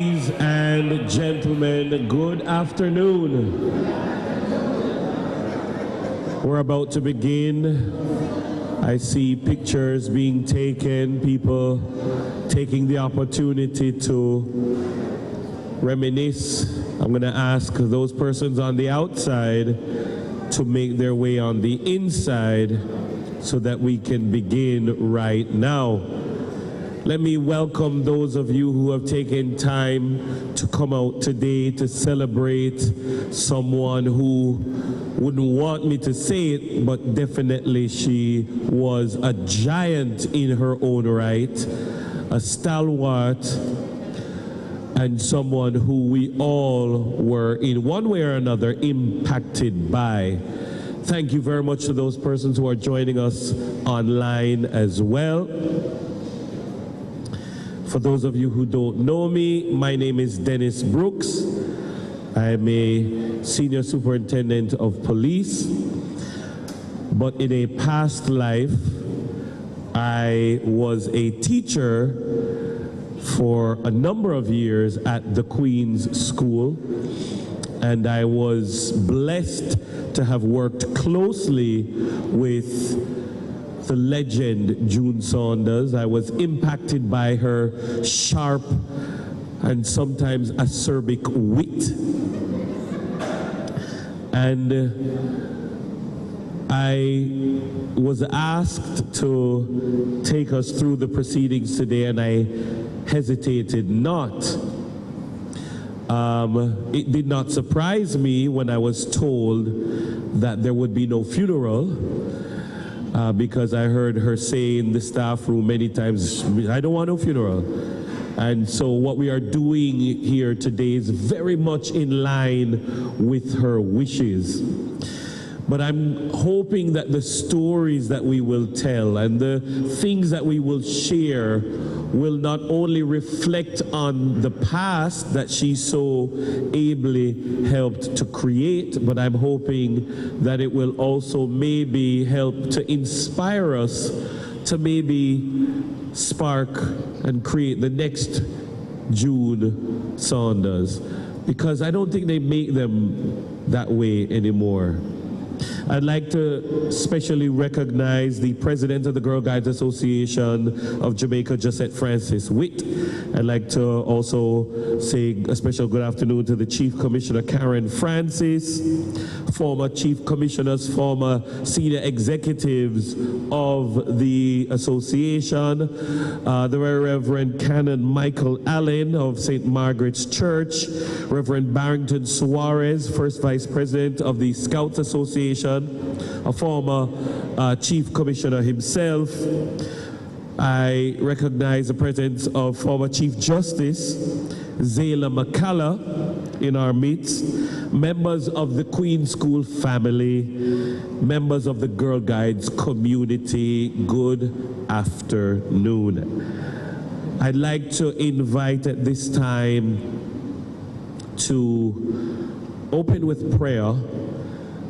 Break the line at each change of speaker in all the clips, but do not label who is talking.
Ladies and gentlemen, good afternoon. We're about to begin. I see pictures being taken, people taking the opportunity to reminisce. I'm going to ask those persons on the outside to make their way on the inside so that we can begin right now. Let me welcome those of you who have taken time to come out today to celebrate someone who wouldn't want me to say it, but definitely she was a giant in her own right, a stalwart, and someone who we all were in one way or another impacted by. Thank you very much to those persons who are joining us online as well. For those of you who don't know me, my name is Dennis Brooks. I'm a senior superintendent of police, but in a past life, I was a teacher for a number of years at the Queen's School, and I was blessed to have worked closely with the legend June Saunders. I was impacted by her sharp and sometimes acerbic wit. And I was asked to take us through the proceedings today, and I hesitated not. It did not surprise me when I was told that there would be no funeral. Because I heard her say in the staff room many times, I don't want no funeral. And so what we are doing here today is very much in line with her wishes. But I'm hoping that the stories that we will tell and the things that we will share will not only reflect on the past that she so ably helped to create, but I'm hoping that it will also maybe help to inspire us to maybe spark and create the next June Saunders, because I don't think they make them that way anymore. I'd like to specially recognize the president of the Girl Guides Association of Jamaica, Josette Francis Witt. I'd like to also say a special good afternoon to the Chief Commissioner Karen Francis, former Chief Commissioners, former senior executives of the association, the Very Reverend Canon Michael Allen of St. Margaret's Church, Reverend Barrington Suarez, First Vice President of the Scouts Association, a former Chief Commissioner himself, I recognize the presence of former Chief Justice Zayla McCalla in our midst, members of the Queen School family, members of the Girl Guides community, good afternoon. I'd like to invite at this time to open with prayer.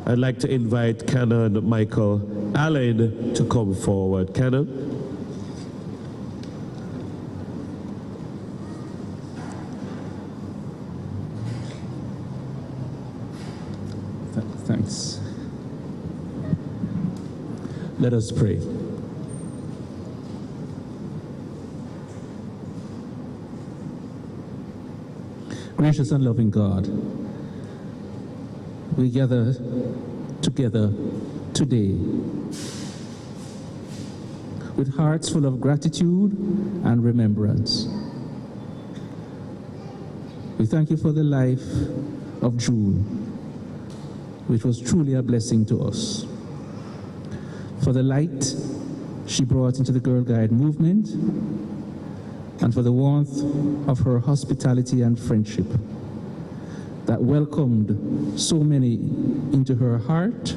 I'd like to invite Canon Michael Allen to come forward. Canon?
Thanks. Let us pray. Gracious and loving God, we gather together today with hearts full of gratitude and remembrance. We thank you for the life of June, which was truly a blessing to us, for the light she brought into the Girl Guide movement, and for the warmth of her hospitality and friendship that welcomed so many into her heart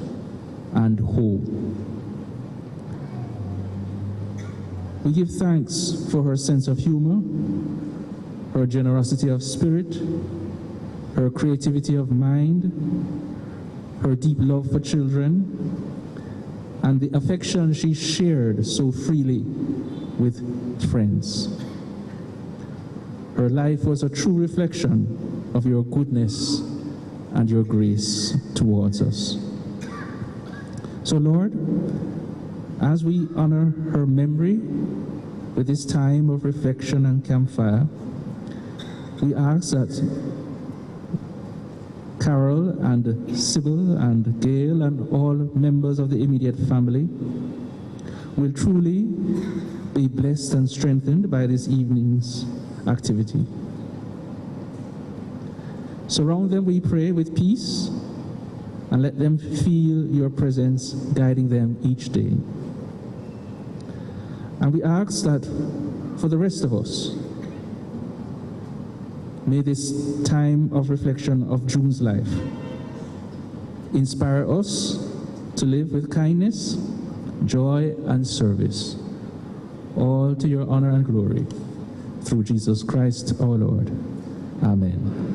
and home. We give thanks for her sense of humor, her generosity of spirit, her creativity of mind, her deep love for children, and the affection she shared so freely with friends. Her life was a true reflection of your goodness and your grace towards us. So, Lord, as we honor her memory with this time of reflection and campfire, we ask that Carol and Sybil and Gail and all members of the immediate family will truly be blessed and strengthened by this evening's activity. Surround them, we pray, with peace, and let them feel your presence guiding them each day. And we ask that for the rest of us, may this time of reflection of June's life inspire us to live with kindness, joy, and service, all to your honor and glory, through Jesus Christ our Lord. Amen.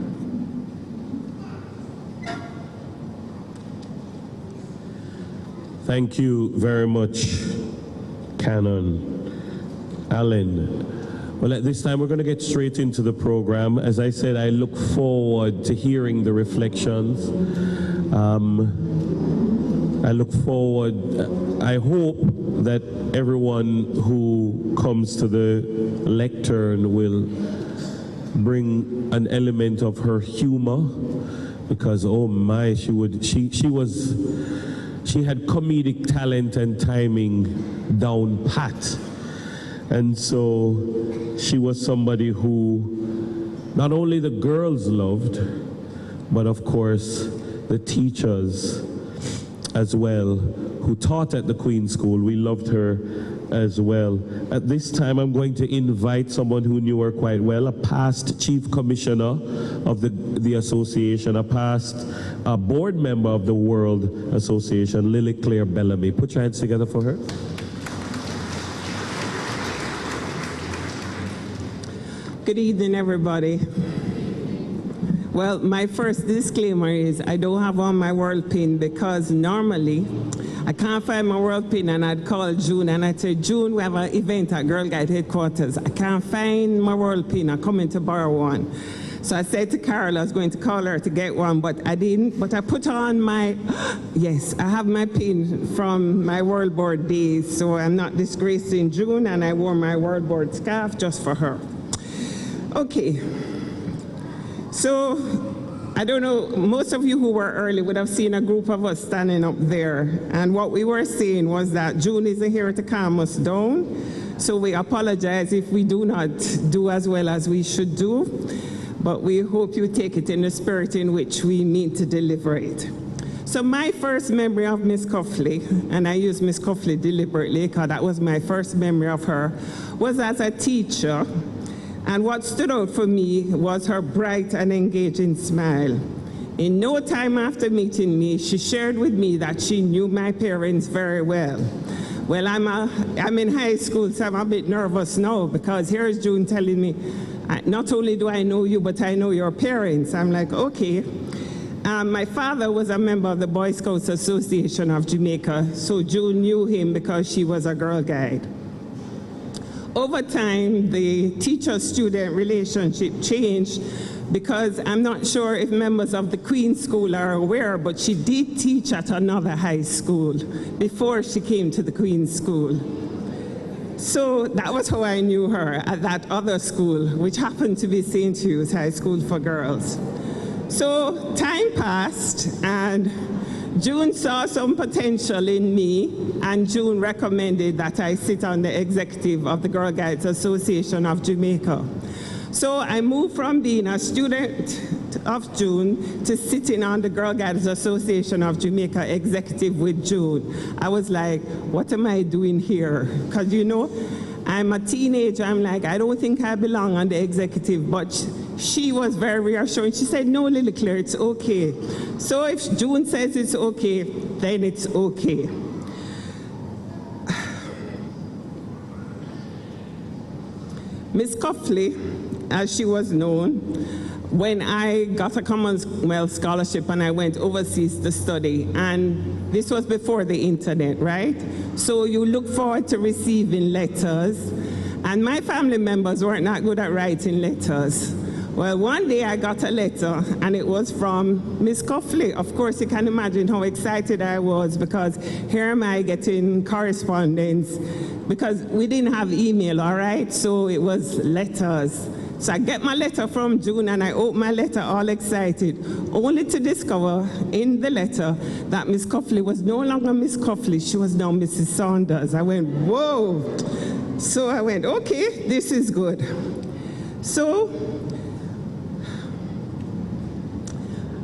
Thank you very much, Canon Allen. Well, at this time, we're going to get straight into the program. As I said, I look forward to hearing the reflections. I look forward, I hope that everyone who comes to the lectern will bring an element of her humor, because oh my, she had comedic talent and timing down pat. And so she was somebody who not only the girls loved, but of course the teachers as well, who taught at the Queen School. We loved her as well. At this time, I'm going to invite someone who knew her quite well, a past chief commissioner of the association, a past board member of the World Association, Lily Claire Bellamy. Put your hands together for her.
Good evening, everybody. Well, my first disclaimer is I don't have on my world pin, because normally I can't find my world pin, and I'd call June and I'd say, June, we have an event at Girl Guide headquarters. I can't find my world pin. I'm coming to borrow one. So I said to Carol I was going to call her to get one, but I didn't. But I put on my, yes, I have my pin from my World Board days, so I'm not disgracing June, and I wore my World Board scarf just for her. Okay. So, I don't know, most of you who were early would have seen a group of us standing up there, and what we were saying was that June isn't here to calm us down, so we apologize if we do not do as well as we should do, but we hope you take it in the spirit in which we mean to deliver it. So my first memory of Miss Cuffley, and I use Miss Cuffley deliberately because that was my first memory of her, was as a teacher. And what stood out for me was her bright and engaging smile. In no time after meeting me, she shared with me that she knew my parents very well. Well, I'm in high school, so I'm a bit nervous now because here's June telling me, not only do I know you, but I know your parents. I'm like, okay. My father was a member of the Boy Scouts Association of Jamaica, so June knew him because she was a Girl Guide. Over time, the teacher-student relationship changed because I'm not sure if members of the Queen School are aware, but she did teach at another high school before she came to the Queen School. So that was how I knew her, at that other school, which happened to be St. Hugh's High School for Girls. So time passed, and June saw some potential in me, and June recommended that I sit on the executive of the Girl Guides Association of Jamaica. So I moved from being a student of June to sitting on the Girl Guides Association of Jamaica executive with June. I was like, what am I doing here? Because, you know, I'm a teenager. I'm like, I don't think I belong on the executive, but she was very reassuring. She said, no, Lily Claire, it's okay. So if June says it's okay, then it's okay. Miss Cuffley, as she was known, when I got a Commonwealth scholarship and I went overseas to study, and this was before the internet, right? So you look forward to receiving letters, and my family members weren't that good at writing letters. Well, one day I got a letter, and it was from Miss Cuffley. Of course, you can imagine how excited I was, because here am I getting correspondence, because we didn't have email, all right? So it was letters. So I get my letter from June, and I open my letter all excited, only to discover in the letter that Miss Cuffley was no longer Miss Cuffley, she was now Mrs. Saunders. I went, whoa. So I went, okay, this is good. So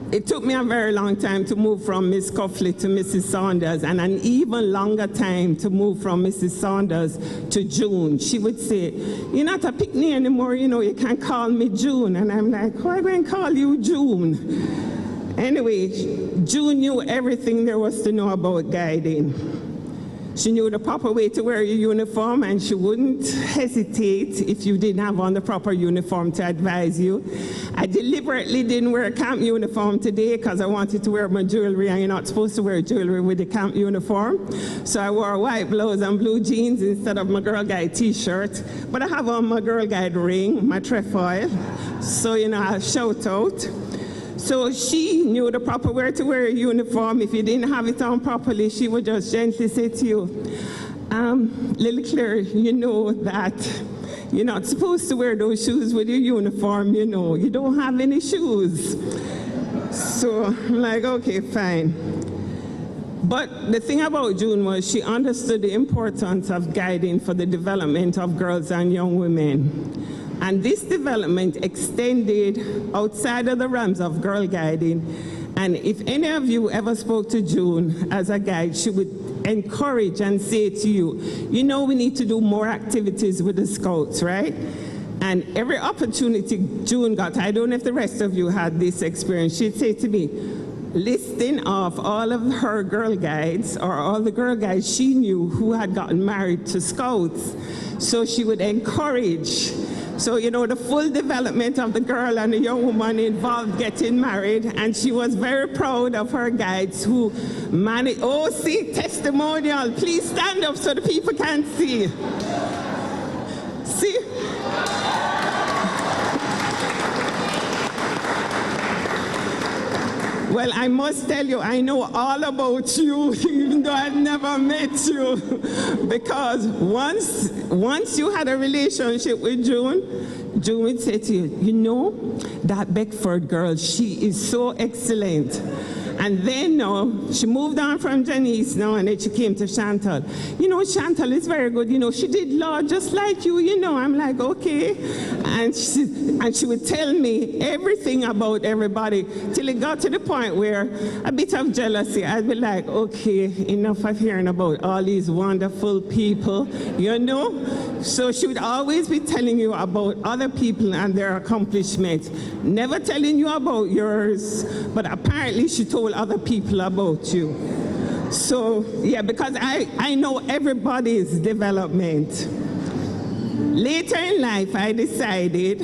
it took me a very long time to move from Miss Cuffley to Mrs. Saunders, and an even longer time to move from Mrs. Saunders to June. She would say, you're not a picnic anymore, you know, you can't call me June. And I'm like, why am I going to call you June? Anyway, June knew everything there was to know about guiding. She knew the proper way to wear your uniform, and she wouldn't hesitate if you didn't have on the proper uniform to advise you. I deliberately didn't wear a camp uniform today because I wanted to wear my jewelry, and you're not supposed to wear jewelry with the camp uniform. So I wore a white blouse and blue jeans instead of my Girl Guide t-shirt. But I have on my Girl Guide ring, my trefoil. So, you know, I'll shout out. So she knew the proper way to wear a uniform. If you didn't have it on properly, she would just gently say to you, Lily Claire, you know that you're not supposed to wear those shoes with your uniform, you know. You don't have any shoes. So I'm like, okay, fine. But the thing about June was she understood the importance of guiding for the development of girls and young women. And this development extended outside of the realms of girl guiding. And if any of you ever spoke to June as a guide, she would encourage and say to you, you know, we need to do more activities with the Scouts, right? And every opportunity June got, I don't know if the rest of you had this experience, she'd say to me, listing off all of her girl guides, or all the girl guides she knew who had gotten married to Scouts. So she would encourage. So, you know, the full development of the girl and the young woman involved getting married, and she was very proud of her guides who managed, oh, see, testimonial, please stand up so the people can see. See? Well, I must tell you, I know all about you, even though I've never met you. Because once you had a relationship with June, June would say to you, you know, that Beckford girl, she is so excellent. And then she moved on from Janice now, and then she came to Chantal. You know, Chantal is very good. You know, she did law just like you, you know. I'm like, okay. And she would tell me everything about everybody till it got to the point where a bit of jealousy. I'd be like, okay, enough of hearing about all these wonderful people, you know. So she would always be telling you about other people and their accomplishments, never telling you about yours, but apparently she told other people about you. So, yeah, because I know everybody's development. Later in life, I decided,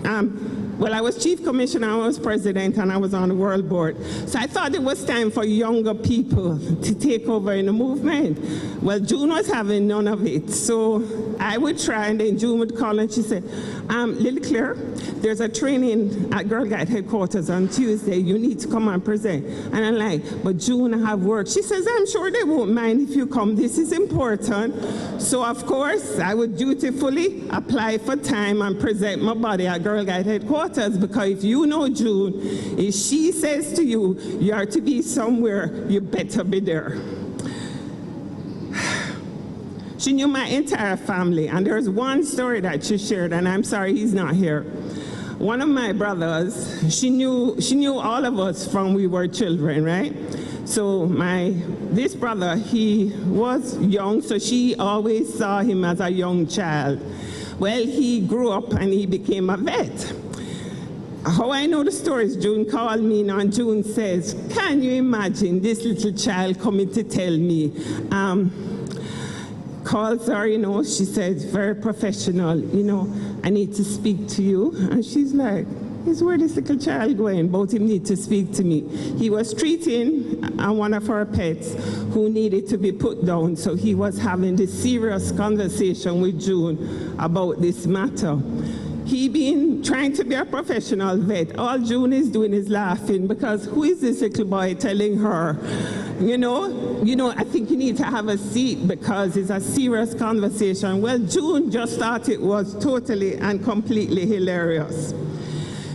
I was chief commissioner, I was president, and I was on the world board. So I thought it was time for younger people to take over in the movement. Well, June was having none of it. So I would try, and then June would call and she said, Lily Claire, there's a training at Girl Guide headquarters on Tuesday. You need to come and present. And I'm like, but June, I have work. She says, I'm sure they won't mind if you come. This is important. So, of course, I would dutifully apply for time and present my body at Girl Guide headquarters, because if you know June, if she says to you, you are to be somewhere, you better be there. She knew my entire family, and there's one story that she shared, and I'm sorry he's not here. One of my brothers, she knew all of us from we were children, right? So this brother, he was young, so she always saw him as a young child. Well, he grew up and he became a vet. How I know the story is June called me and June says, can you imagine this little child coming to tell me, calls her, you know, she said, very professional, you know, I need to speak to you. And she's like, is where this little child going? Both him need to speak to me. He was treating one of our pets who needed to be put down, so he was having this serious conversation with June about this matter. He been trying to be a professional vet. All June is doing is laughing, because who is this little boy telling her, you know, I think you need to have a seat because it's a serious conversation. Well, June just thought it was totally and completely hilarious.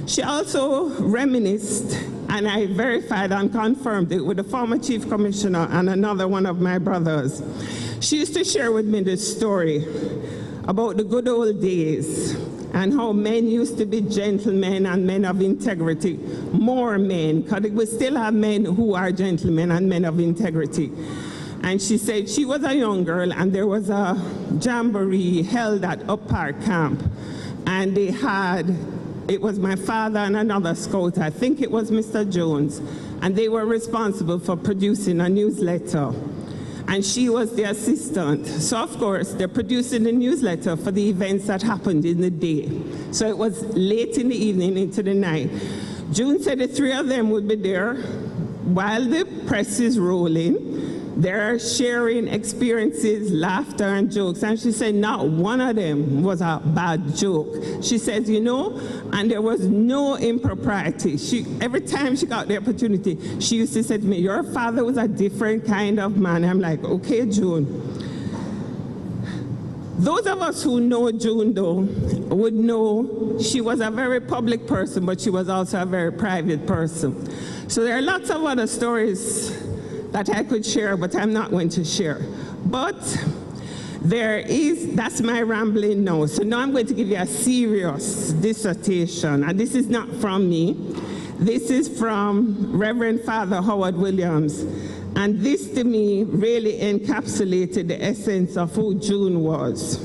She also reminisced, and I verified and confirmed it with the former chief commissioner and another one of my brothers. She used to share with me this story about the good old days and how men used to be gentlemen and men of integrity, more men, because we still have men who are gentlemen and men of integrity. And she said she was a young girl, and there was a jamboree held at Up Park Camp, and it was my father and another scout, I think it was Mr. Jones, and they were responsible for producing a newsletter. And she was the assistant. So of course, they're producing the newsletter for the events that happened in the day. So it was late in the evening into the night. June said the three of them would be there while the press is rolling. They're sharing experiences, laughter, and jokes. And she said not one of them was a bad joke. She says, you know, and there was no impropriety. Every time she got the opportunity, she used to say to me, your father was a different kind of man. I'm like, okay, June. Those of us who know June, though, would know she was a very public person, but she was also a very private person. So there are lots of other stories that I could share, but I'm not going to share. But that's my rambling now. So now I'm going to give you a serious dissertation, and this is not from me. This is from Reverend Father Howard Williams, and this to me really encapsulated the essence of who June was.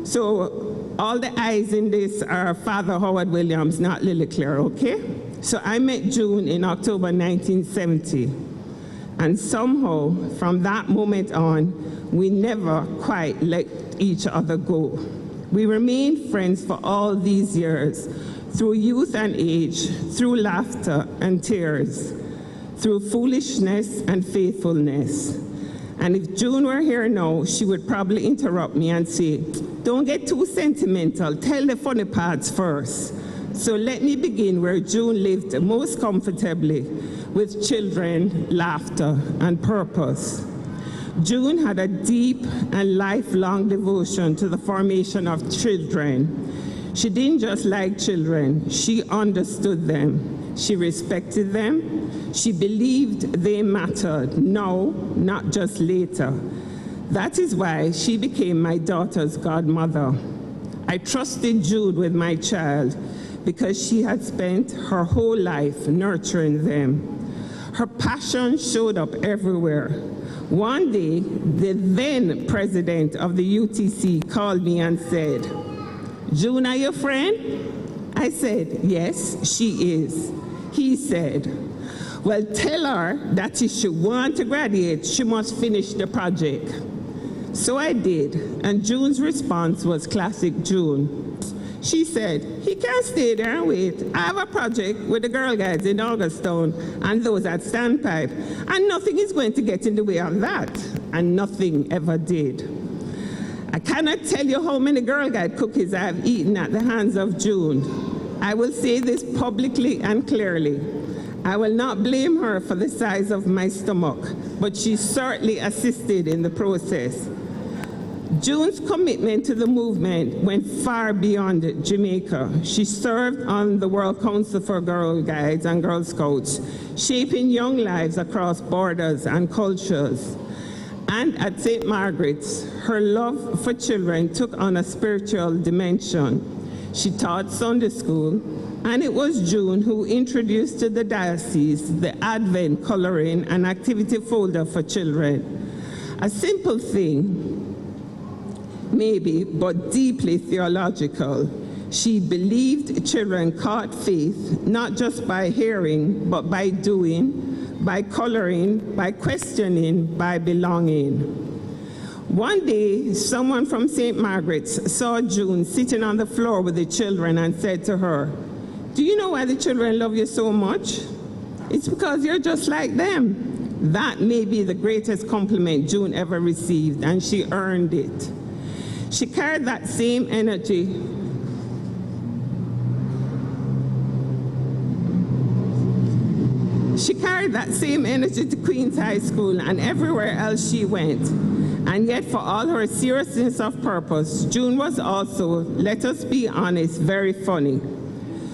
So all the eyes in this are Father Howard Williams, not Lily Claire, okay? So I met June in October 1970. And somehow, from that moment on, we never quite let each other go. We remained friends for all these years, through youth and age, through laughter and tears, through foolishness and faithfulness. And if June were here now, she would probably interrupt me and say, don't get too sentimental, tell the funny parts first. So let me begin where June lived most comfortably, with children, laughter, and purpose. June had a deep and lifelong devotion to the formation of children. She didn't just like children, she understood them. She respected them. She believed they mattered now, not just later. That is why she became my daughter's godmother. I trusted Jude with my child because she had spent her whole life nurturing them. Her passion showed up everywhere. One day, the then president of the UTC called me and said, "June, are your friend?" I said, "Yes, she is." He said, "Well, tell her that if she wants to graduate, she must finish the project." So I did, and June's response was classic June. She said, "He can't stay there and wait. I have a project with the Girl Guides in Augusttown and those at Standpipe, and nothing is going to get in the way of that." And nothing ever did. I cannot tell you how many Girl Guide cookies I have eaten at the hands of June. I will say this publicly and clearly. I will not blame her for the size of my stomach, but she certainly assisted in the process. June's commitment to the movement went far beyond Jamaica. She served on the World Council for Girl Guides and Girl Scouts, shaping young lives across borders and cultures. And at St. Margaret's, her love for children took on a spiritual dimension. She taught Sunday school, and it was June who introduced to the diocese the Advent coloring and activity folder for children. A simple thing, maybe, but deeply theological. She believed children caught faith not just by hearing, but by doing, by coloring, by questioning, by belonging. One day, someone from St. Margaret's saw June sitting on the floor with the children and said to her, "Do you know why the children love you so much? It's because you're just like them." That may be the greatest compliment June ever received, and she earned it. She carried that same energy. She carried that same energy to Queen's High School and everywhere else she went. And yet, for all her seriousness of purpose, June was also, let us be honest, very funny.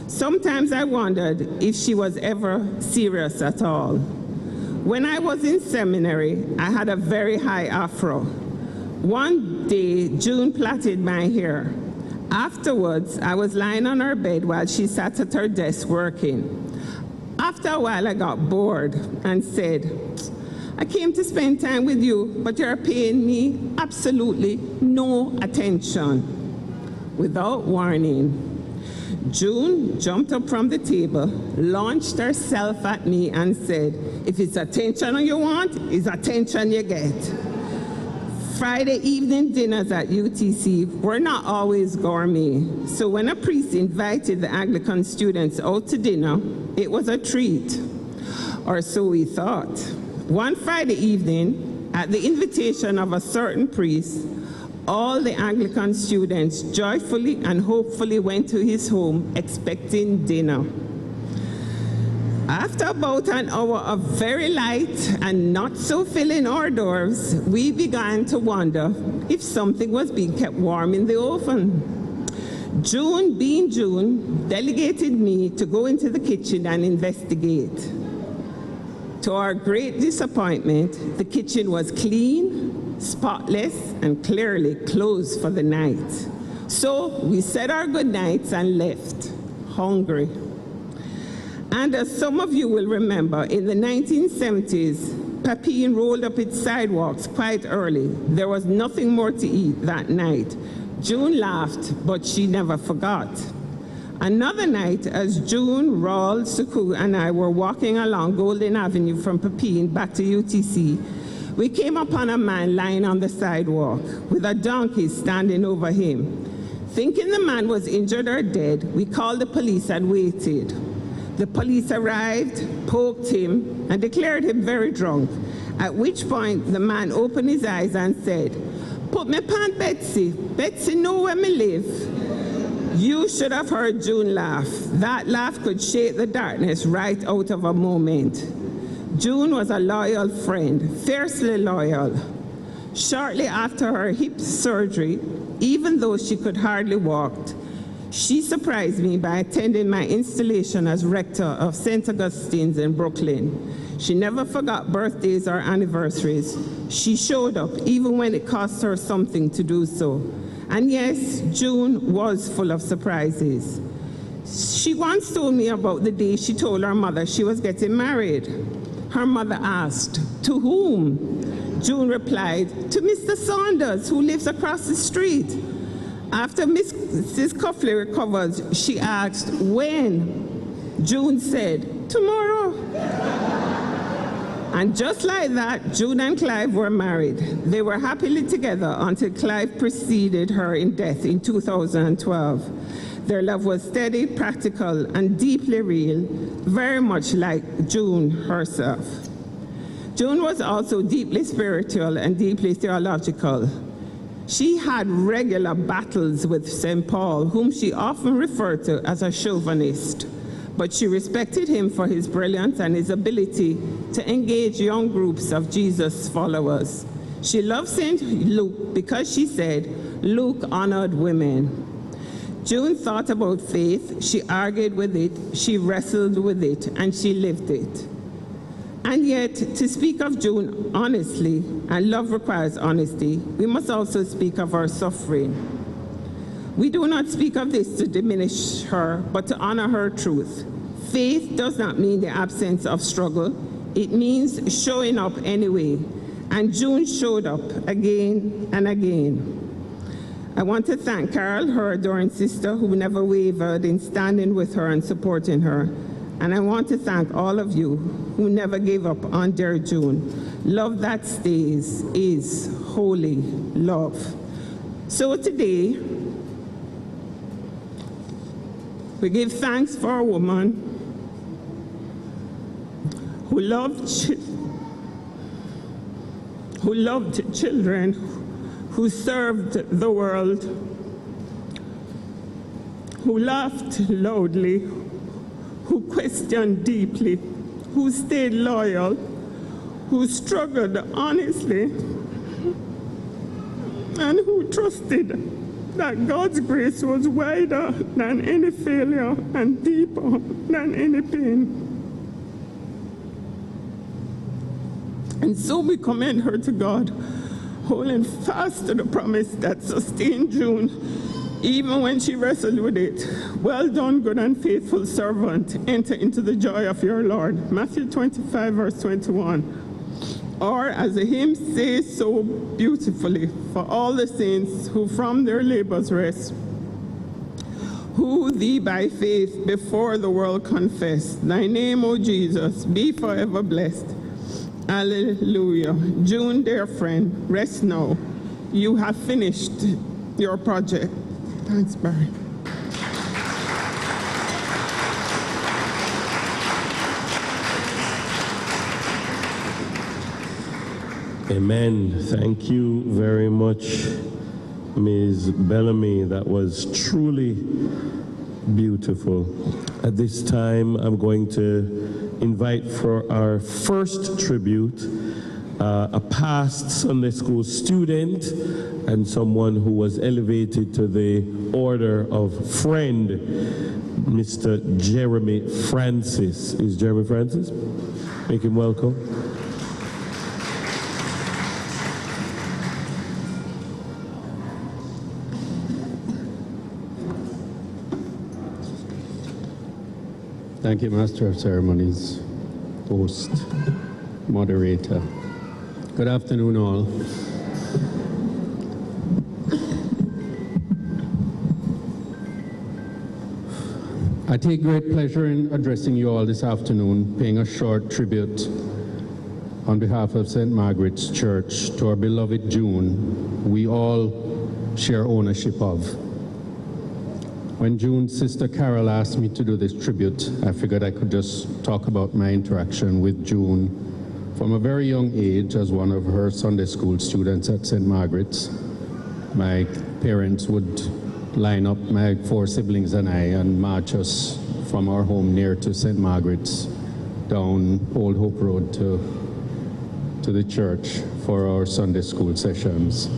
Sometimes I wondered if she was ever serious at all. When I was in seminary, I had a very high afro. One day, June plaited my hair. Afterwards, I was lying on her bed while she sat at her desk working. After a while, I got bored and said, "I came to spend time with you, but you're paying me absolutely no attention." Without warning, June jumped up from the table, launched herself at me and said, "If it's attention you want, it's attention you get." Friday evening dinners at UTC were not always gourmet, so when a priest invited the Anglican students out to dinner, it was a treat, or so we thought. One Friday evening, at the invitation of a certain priest, all the Anglican students joyfully and hopefully went to his home expecting dinner. After about an hour of very light and not so filling hors d'oeuvres, we began to wonder if something was being kept warm in the oven. June, being June, delegated me to go into the kitchen and investigate. To our great disappointment, the kitchen was clean, spotless, and clearly closed for the night. So we said our goodnights and left, hungry. And as some of you will remember, in the 1970s, Papine rolled up its sidewalks quite early. There was nothing more to eat that night. June laughed, but she never forgot. Another night, as June, Raul, Suku, and I were walking along Golden Avenue from Papine back to UTC, we came upon a man lying on the sidewalk with a donkey standing over him. Thinking the man was injured or dead, we called the police and waited. The police arrived, poked him, and declared him very drunk, at which point the man opened his eyes and said, "Put me upon Betsy. Betsy know where me live." You should have heard June laugh. That laugh could shake the darkness right out of a moment. June was a loyal friend, fiercely loyal. Shortly after her hip surgery, even though she could hardly walk, She surprised me by attending my installation as rector of St. Augustine's in Brooklyn. She never forgot birthdays or anniversaries. She showed up even when it cost her something to do so. And yes, June was full of surprises. She once told me about the day she told her mother she was getting married. Her mother asked, "To whom?" June replied, "To Mr. Saunders, who lives across the street." After Mrs. Cuffley recovered, she asked, "When?" June said, "Tomorrow." And just like that, June and Clive were married. They were happily together until Clive preceded her in death in 2012. Their love was steady, practical, and deeply real, very much like June herself. June was also deeply spiritual and deeply theological. She had regular battles with St. Paul, whom she often referred to as a chauvinist, but she respected him for his brilliance and his ability to engage young groups of Jesus followers. She loved St. Luke because she said, "Luke honored women." June thought about faith, she argued with it, she wrestled with it, and she lived it. And yet, to speak of June honestly, and love requires honesty, we must also speak of her suffering. We do not speak of this to diminish her, but to honor her truth. Faith does not mean the absence of struggle. It means showing up anyway. And June showed up again and again. I want to thank Carol, her adoring sister, who never wavered in standing with her and supporting her. And I want to thank all of you who never gave up on dear June. Love that stays is holy love. So today, we give thanks for a woman who loved children, who served the world, who laughed loudly, who questioned deeply, who stayed loyal, who struggled honestly, and who trusted that God's grace was wider than any failure and deeper than any pain. And so we commend her to God, holding fast to the promise that sustained June, even when she wrestled with it. Well done, good and faithful servant. Enter into the joy of your Lord. Matthew 25, verse 21. Or, as the hymn says so beautifully, for all the saints who from their labors rest, who thee by faith before the world confess, thy name, O Jesus, be forever blessed. Alleluia. June, dear friend, rest now. You have finished your project. Thanks, Barry.
Amen. Thank you very much, Ms. Bellamy. That was truly beautiful. At this time, I'm going to invite for our first tribute a past Sunday school student and someone who was elevated to the order of friend, Mr. Jeremy Francis. Is Jeremy Francis? Make him welcome.
Thank you, Master of Ceremonies, host, moderator. Good afternoon, all. I take great pleasure in addressing you all this afternoon, paying a short tribute on behalf of St. Margaret's Church to our beloved June, who we all share ownership of. When June's sister Carol asked me to do this tribute, I figured I could just talk about my interaction with June from a very young age as one of her Sunday school students at St. Margaret's. My parents would line up, my 4 siblings and I, and march us from our home near to St. Margaret's down Old Hope Road to the church for our Sunday school sessions.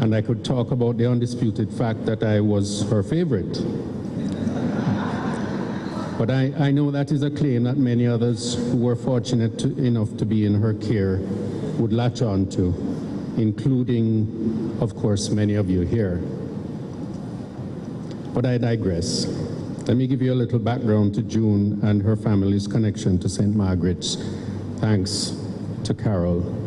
and I could talk about the undisputed fact that I was her favorite. But I know that is a claim that many others who were fortunate enough to be in her care would latch on to, including, of course, many of you here. But I digress. Let me give you a little background to June and her family's connection to St. Margaret's, thanks to Carol.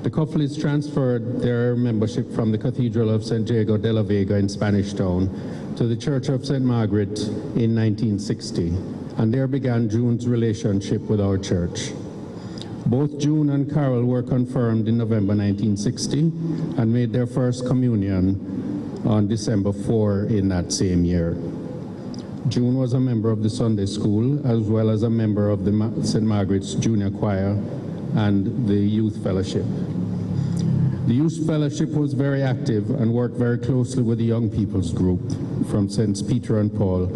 The Cuffleys transferred their membership from the Cathedral of St. Diego de la Vega in Spanish Town to the Church of St. Margaret in 1960, and there began June's relationship with our church. Both June and Carol were confirmed in November 1960 and made their first communion on December 4 in that same year. June was a member of the Sunday school as well as a member of the St. Margaret's Junior Choir and the Youth Fellowship. The Youth Fellowship was very active and worked very closely with the Young People's Group from St. Peter and Paul,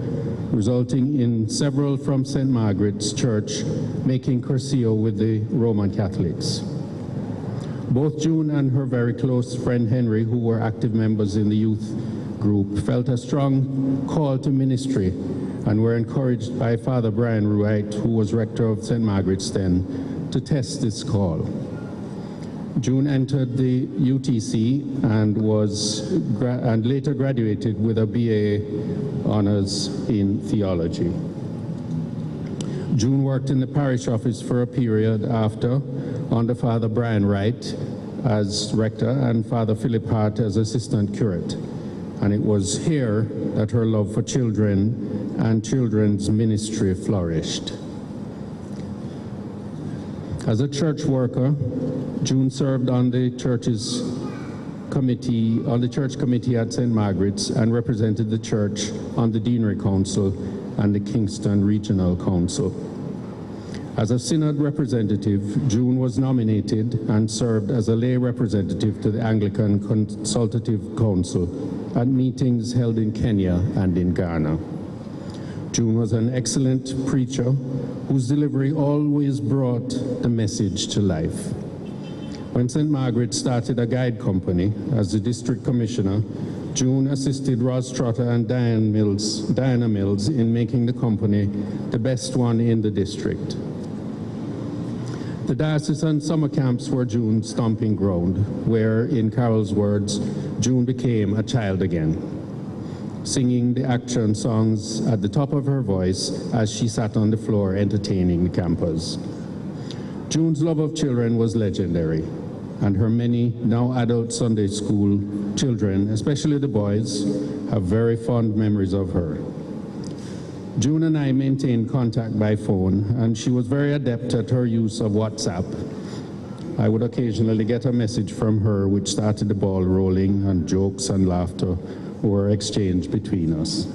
resulting in several from St. Margaret's Church making Cursillo with the Roman Catholics. Both June and her very close friend Henry, who were active members in the youth group, felt a strong call to ministry and were encouraged by Father Brian Wright, who was rector of St. Margaret's then, to test this call. June entered the UTC and later graduated with a BA honors in theology. June worked in the parish office for a period after, under Father Brian Wright as rector and Father Philip Hart as assistant curate. And it was here that her love for children and children's ministry flourished. As a church worker, June served on the church committee at St. Margaret's and represented the church on the Deanery Council and the Kingston Regional Council. As a synod representative, June was nominated and served as a lay representative to the Anglican Consultative Council at meetings held in Kenya and in Ghana. June was an excellent preacher whose delivery always brought the message to life. When St. Margaret started a guide company as the district commissioner, June assisted Ross Trotter and Diana Mills in making the company the best one in the district. The diocesan summer camps were June's stomping ground, where, in Carol's words, June became a child again, singing the action songs at the top of her voice as she sat on the floor entertaining the campers. June's love of children was legendary, and her many now adult Sunday school children, especially the boys, have very fond memories of her. June and I maintained contact by phone, and she was very adept at her use of WhatsApp. I would occasionally get a message from her which started the ball rolling, and jokes and laughter were exchanged between us.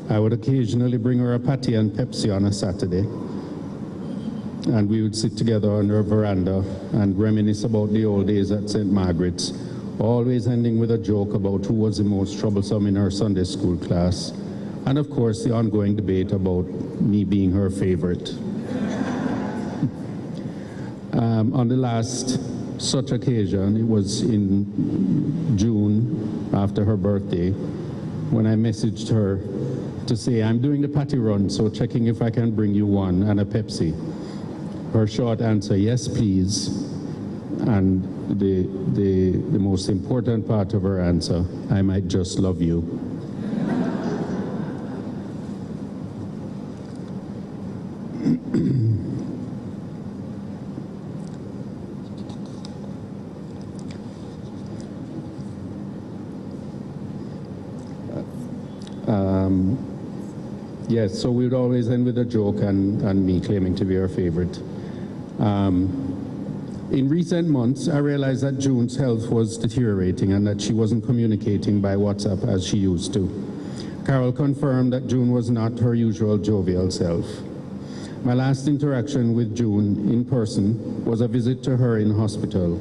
I would occasionally bring her a patty and Pepsi on a Saturday, and we would sit together on her veranda and reminisce about the old days at St. Margaret's, always ending with a joke about who was the most troublesome in her Sunday school class, and of course the ongoing debate about me being her favorite. On the last such occasion, it was in June after her birthday, when I messaged her to say, I'm doing the patty run, so checking if I can bring you one and a Pepsi. Her short answer, yes please, and the most important part of her answer, I might just love you. Yes, so we would always end with a joke and me claiming to be her favorite. In recent months, I realized that June's health was deteriorating and that she wasn't communicating by WhatsApp as she used to. Carol confirmed that June was not her usual jovial self. My last interaction with June in person was a visit to her in hospital.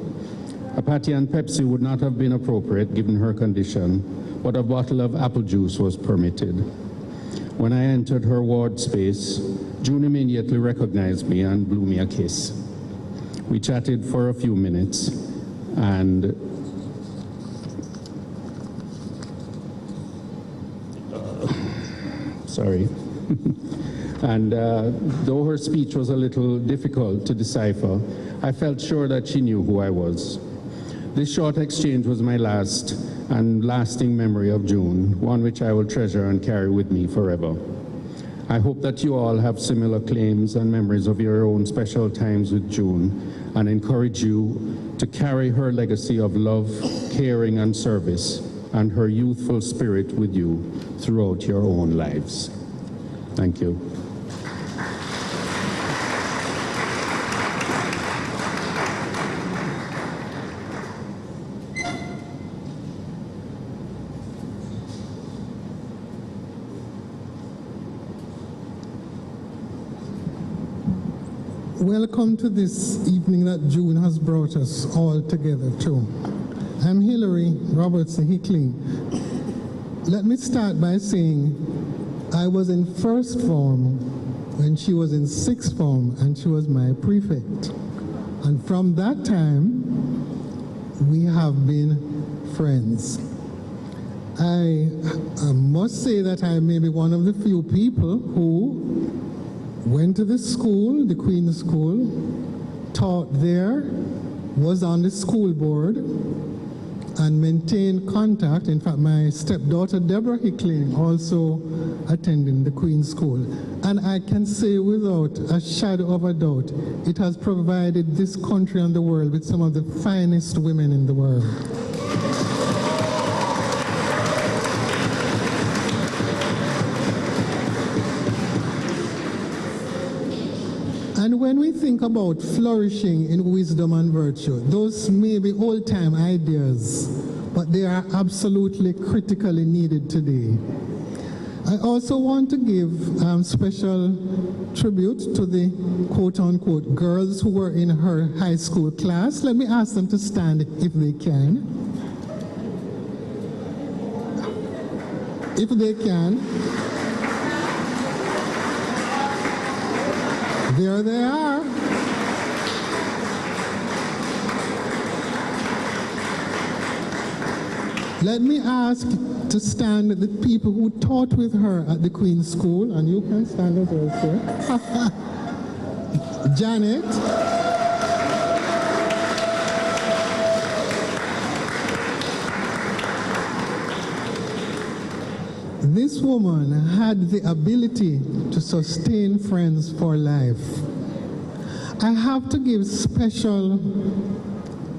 A patty and Pepsi would not have been appropriate given her condition, but a bottle of apple juice was permitted. When I entered her ward space, June immediately recognized me and blew me a kiss. We chatted for a few minutes, and Sorry. And though her speech was a little difficult to decipher, I felt sure that she knew who I was. This short exchange was my last and lasting memory of June, one which I will treasure and carry with me forever. I hope that you all have similar claims and memories of your own special times with June, and encourage you to carry her legacy of love, caring, and service, and her youthful spirit with you throughout your own lives. Thank you.
Welcome to this evening that June has brought us all together to. I'm Hilary Robertson Hickley. Let me start by saying I was in first form when she was in sixth form and she was my prefect. And from that time, we have been friends. I must say that I may be one of the few people who went to the school, the Queen's School, taught there, was on the school board, and maintained contact. In fact, my stepdaughter, Deborah Hickley, also attended the Queen's School. And I can say without a shadow of a doubt, it has provided this country and the world with some of the finest women in the world. And when we think about flourishing in wisdom and virtue, those may be old-time ideas, but they are absolutely critically needed today. I also want to give special tribute to the quote-unquote girls who were in her high school class. Let me ask them to stand if they can. If they can. There they are. Let me ask to stand the people who taught with her at the Queen's School, and you can stand as well, sir. Janet. This woman had the ability to sustain friends for life. I have to give special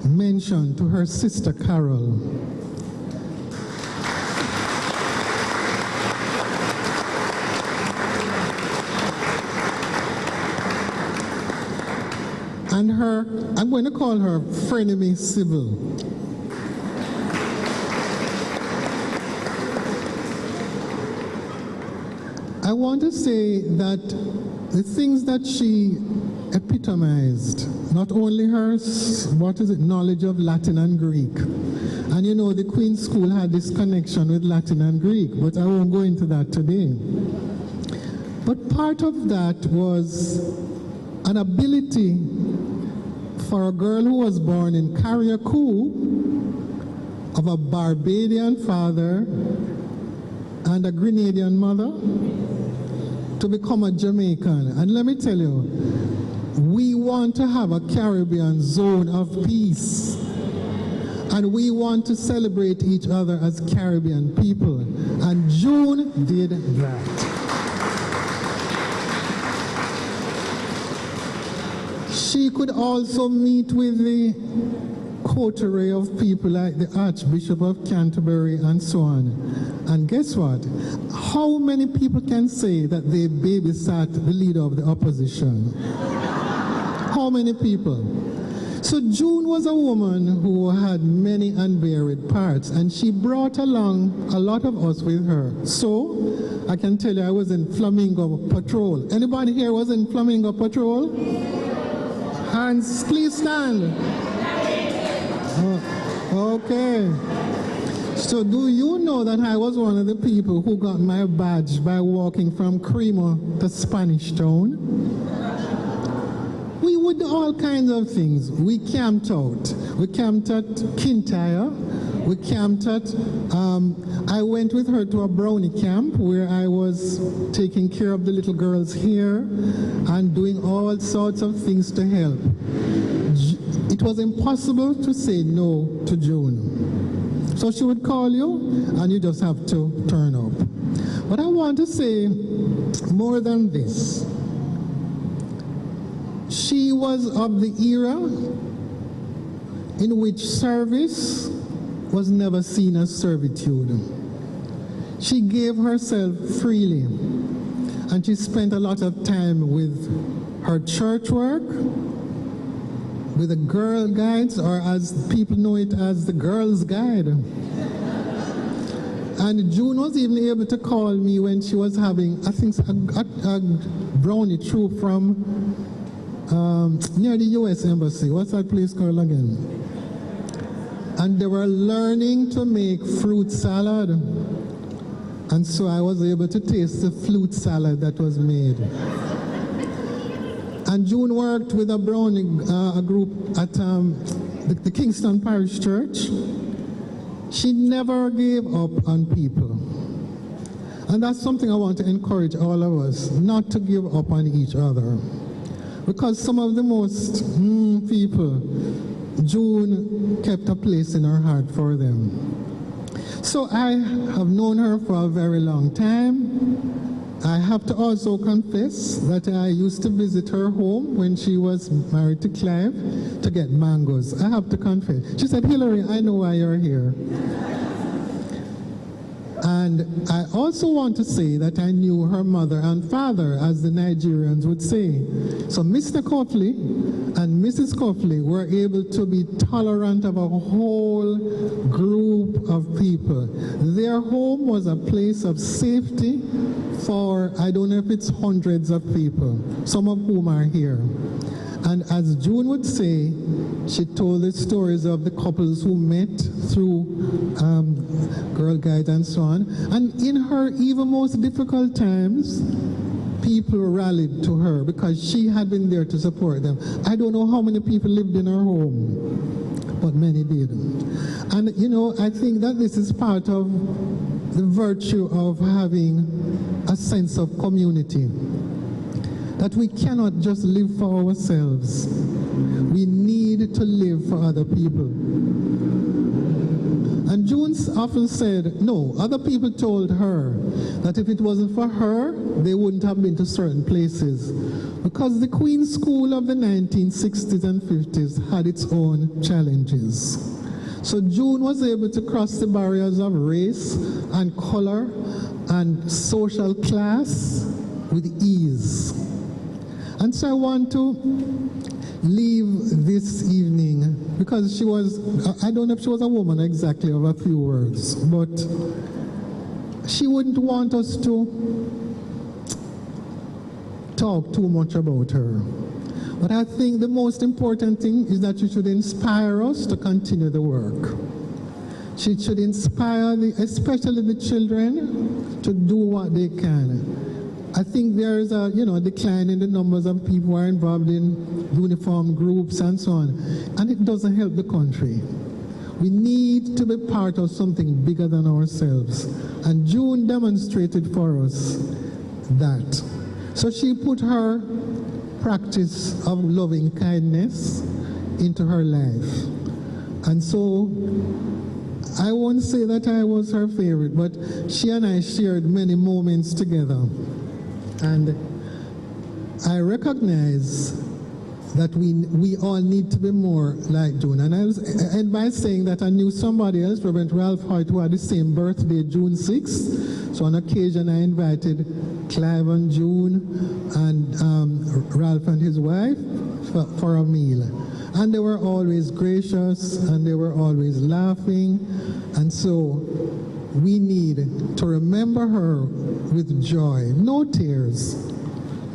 mention to her sister Carol. And her, I'm going to call her frenemy Sybil. I want to say that the things that she epitomized, not only her, knowledge of Latin and Greek. And you know, the Queen's School had this connection with Latin and Greek, but I won't go into that today. But part of that was an ability for a girl who was born in Carriacou, of a Barbadian father and a Grenadian mother, to become a Jamaican. And let me tell you, we want to have a Caribbean zone of peace. And we want to celebrate each other as Caribbean people. And June did that. She could also meet with the coterie of people like the Archbishop of Canterbury and so on. And guess what? How many people can say that they babysat the leader of the opposition? How many people? So June was a woman who had many unburied parts, and she brought along a lot of us with her. So I can tell you I was in Flamingo Patrol. Anybody here was in Flamingo Patrol? Hands, please stand. Okay. So do you know that I was one of the people who got my badge by walking from Cremo to Spanish Town? We would do all kinds of things. We camped out. We camped at Kintyre. We camped at, I went with her to a brownie camp where I was taking care of the little girls here and doing all sorts of things to help. It was impossible to say no to June. So she would call you and you just have to turn up. But I want to say more than this. She was of the era in which service was never seen as servitude. She gave herself freely, and she spent a lot of time with her church work, with the Girl Guides, or as people know it as the Girls Guide. And June was even able to call me when she was having, I think, a brownie troop from near the U.S. Embassy. What's that place called again? And they were learning to make fruit salad. And so I was able to taste the fruit salad that was made. And June worked with a brownie a group at the Kingston Parish Church. She never gave up on people. And that's something I want to encourage all of us, not to give up on each other. Because some of the most people, June kept a place in her heart for them. So I have known her for a very long time. I have to also confess that I used to visit her home when she was married to Clive to get mangoes. I have to confess. She said, "Hillary, I know why you're here." And I also want to say that I knew her mother and father, as the Nigerians would say. So Mr. Cuffley and Mrs. Cuffley were able to be tolerant of a whole group of people. Their home was a place of safety for, I don't know if it's hundreds of people, some of whom are here. And as June would say, she told the stories of the couples who met through Girl Guide and so on. And in her even most difficult times, people rallied to her because she had been there to support them. I don't know how many people lived in her home, but many did. And you know, I think that this is part of the virtue of having a sense of community. That we cannot just live for ourselves. We need to live for other people. And June often said, no, other people told her that if it wasn't for her, they wouldn't have been to certain places. Because the Queen's School of the 1960s and 50s had its own challenges. So June was able to cross the barriers of race and color and social class with ease. And so I want to leave this evening, because she was, I don't know if she was a woman exactly of a few words, but she wouldn't want us to talk too much about her. But I think the most important thing is that she should inspire us to continue the work. She should inspire, especially the children, to do what they can. I think there is a decline in the numbers of people who are involved in uniform groups and so on, and it doesn't help the country. We need to be part of something bigger than ourselves, and June demonstrated for us that. So she put her practice of loving kindness into her life, and so I won't say that I was her favorite, but she and I shared many moments together. And I recognize that we all need to be more like June. And I was end by saying that I knew somebody else, Reverend Ralph Hoyt, who had the same birthday, June 6th. So on occasion I invited Clive and June and Ralph and his wife for a meal. And they were always gracious and they were always laughing. And so we need to remember her with joy, no tears,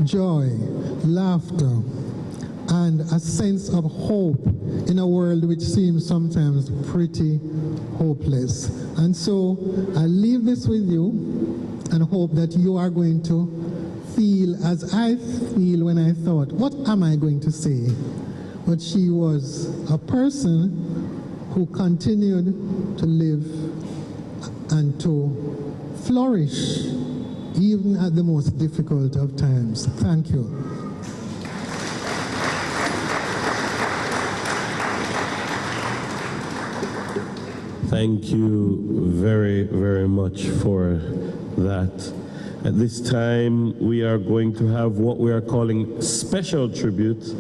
joy, laughter, and a sense of hope in a world which seems sometimes pretty hopeless. And so I leave this with you and hope that you are going to feel as I feel when I thought, what am I going to say? But she was a person who continued to live and to flourish even at the most difficult of times. Thank you.
Thank you very, very much for that. At this time, we are going to have what we are calling special tribute,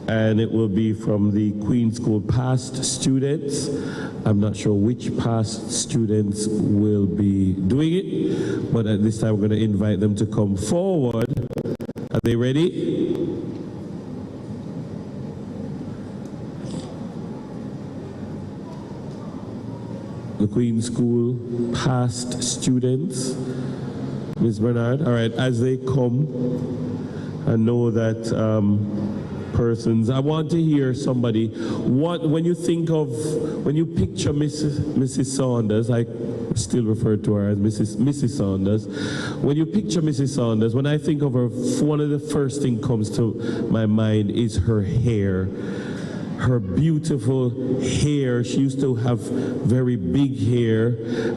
and it will be from the Queen School past students. I'm not sure which past students will be doing it, but at this time, we're going to invite them to come forward. Are they ready? The Queen School past students. Ms. Bernard, all right, as they come, I know that persons, I want to hear somebody, when you picture Mrs. Saunders, I still refer to her as Mrs. Saunders, when you picture Mrs. Saunders, when I think of her, one of the first things comes to my mind is her hair. Her beautiful hair. She used to have very big hair,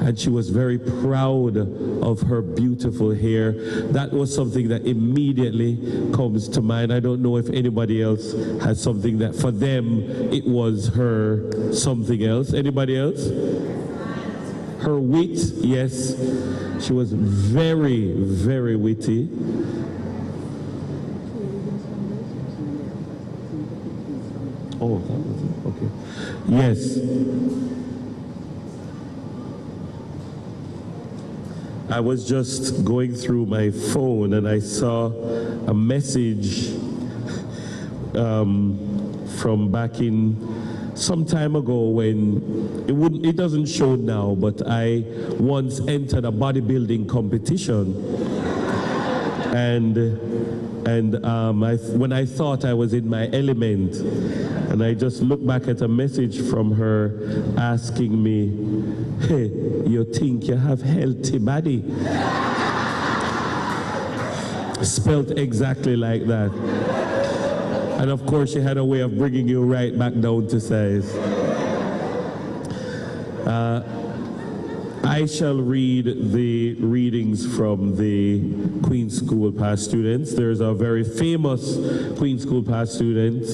and she was very proud of her beautiful hair. That was something that immediately comes to mind. I don't know if anybody else has something that for them it was her something else. Anybody else? Her wit, yes. She was very, very witty. Oh, that was it. Okay. Yes. I was just going through my phone and I saw a message from back in some time ago when it doesn't show now, but I once entered a bodybuilding competition, and when I thought I was in my element, and I just looked back at a message from her asking me, "Hey, you think you have healthy body?" Spelt exactly like that. And of course, she had a way of bringing you right back down to size. I shall read the readings from the Queen School past students. There's a very famous Queen School past student,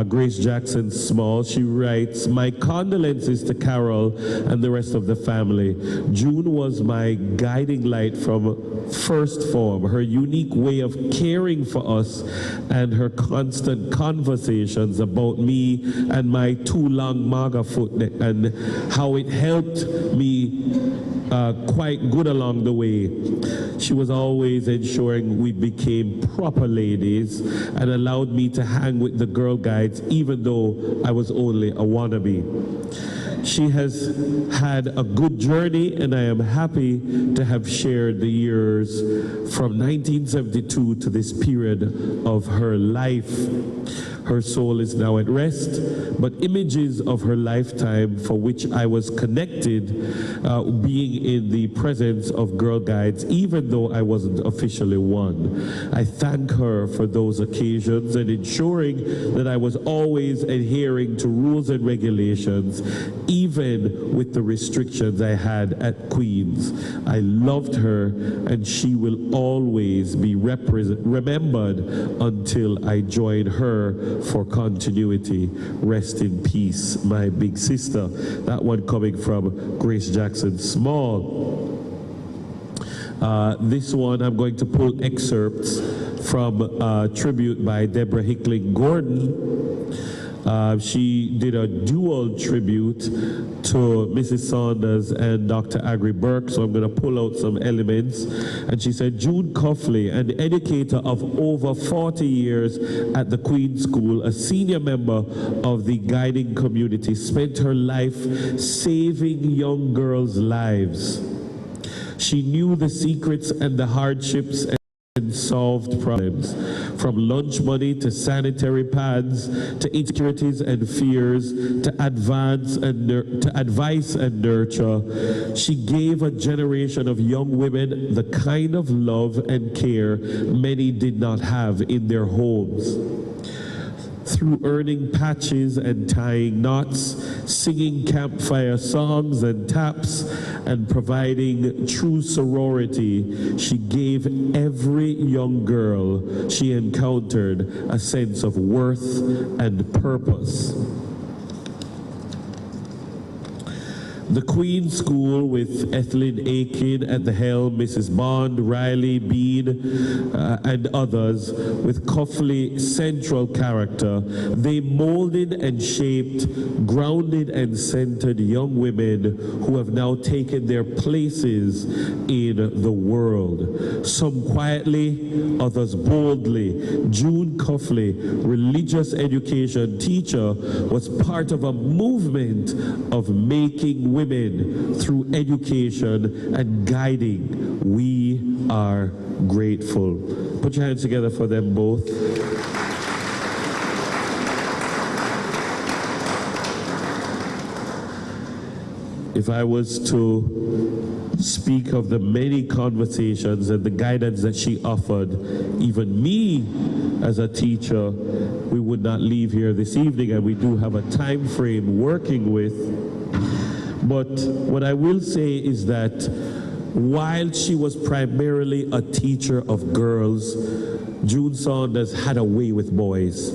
Grace Jackson Small. She writes, "My condolences to Carol and the rest of the family. June was my guiding light from first form. Her unique way of caring for us and her constant conversations about me and my too long MAGA foot and how it helped me quite good along the way. She was always ensuring we became proper ladies and allowed me to hang with the girl guides even though I was only a wannabe. She has had a good journey, and I am happy to have shared the years from 1972 to this period of her life. Her soul is now at rest, but images of her lifetime for which I was connected, being in the presence of Girl Guides, even though I wasn't officially one. I thank her for those occasions and ensuring that I was always adhering to rules and regulations, even with the restrictions I had at Queen's. I loved her, and she will always be remembered until I join her for continuity. Rest in peace, my big sister." That one coming from Grace Jackson Small. This one I'm going to pull excerpts from a tribute by Deborah Hickling Gordon. She did a dual tribute to Mrs. Saunders and Dr. Agri Burke, so I'm going to pull out some elements. And she said, "June Cuffley, an educator of over 40 years at the Queen School, a senior member of the guiding community, spent her life saving young girls' lives. She knew the secrets and the hardships and solved problems, from lunch money to sanitary pads to insecurities and fears to advice and nurture. She gave a generation of young women the kind of love and care many did not have in their homes. Through earning patches and tying knots, singing campfire songs and taps and providing true sorority, she gave every young girl she encountered a sense of worth and purpose. The Queen School, with Ethelyn Aiken at the helm, Mrs. Bond, Riley, Bean, and others, with Cuffley central character, they molded and shaped grounded and centered young women who have now taken their places in the world. Some quietly, others boldly. June Cuffley, religious education teacher, was part of a movement of making women through education and guiding. We are grateful. Put your hands together for them both. If I was to speak of the many conversations and the guidance that she offered, even me as a teacher, we would not leave here this evening, and we do have a time frame working with. But what I will say is that while she was primarily a teacher of girls, June Saunders had a way with boys.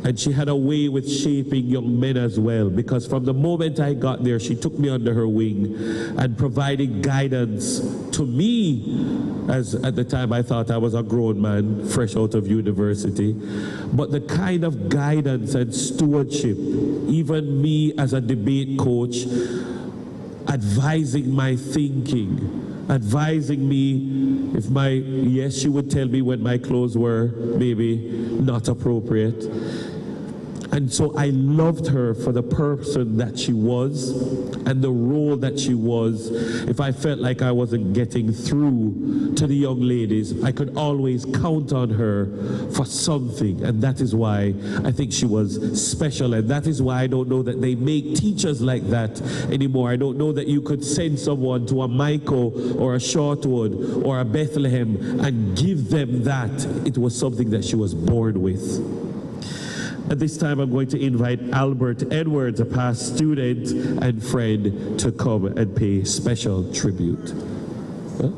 And she had a way with shaping young men as well, because from the moment I got there, she took me under her wing and provided guidance to me, as at the time I thought I was a grown man, fresh out of university. But the kind of guidance and stewardship, even me as a debate coach, advising my thinking, advising me if yes, she would tell me when my clothes were maybe not appropriate. And so I loved her for the person that she was and the role that she was. If I felt like I wasn't getting through to the young ladies, I could always count on her for something. And that is why I think she was special. And that is why I don't know that they make teachers like that anymore. I don't know that you could send someone to a Michael or a Shortwood or a Bethlehem and give them that. It was something that she was born with. At this time, I'm going to invite Albert Edwards, a past student and friend, to come and pay special tribute. Huh?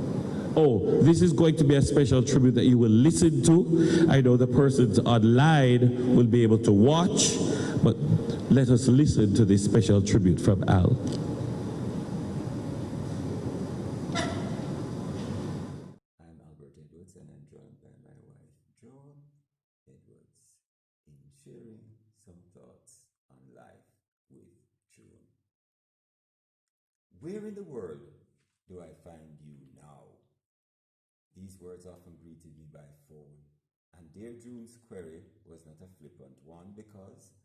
Oh, this is going to be a special tribute that you will listen to. I know the persons online will be able to watch, but let us listen to this special tribute from Al.
I'm Albert Edwards, and I'm joined by my wife, Joan Edwards, in sharing some thoughts on life with June. Where in the world do I find you now? These words often greeted me by phone, and dear June's query was not a flippant one, because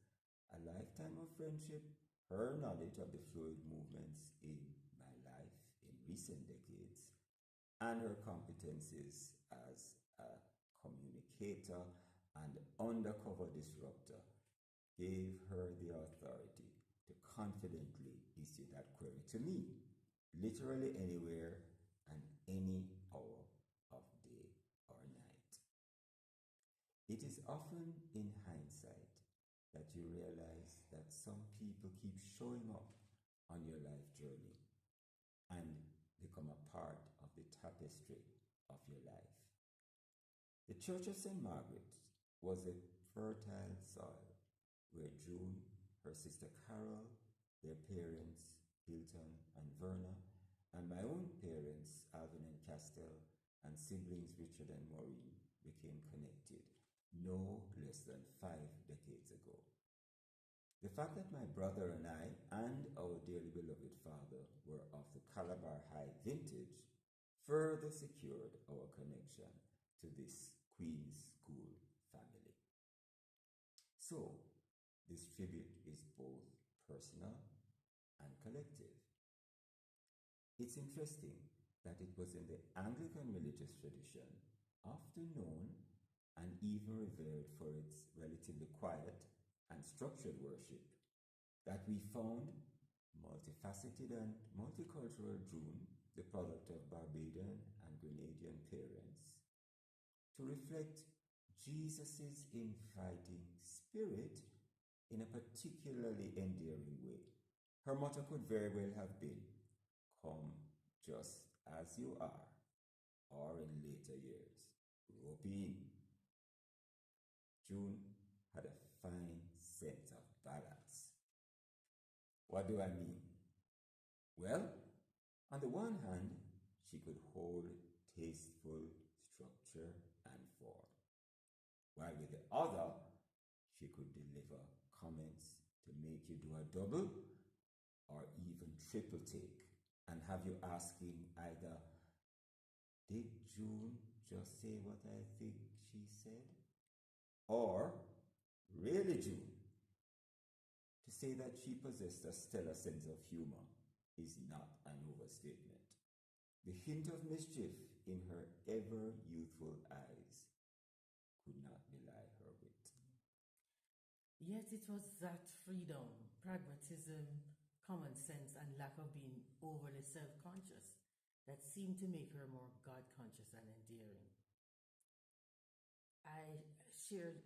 a lifetime of friendship, her knowledge of the fluid movements in my life in recent decades, and her competencies as a communicator and undercover disruptor gave her the authority to confidently issue that query to me, literally anywhere and any hour of day or night. It is often in hindsight that you realize that some people keep showing up on your life journey and become a part of the tapestry of your life. The Church of St. Margaret was a fertile soil where June, her sister Carol, their parents, Hilton and Verna, and my own parents, Alvin and Castell, and siblings Richard and Maureen, became connected no less than 5 decades ago. The fact that my brother and I and our dearly beloved father were of the Calabar High vintage further secured our connection to this Queen's School family. So, this tribute is both personal and collective. It's interesting that it was in the Anglican religious tradition, often known and even revered for its relatively quiet and structured worship, that we found multifaceted and multicultural June, the product of Barbadian and Grenadian parents, to reflect Jesus' inviting spirit in a particularly endearing way. Her motto could very well have been, "Come just as you are," or in later years, "Rope in." June had a fine sense of balance. What do I mean? Well, on the one hand, she could hold tasteful structure and form, while with the other, she could deliver comments to make you do a double or even triple take and have you asking either, "Did June just say what I think she said?" Or, "Really, June?" To say that she possessed a stellar sense of humor is not an overstatement. The hint of mischief in her ever youthful eyes could not belie her wit.
Yet it was that freedom, pragmatism, common sense, and lack of being overly self-conscious that seemed to make her more God-conscious and endearing. I shared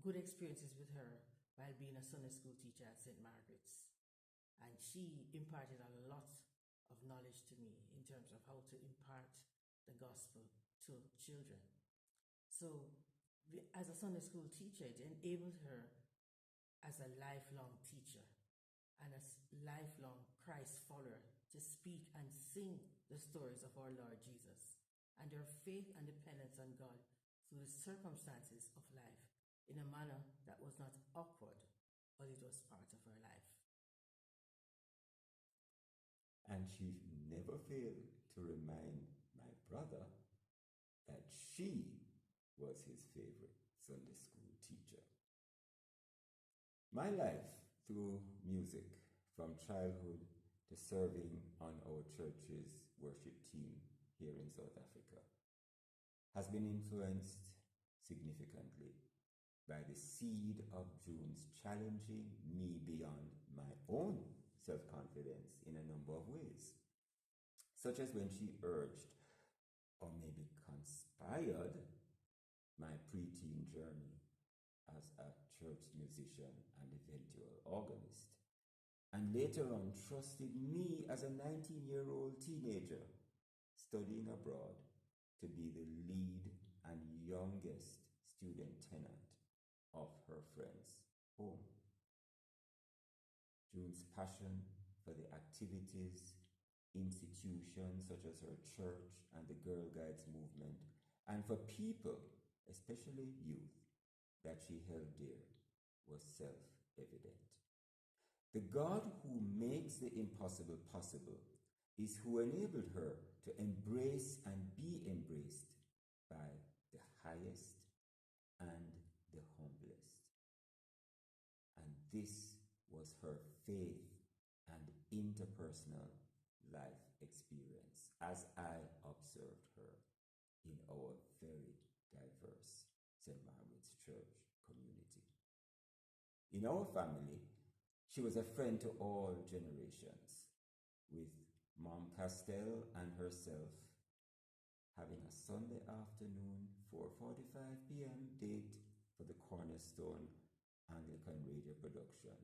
good experiences with her while being a Sunday school teacher at St. Margaret's, and she imparted a lot of knowledge to me in terms of how to impart the gospel to children. So as a Sunday school teacher, it enabled her as a lifelong teacher and a lifelong Christ follower to speak and sing the stories of our Lord Jesus and her faith and dependence on God through the circumstances of life in a manner that was not awkward, but it was part of her life.
And she never failed to remind my brother that she was his favorite Sunday school teacher. My life through music, from childhood to serving on our church's worship team here in South Africa, has been influenced significantly by the seed of June's challenging me beyond my own self-confidence in a number of ways, such as when she urged, or maybe conspired, my preteen journey as a church musician and eventual organist, and later on trusted me as a 19-year-old teenager studying abroad to be the lead and youngest student tenant of her friend's home. June's passion for the activities, institutions such as her church and the Girl Guides movement, and for people, especially youth, that she held dear was self-evident. The God who makes the impossible possible is who enabled her to embrace and be embraced by the highest and the humblest. And this was her faith and interpersonal life experience as I observed her in our very diverse St. Margaret's Church community. In our family, she was a friend to all generations, with Mom Castell and herself having a Sunday afternoon 4:45 p.m. date for the Cornerstone Anglican radio production,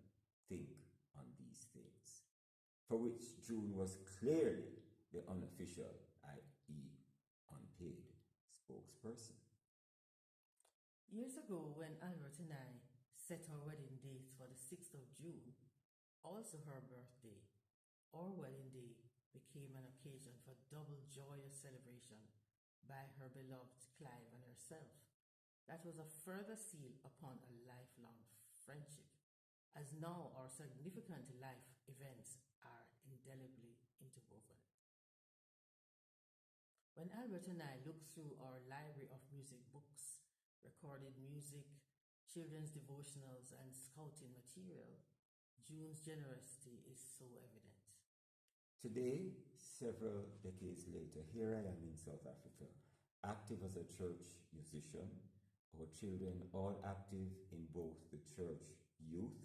Think on These Things, for which June was clearly the unofficial, i.e. unpaid, spokesperson.
Years ago, when Albert and I set our wedding date for the 6th of June, also her birthday, our wedding day became an occasion for double joyous celebration by her beloved Clive and herself. That was a further seal upon a lifelong friendship, as now our significant life events are indelibly interwoven. When Albert and I look through our library of music books, recorded music, children's devotionals, and scouting material, June's generosity is so evident.
Today, several decades later, here I am in South Africa, active as a church musician, our children all active in both the church youth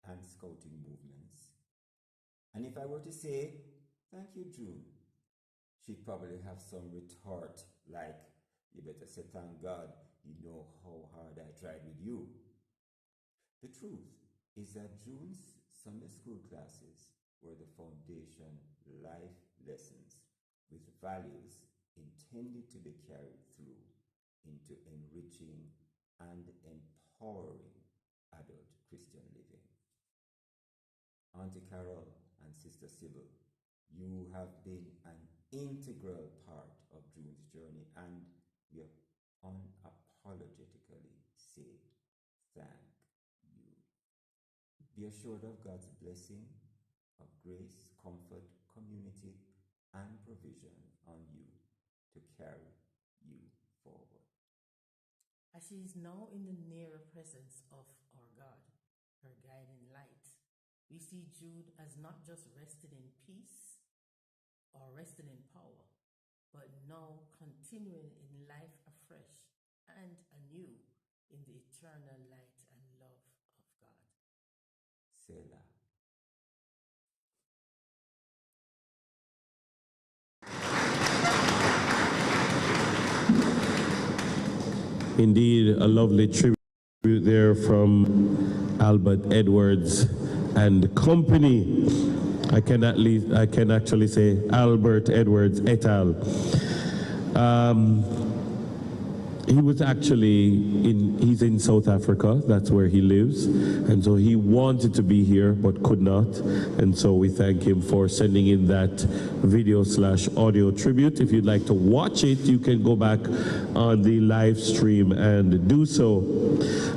and scouting movements. And if I were to say, "Thank you, June," she'd probably have some retort like, "You better say thank God, you know how hard I tried with you." The truth is that June's Sunday school classes were the foundation life lessons with values intended to be carried through into enriching and empowering adult Christian living. Auntie Carol and Sister Sybil, you have been an integral part of June's journey, and we unapologetically say thank you. Be assured of God's blessing of grace, comfort, community, and provision on you to carry you forward.
As she is now in the nearer presence of our God, her guiding light, we see Jude as not just rested in peace or rested in power, but now continuing in life afresh and anew in the eternal light and love of God.
Selah.
Indeed, a lovely tribute there from Albert Edwards and company. I can actually say Albert Edwards et al. He was actually he's in South Africa, that's where he lives, and so he wanted to be here but could not, and so we thank him for sending in that video/audio tribute. If you'd like to watch it, you can go back on the live stream and do so.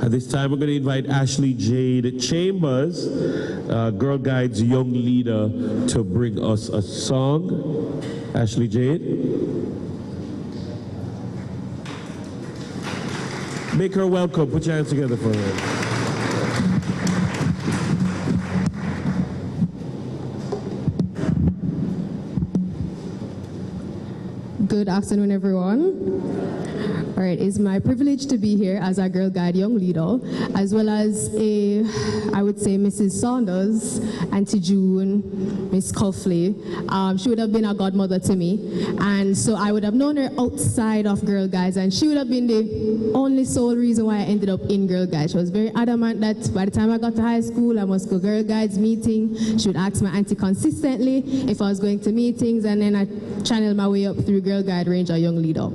At this time, we're going to invite Ashley Jade Chambers, Girl Guide's young leader, to bring us a song. Ashley Jade. Make her welcome. Put your hands together for her.
Good afternoon, everyone. All right, it's my privilege to be here as a Girl Guide Young Leader, as well as I would say Mrs. Saunders, Auntie June, Miss Cuffley. She would have been a godmother to me, and so I would have known her outside of Girl Guides, and she would have been the only sole reason why I ended up in Girl Guides. She was very adamant that by the time I got to high school, I must go Girl Guides meeting. She would ask my auntie consistently if I was going to meetings, and then I channeled my way up through Girl Guide Ranger Young Leader.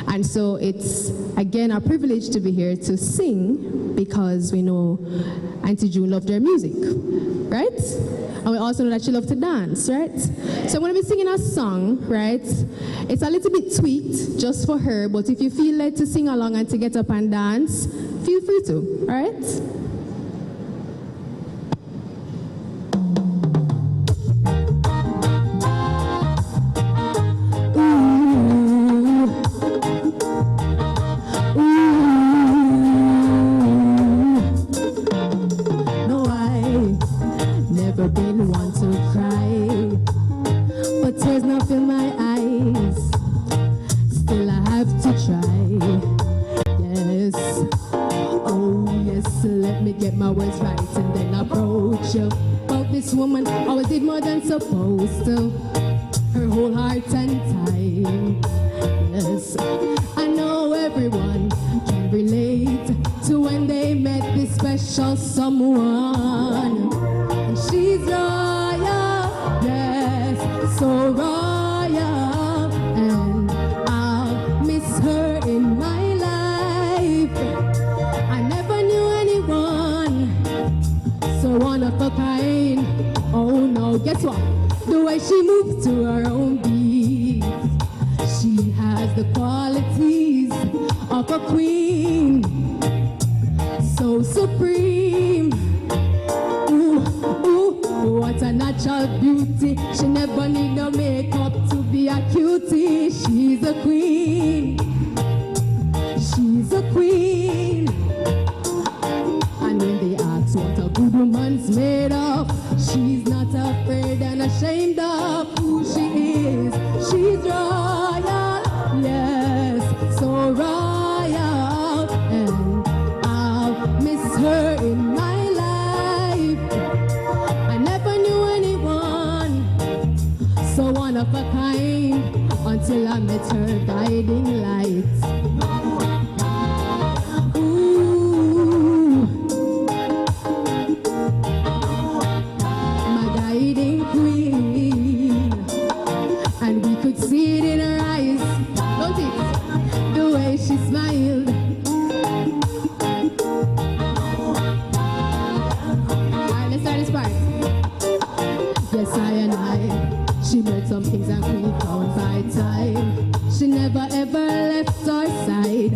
And so it's again a privilege to be here to sing, because we know Auntie June loved her music, right? And we also know that she loved to dance, right? So I'm going to be singing a song, right? It's a little bit tweaked just for her, but if you feel led to sing along and to get up and dance, feel free to, all right? Been one to cry, but tears now fill my eyes. Still I have to try. Yes, oh yes, let me get my words right and then approach you. But this woman always did more than supposed to. Her whole heart and time. Yes, I know everyone can relate to when they met this special someone. She's royal, yes, so royal, and I'll miss her in my life. I never knew anyone so one of a kind. Oh no, guess what? The way she moves to her own beat, she has the qualities of a queen, so supreme. What a natural beauty. She never need no makeup to be a cutie. She's a queen. She's a queen. And when they ask what a good woman's made of, she's not afraid and ashamed of who she is. She's royal, yes, so royal, and I'll miss her in my so one of a kind until I met her guiding light. she smiled. Alright, let's start this part. Yes, I and I, she made some things that we found by time. She never ever left our side.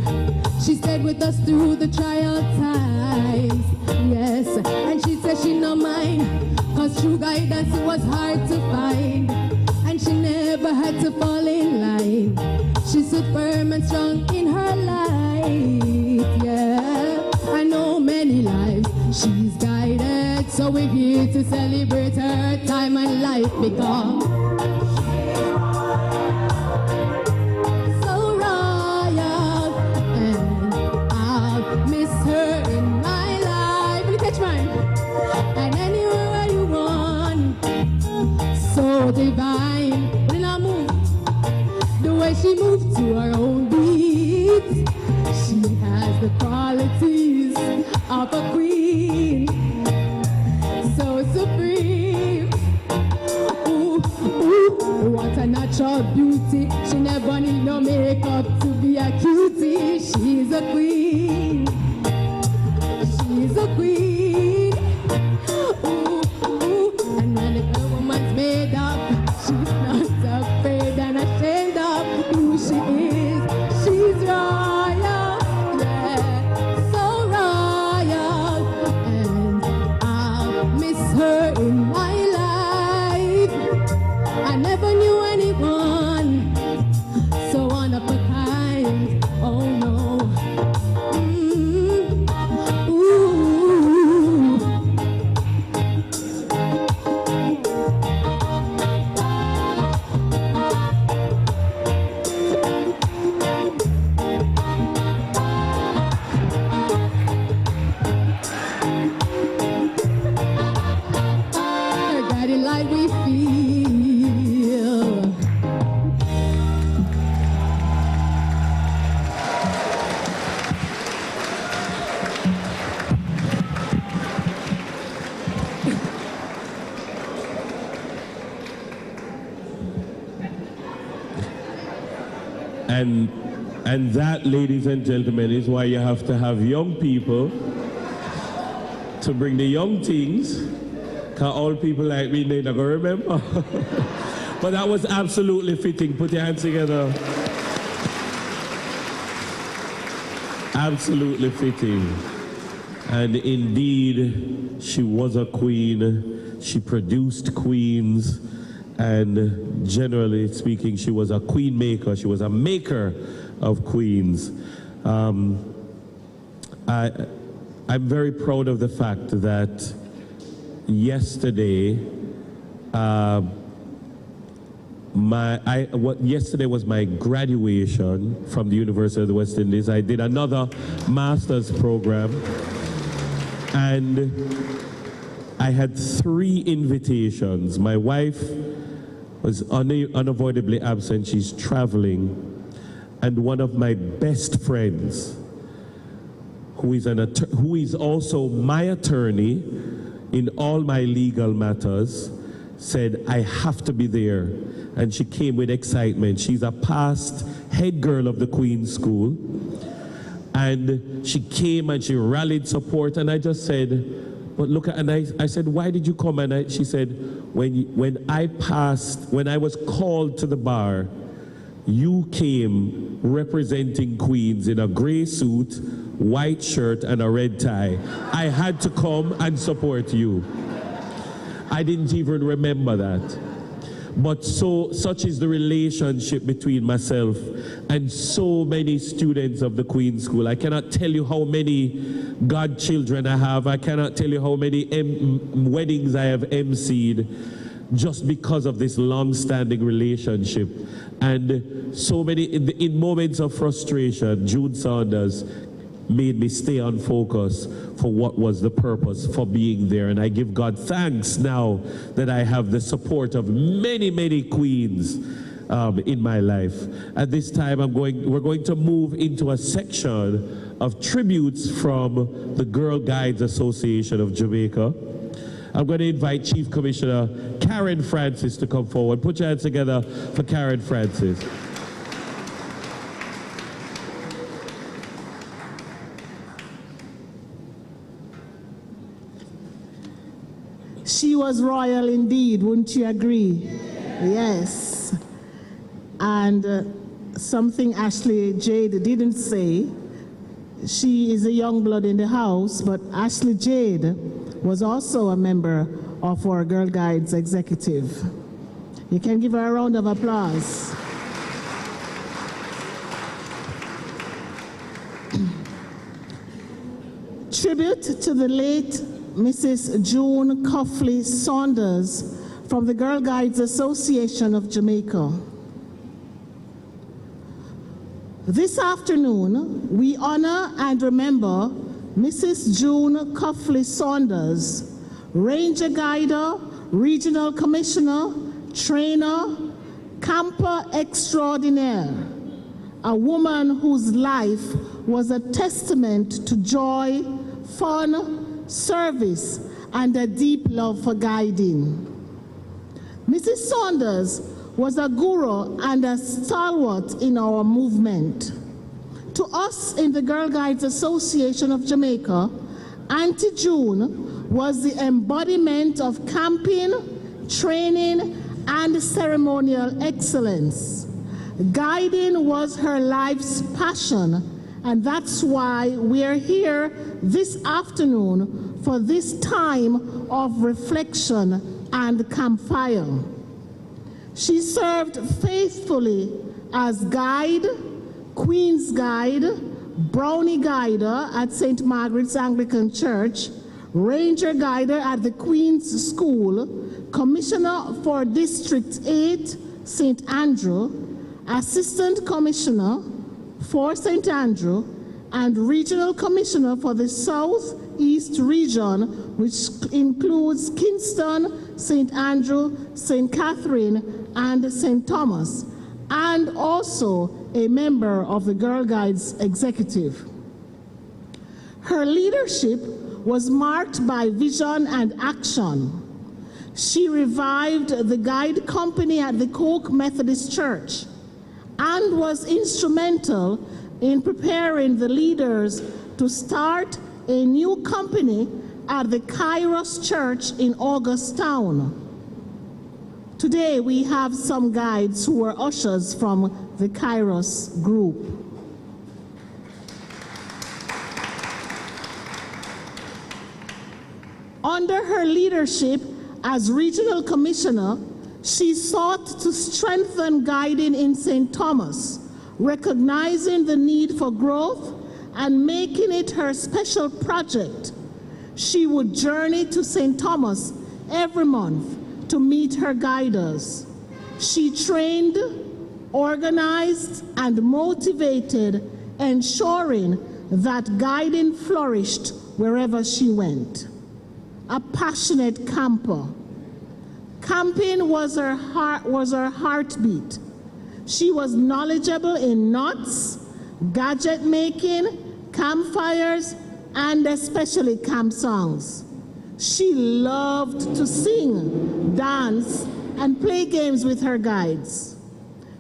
She stayed with us through the trial times. Yes, and she said she no mind, cause true guidance was hard to find. And she never had to fall in line. She stood firm and strong in her life. Yeah, I know many lives she's guided, so we're here to celebrate her time and life because so royal, and I'll miss her in my life. Will you catch mine? And anywhere you want, so divine. When I move, the way she moves to her own beat, she has the qualities of a queen, so supreme. Ooh, ooh, what a natural beauty. She never need no makeup to be a cutie. She's a queen. She's a queen. Ooh, ooh, and when a woman's made up, she's not afraid and ashamed of who she is. She's royal, yeah, so royal, and I'll miss her in my life. I never knew anyone so one of a kind. Oh no. Ooh. Her guiding light we feel.
And that, ladies and gentlemen, is why you have to have young people to bring the young things, because old people like me, they're not going to remember. But that was absolutely fitting. Put your hands together. Absolutely fitting. And indeed, she was a queen. She produced queens. And generally speaking, she was a queen maker. She was a maker of queens. I'm very proud of the fact that yesterday, yesterday was my graduation from the University of the West Indies. I did another master's program, and I had 3 invitations. My wife was unavoidably absent. She's traveling. And one of my best friends, who is also my attorney in all my legal matters, said, I have to be there. And she came with excitement. She's a past head girl of the Queen's School. And she came and she rallied support. And I just said, but look, and I said, why did you come? And she said, when I was called to the bar, you came representing Queens in a gray suit, white shirt, and a red tie. I had to come and support you. I didn't even remember that. But such is the relationship between myself and so many students of the Queen's School. I cannot tell you how many godchildren I have. I cannot tell you how many weddings I have emceed just because of this long-standing relationship. And so many, in moments of frustration, June Saunders made me stay on focus for what was the purpose for being there. And I give God thanks now that I have the support of many, many queens in my life. At this time, we're going to move into a section of tributes from the Girl Guides Association of Jamaica. I'm going to invite Chief Commissioner Karen Francis to come forward. Put your hands together for Karen Francis.
She was royal indeed, wouldn't you agree? Yes. And something Ashley Jade didn't say, she is a young blood in the house, but Ashley Jade was also a member of our Girl Guides executive. You can give her a round of applause. Tribute to the late Mrs. June Cuffley Saunders from the Girl Guides Association of Jamaica. This afternoon, we honor and remember Mrs. June Cuffley Saunders, Ranger Guider, Regional Commissioner, Trainer, Camper Extraordinaire, a woman whose life was a testament to joy, fun, service, and a deep love for guiding. Mrs. Saunders was a guru and a stalwart in our movement. To us in the Girl Guides Association of Jamaica, Auntie June was the embodiment of camping, training, and ceremonial excellence. Guiding was her life's passion, and that's why we're here this afternoon for this time of reflection and campfire. She served faithfully as guide, Queen's Guide, Brownie Guider at St. Margaret's Anglican Church, Ranger Guider at the Queen's School, Commissioner for District 8, St. Andrew, Assistant Commissioner for St. Andrew, and Regional Commissioner for the South East Region, which includes Kingston, St. Andrew, St. Catherine, and St. Thomas, and also a member of the Girl Guides Executive. Her leadership was marked by vision and action. She revived the guide company at the Coke Methodist Church and was instrumental in preparing the leaders to start a new company at the Kairos Church in Augustown. Today we have some guides who were ushers from the Kairos group. Under her leadership as Regional Commissioner, she sought to strengthen guiding in St. Thomas, recognizing the need for growth and making it her special project. She would journey to St. Thomas every month to meet her guiders. She trained, organized, and motivated, ensuring that guiding flourished wherever she went. A passionate camper. Camping was her heartbeat. She was knowledgeable in knots, gadget making, campfires, and especially camp songs. She loved to sing, dance, and play games with her guides.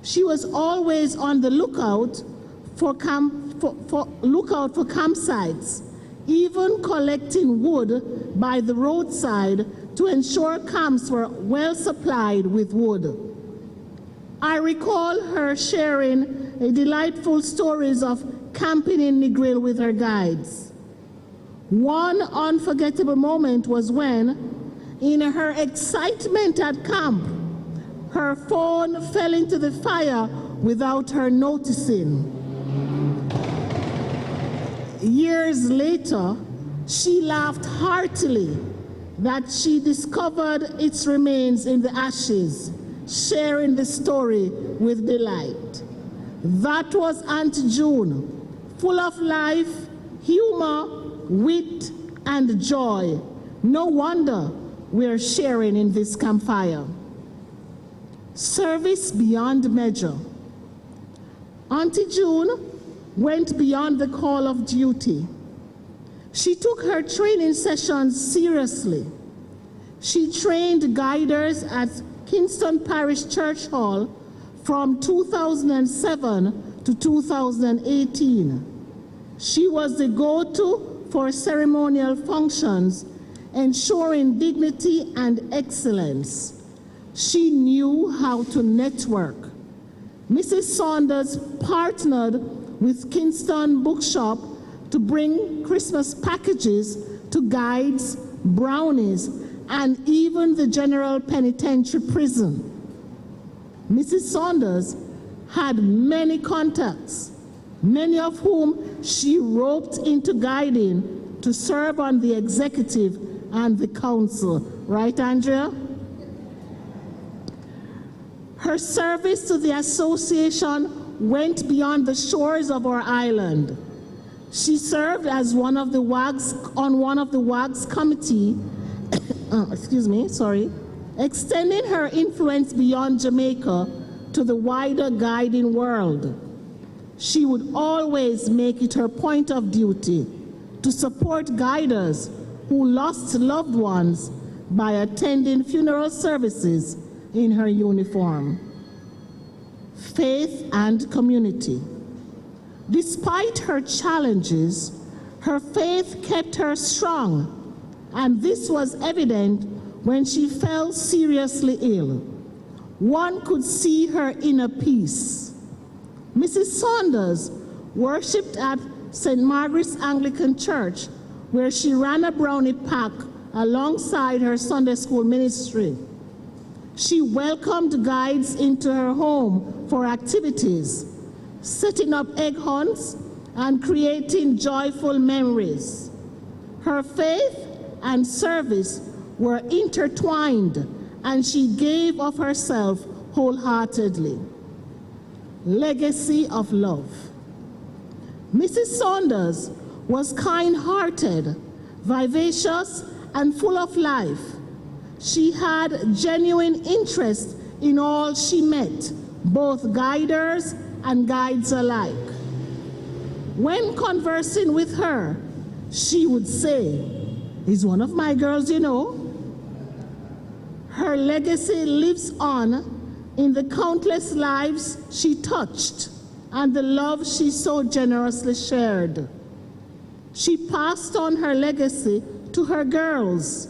She was always on the lookout for campsites, even collecting wood by the roadside to ensure camps were well supplied with wood. I recall her sharing delightful stories of camping in Negril with her guides. One unforgettable moment was when, in her excitement at camp, her phone fell into the fire without her noticing. Years later, she laughed heartily that she discovered its remains in the ashes, sharing the story with delight. That was Auntie June, full of life, humor, wit, and joy. No wonder we're sharing in this campfire. Service beyond measure. Auntie June went beyond the call of duty. She took her training sessions seriously. She trained guiders at Kingston Parish Church Hall from 2007 to 2018. She was the go-to for ceremonial functions, ensuring dignity and excellence. She knew how to network. Mrs. Saunders partnered with Kingston Bookshop to bring Christmas packages to guides, brownies, and even the General Penitentiary Prison. Mrs. Saunders had many contacts, many of whom she roped into guiding to serve on the executive and the council. Right, Andrea? Her service to the association went beyond the shores of our island. She served as one of the WAGs committee, extending her influence beyond Jamaica to the wider guiding world. She would always make it her point of duty to support guiders who lost loved ones by attending funeral services in her uniform. Faith and community. Despite her challenges, her faith kept her strong, and this was evident when she fell seriously ill. One could see her inner peace. Mrs. Saunders worshipped at St. Margaret's Anglican Church, where she ran a brownie pack alongside her Sunday school ministry. She welcomed guides into her home for activities, setting up egg hunts and creating joyful memories. Her faith and service were intertwined, and she gave of herself wholeheartedly. Legacy of love. Mrs. Saunders was kind-hearted, vivacious, and full of life. She had genuine interest in all she met, both guiders and guides alike. When conversing with her, she would say, "He's one of my girls, you know." Her legacy lives on in the countless lives she touched and the love she so generously shared. She passed on her legacy to her girls,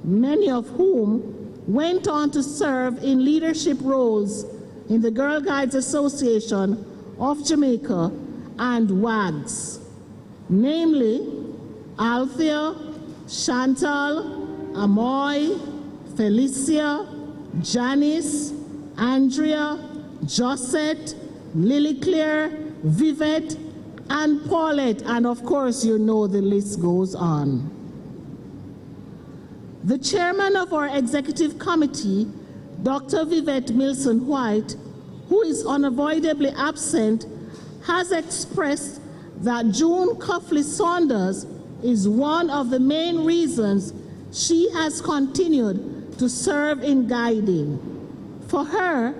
many of whom went on to serve in leadership roles in the Girl Guides Association of Jamaica and WAGs, namely Althea, Chantal, Amoy, Felicia, Janice, Andrea, Josette, Lily Claire, Vivette, and Paulette, and of course you know the list goes on. The chairman of our executive committee, Dr. Vivette Milson White, who is unavoidably absent, has expressed that June Cuffley Saunders is one of the main reasons she has continued to serve in guiding. For her,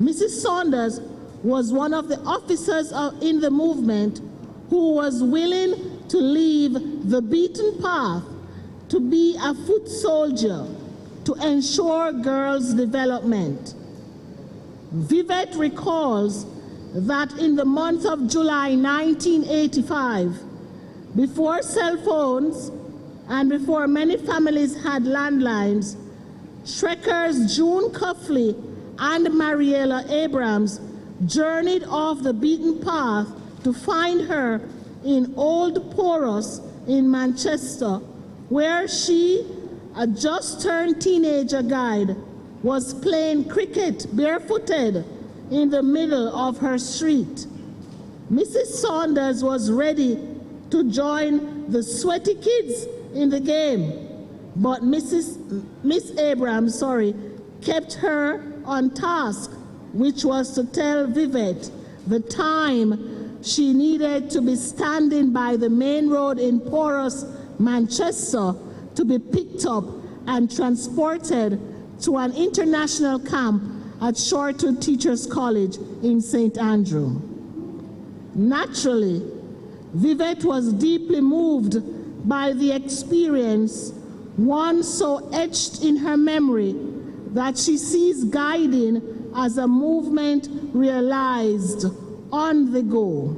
Mrs. Saunders was one of the officers in the movement who was willing to leave the beaten path to be a foot soldier to ensure girls' development. Vivette recalls that in the month of July 1985, before cell phones and before many families had landlines, Shrekers June Cuffley and Mariella Abrams journeyed off the beaten path to find her in Old Porus in Manchester, where she, a just-turned teenager guide, was playing cricket barefooted in the middle of her street. Mrs. Saunders was ready to join the sweaty kids in the game, but Miss Abrams, kept her on task, which was to tell Vivette the time she needed to be standing by the main road in Porus, Manchester, to be picked up and transported to an international camp at Shortwood Teachers College in St. Andrew. Naturally, Vivette was deeply moved by the experience, one so etched in her memory that she sees guiding as a movement realized on the go.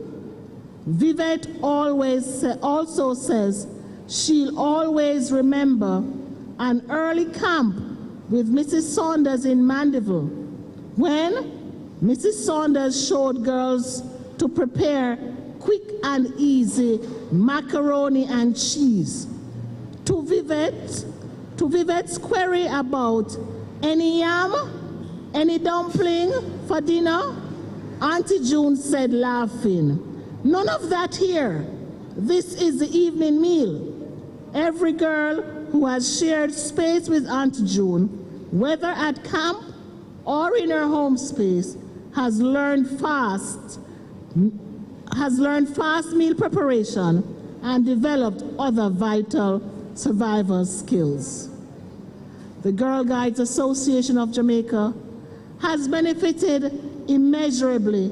Vivette also says she'll always remember an early camp with Mrs. Saunders in Mandeville, when Mrs. Saunders showed girls to prepare quick and easy macaroni and cheese. To Vivette's query about any yam, any dumpling for dinner, Auntie June said, laughing, "None of that here. This is the evening meal." Every girl who has shared space with Auntie June, whether at camp or in her home space, has learned fast meal preparation and developed other vital survival skills. The Girl Guides Association of Jamaica has benefited immeasurably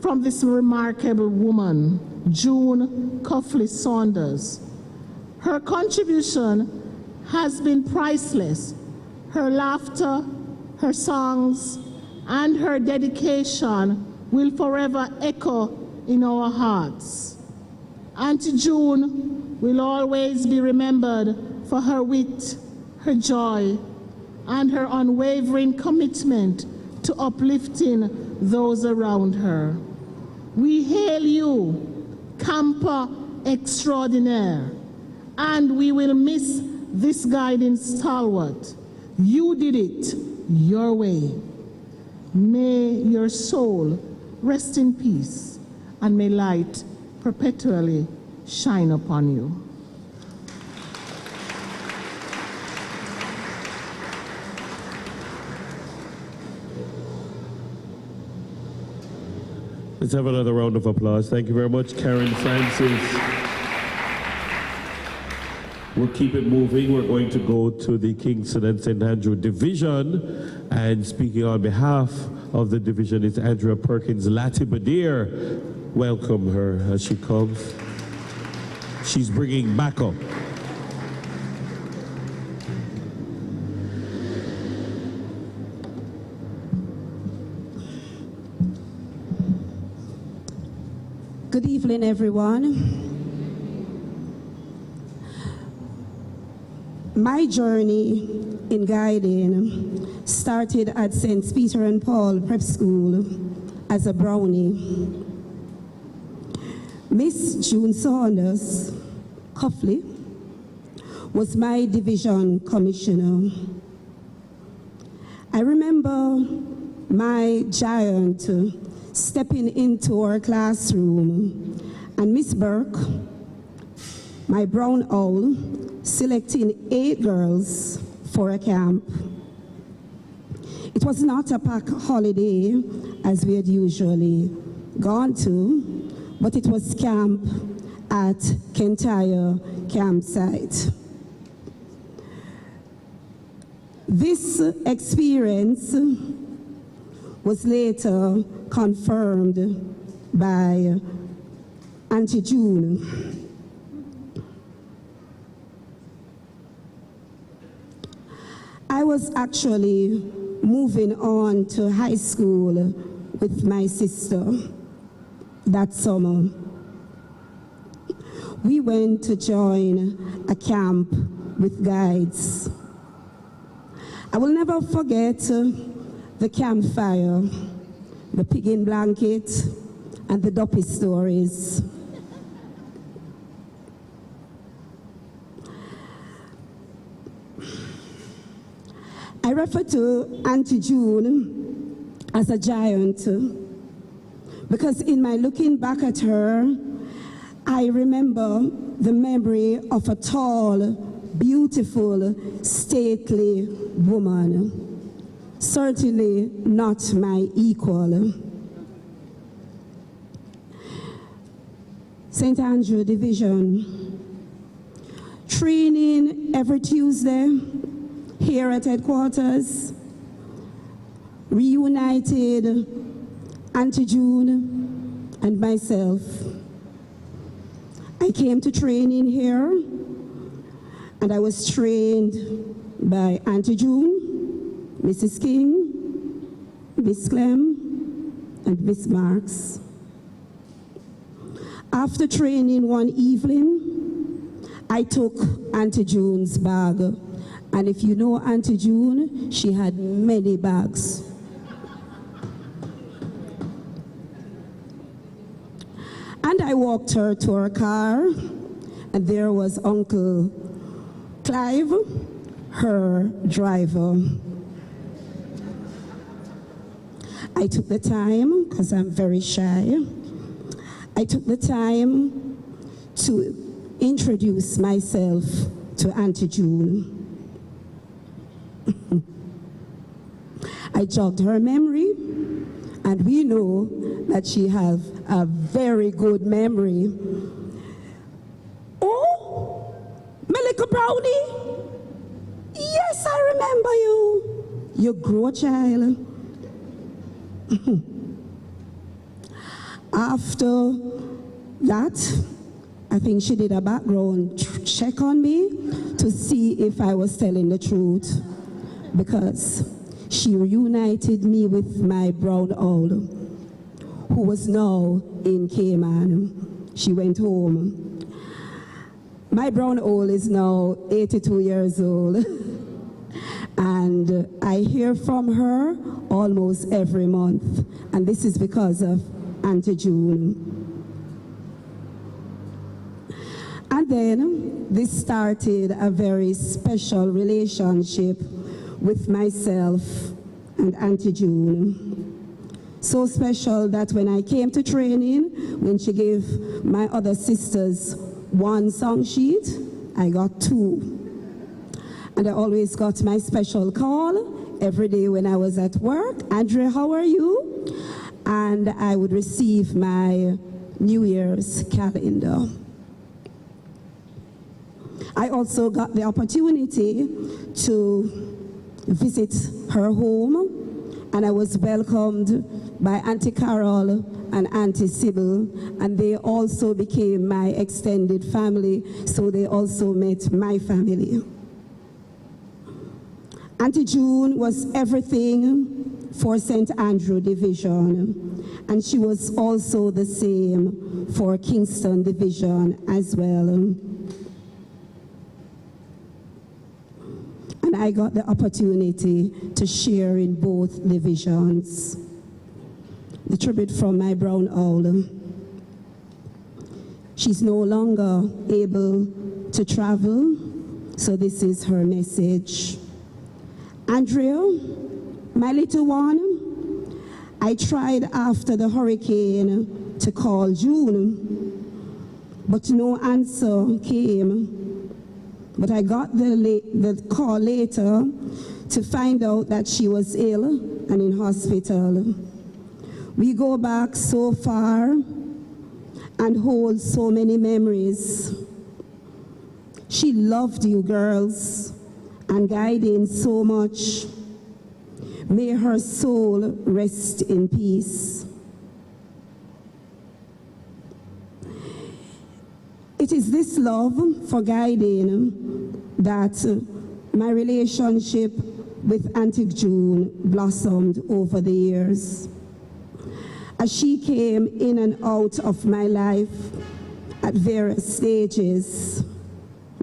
from this remarkable woman, June Cuffley Saunders. Her contribution has been priceless. Her laughter, her songs, and her dedication will forever echo in our hearts. Auntie June will always be remembered for her wit, her joy, and her unwavering commitment to uplifting those around her. We hail you, camper extraordinaire, and we will miss this guiding stalwart. You did it your way. May your soul rest in peace, and may light perpetually shine upon you.
Let's have another round of applause. Thank you very much, Karen Francis. We'll keep it moving. We're going to go to the Kingston and St. Andrew division. And speaking on behalf of the division is Andrea Perkins Latibadir. Welcome her as she comes. She's bringing backup.
Good evening, everyone. My journey in guiding started at St. Peter and Paul Prep School as a brownie. Miss June Saunders Cuffley was my division commissioner. I remember my giant stepping into our classroom and Miss Burke, my brown owl, selecting 8 girls for a camp. It was not a packed holiday as we had usually gone to, but it was camp at Campfire campsite. This experience was later confirmed by Auntie June. I was actually moving on to high school with my sister that summer. We went to join a camp with guides. I will never forget the campfire, the pig in blanket, and the duppy stories. I refer to Auntie June as a giant because in my looking back at her, I remember the memory of a tall, beautiful, stately woman. Certainly not my equal. St. Andrew Division. Training every Tuesday here at headquarters. Reunited Auntie June and myself. I came to training here and I was trained by Auntie June, Mrs. King, Miss Clem, and Miss Marks. After training one evening, I took Auntie June's bag, and if you know Auntie June, she had many bags. And I walked her to her car, and there was Uncle Clive, her driver. I took the time, because I'm very shy, I took the time to introduce myself to Auntie June. I jogged her memory, and we know that she has a very good memory. Oh, my little brownie, yes, I remember you. You grow child. After that, I think she did a background check on me to see if I was telling the truth, because she reunited me with my brown owl, who was now in Cayman. She went home. My brown owl is now 82 years old, and I hear from her almost every month, and this is because of Auntie June. And then this started a very special relationship with myself and Auntie June. So special that when I came to training, when she gave my other sisters one song sheet, I got two. And I always got my special call every day when I was at work. Andrea, how are you? And I would receive my New Year's calendar. I also got the opportunity to visit her home, and I was welcomed by Auntie Carol and Auntie Sybil, and they also became my extended family, so they also met my family. Auntie June was everything for St. Andrew Division, and she was also the same for Kingston Division as well. And I got the opportunity to share in both divisions. The tribute from my brown owl. She's no longer able to travel, so this is her message. Andrea, my little one, I tried after the hurricane to call June, but no answer came. But I got the call later to find out that she was ill and in hospital. We go back so far and hold so many memories. She loved you girls and guiding so much. May her soul rest in peace. It is this love for guiding that my relationship with Auntie June blossomed over the years. As she came in and out of my life at various stages,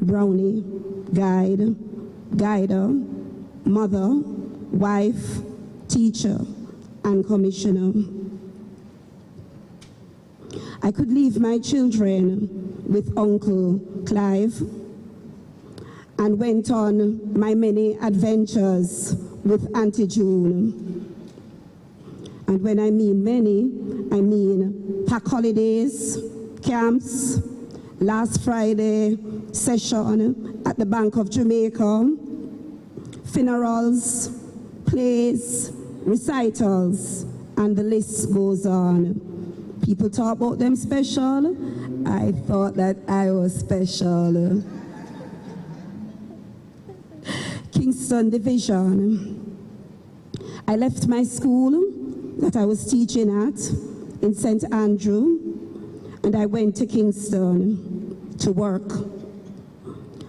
brownie, guide, guider, mother, wife, teacher, and commissioner. I could leave my children with Uncle Clive and went on my many adventures with Auntie June. And when I mean many, I mean pack holidays, camps, last Friday session at the Bank of Jamaica, funerals, plays, recitals, and the list goes on. People talk about them special. I thought that I was special. Kingston Division. I left my school that I was teaching at in St. Andrew, and I went to Kingston to work.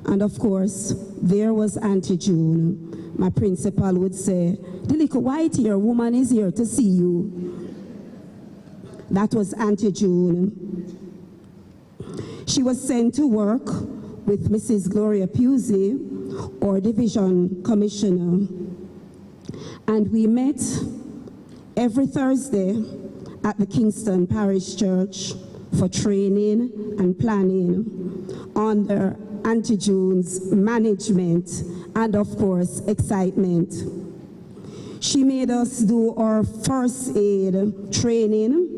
And of course, there was Auntie June. My principal would say, "The little white-haired woman is here to see you." That was Auntie June. She was sent to work with Mrs. Gloria Pusey, our division commissioner. And we met every Thursday at the Kingston Parish Church for training and planning under Auntie June's management and, of course, excitement. She made us do our first aid training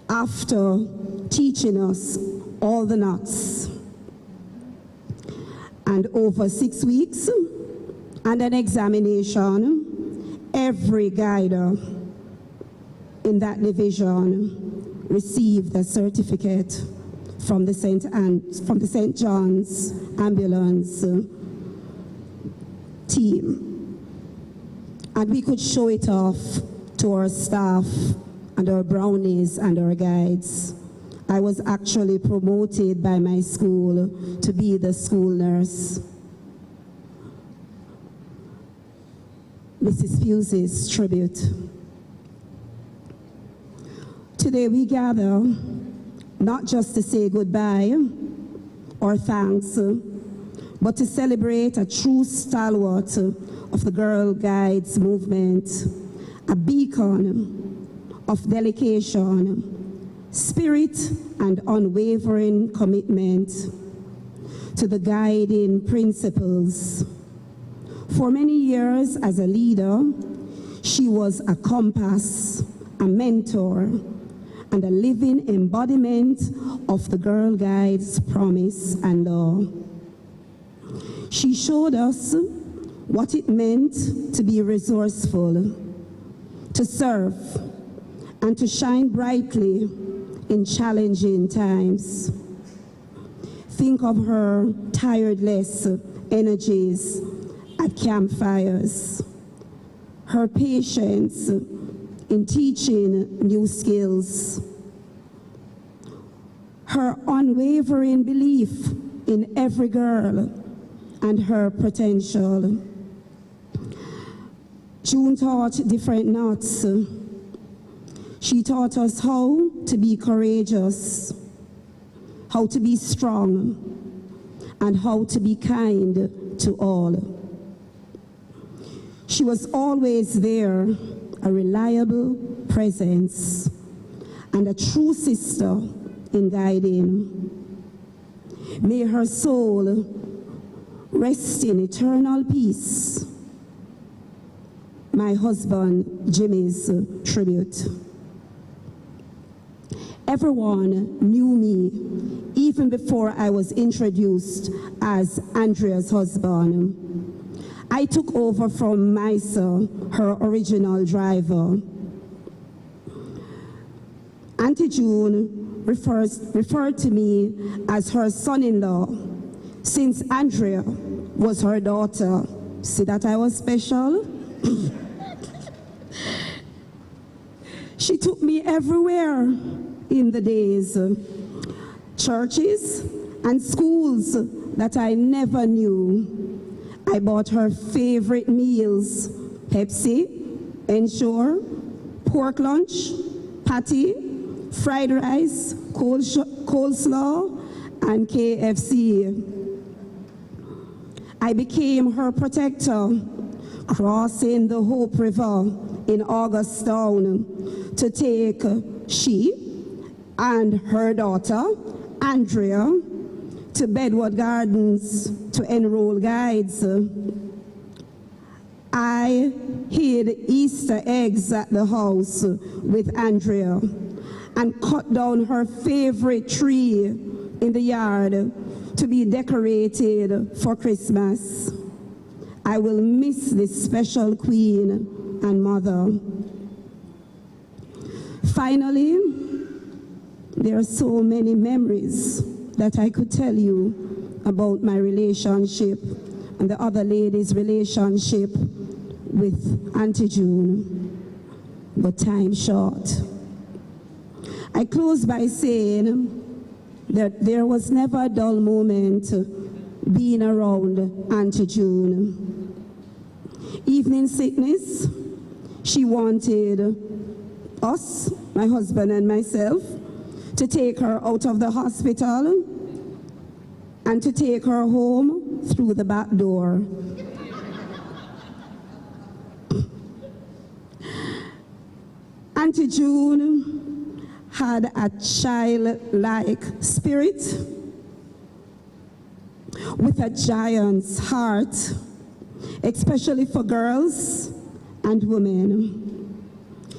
after teaching us all the knots. And over 6 weeks and an examination, every guider in that division received a certificate from the St. John's ambulance team. And we could show it off to our staff and our brownies and our guides. I was actually promoted by my school to be the school nurse. Mrs. Pusey's tribute. Today we gather not just to say goodbye or thanks, but to celebrate a true stalwart of the Girl Guides movement, a beacon of dedication, spirit, and unwavering commitment to the guiding principles. For many years as a leader, she was a compass, a mentor, and a living embodiment of the Girl Guides' promise and law. She showed us what it meant to be resourceful, to serve, and to shine brightly in challenging times. Think of her tireless energies at campfires, her patience in teaching new skills, her unwavering belief in every girl and her potential. June taught different knots. She taught us how to be courageous, how to be strong, and how to be kind to all. She was always there, a reliable presence, and a true sister in guiding. May her soul rest in eternal peace. My husband, Jimmy's tribute. Everyone knew me even before I was introduced as Andrea's husband. I took over from Misa, her original driver. Auntie June referred to me as her son-in-law since Andrea was her daughter. See that I was special? She took me everywhere in the days, churches and schools that I never knew. I bought her favorite meals: Pepsi, Ensure, pork lunch, patty, fried rice, coleslaw, and KFC. I became her protector, crossing the Hope River in Augustown to take she and her daughter, Andrea, to Bedward Gardens to enroll guides. I hid Easter eggs at the house with Andrea and cut down her favorite tree in the yard to be decorated for Christmas. I will miss this special queen and mother. Finally, there are so many memories that I could tell you about my relationship and the other lady's relationship with Auntie June, but time short. I close by saying that there was never a dull moment being around Auntie June. Evening sickness, she wanted us, my husband and myself, to take her out of the hospital and to take her home through the back door. Auntie June had a childlike spirit with a giant's heart, especially for girls and women.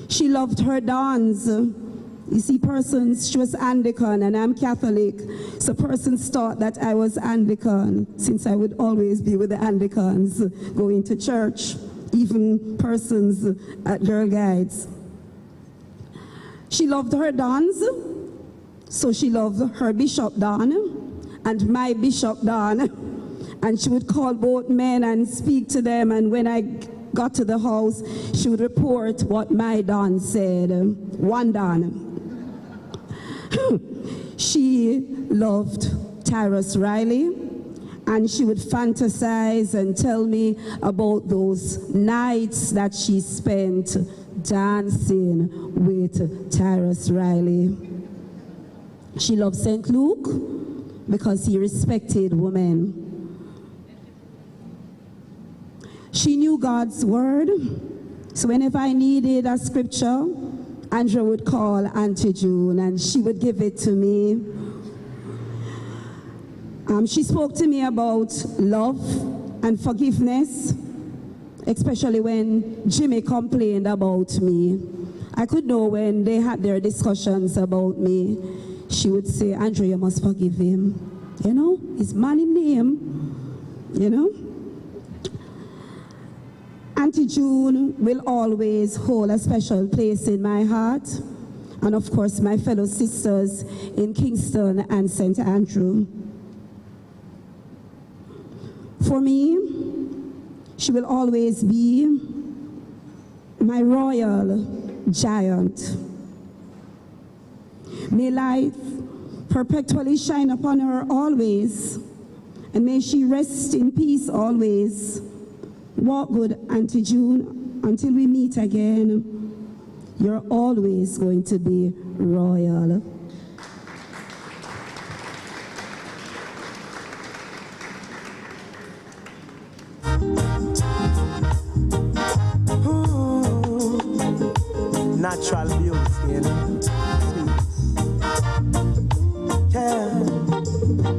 She loved her dons. You see, persons, she was Anglican and I'm Catholic, so persons thought that I was Anglican, since I would always be with the Anglicans going to church, even persons at Girl Guides. She loved her dons, so she loved her Bishop Don and my Bishop Don, and she would call both men and speak to them, and when I got to the house, she would report what my Don said. One Don. She loved Tyrus Riley, and she would fantasize and tell me about those nights that she spent dancing with Tyrus Riley. She loved St. Luke because he respected women. She knew God's word, so whenever I needed a scripture, Andrea would call Auntie June and she would give it to me. She spoke to me about love and forgiveness, especially when Jimmy complained about me. I could know when they had their discussions about me. She would say, Andrea, you must forgive him. You know, his man in name, you know. Auntie June will always hold a special place in my heart, and of course my fellow sisters in Kingston and St. Andrew. For me, she will always be my royal giant. May light perpetually shine upon her always, and may she rest in peace always. Walk good, Auntie June, until we meet again. You're always going to be royal.
Natural beauty, you know. Yeah,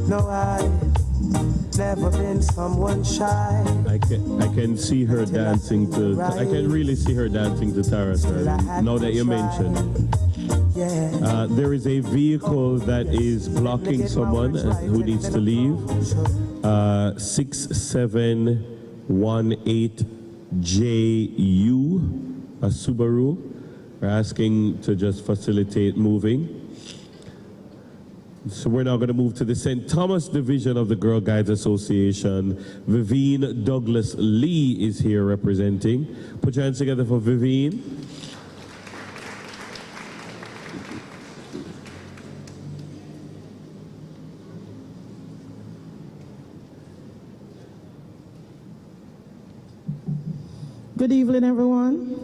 no, I've never been someone shy.
I can see her dancing to. I can really see her dancing to Tyrus Riley. Now that you mention it, there is a vehicle that is blocking someone who needs to leave. 6718JU, a Subaru. We're asking to just facilitate moving. So we're now going to move to the St. Thomas Division of the Girl Guides Association. Vivienne Douglas Lee is here representing. Put your hands together for Vivienne.
Good evening, everyone.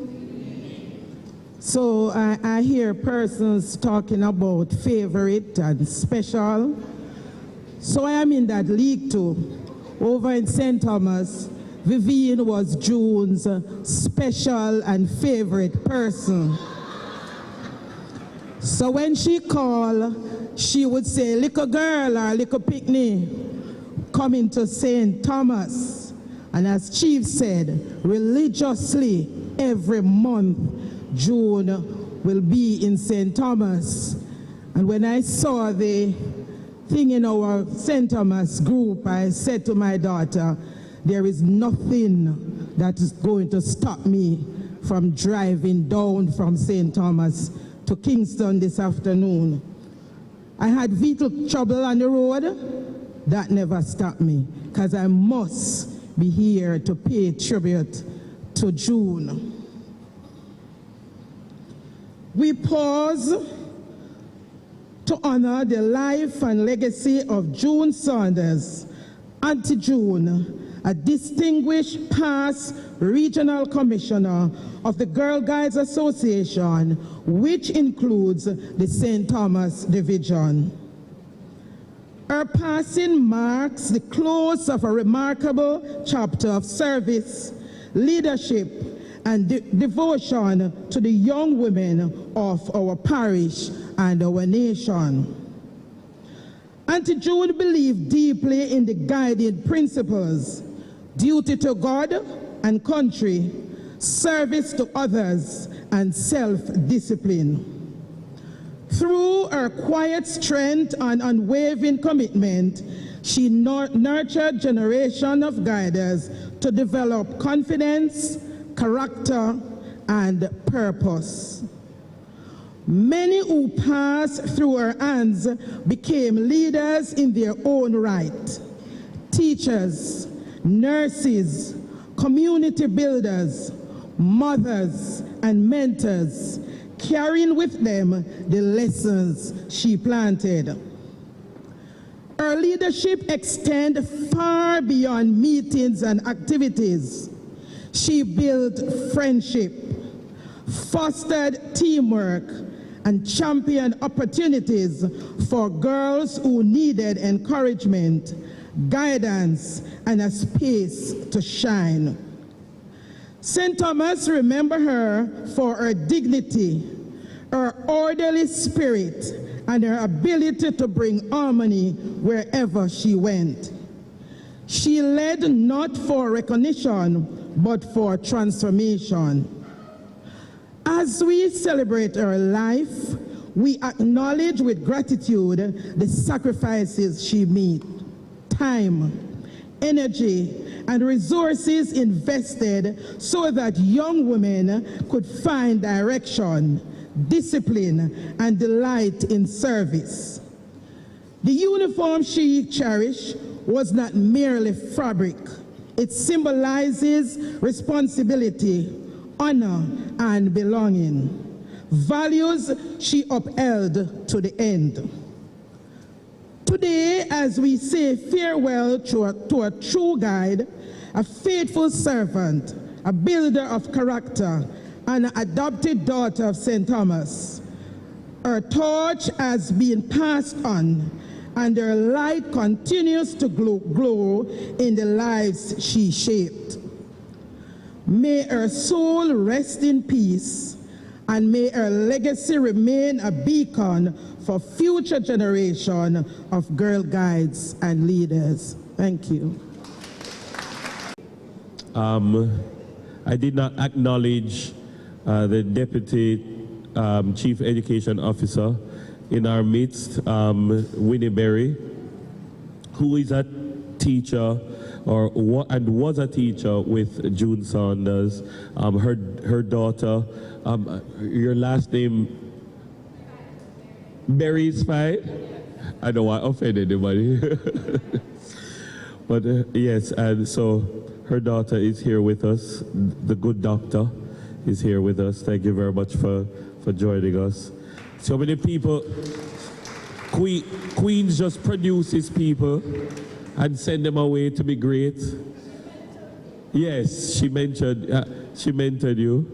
So I hear persons talking about favorite and special. So I am in that league too. Over in St. Thomas, Vivienne was June's special and favorite person. So when she called, she would say, little girl or little picnic, coming to St. Thomas. And as Chief said, religiously every month, June will be in St. Thomas. And when I saw the thing in our St. Thomas group, I said to my daughter, there is nothing that is going to stop me from driving down from St. Thomas to Kingston this afternoon. I had vehicle trouble on the road. That never stopped me, because I must be here to pay tribute to June. We pause to honor the life and legacy of June Saunders, Auntie June, a distinguished past regional commissioner of the Girl Guides Association, which includes the St. Thomas Division. Her passing marks the close of a remarkable chapter of service, leadership, and devotion to the young women of our parish and our nation. Auntie June believed deeply in the guiding principles: duty to God and country, service to others, and self-discipline. Through her quiet strength and unwavering commitment, she nurtured generations of guiders to develop confidence, character, and purpose. Many who passed through her hands became leaders in their own right: teachers, nurses, community builders, mothers, and mentors, carrying with them the lessons she planted. Her leadership extended far beyond meetings and activities. She built friendship, fostered teamwork, and championed opportunities for girls who needed encouragement, guidance, and a space to shine. St. Thomas remembered her for her dignity, her orderly spirit, and her ability to bring harmony wherever she went. She led not for recognition, but for transformation. As we celebrate her life, we acknowledge with gratitude the sacrifices she made: time, energy, and resources invested so that young women could find direction, discipline, and delight in service. The uniform she cherished was not merely fabric. It symbolizes responsibility, honor, and belonging, values she upheld to the end. Today, as we say farewell to a true guide, a faithful servant, a builder of character, and an adopted daughter of St. Thomas, her torch has been passed on, and her light continues to glow in the lives she shaped. May her soul rest in peace, and may her legacy remain a beacon for future generation of girl guides and leaders. Thank you.
I did not acknowledge the Deputy Chief Education Officer in our midst, Winnie Berry, who is a teacher and was a teacher with June Saunders. Her daughter, your last name, Berry is fine. I don't want to offend anybody. But yes, and so her daughter is here with us. The good doctor is here with us. Thank you very much for joining us. So many people, Queens just produces people and send them away to be great. Yes, she mentioned you.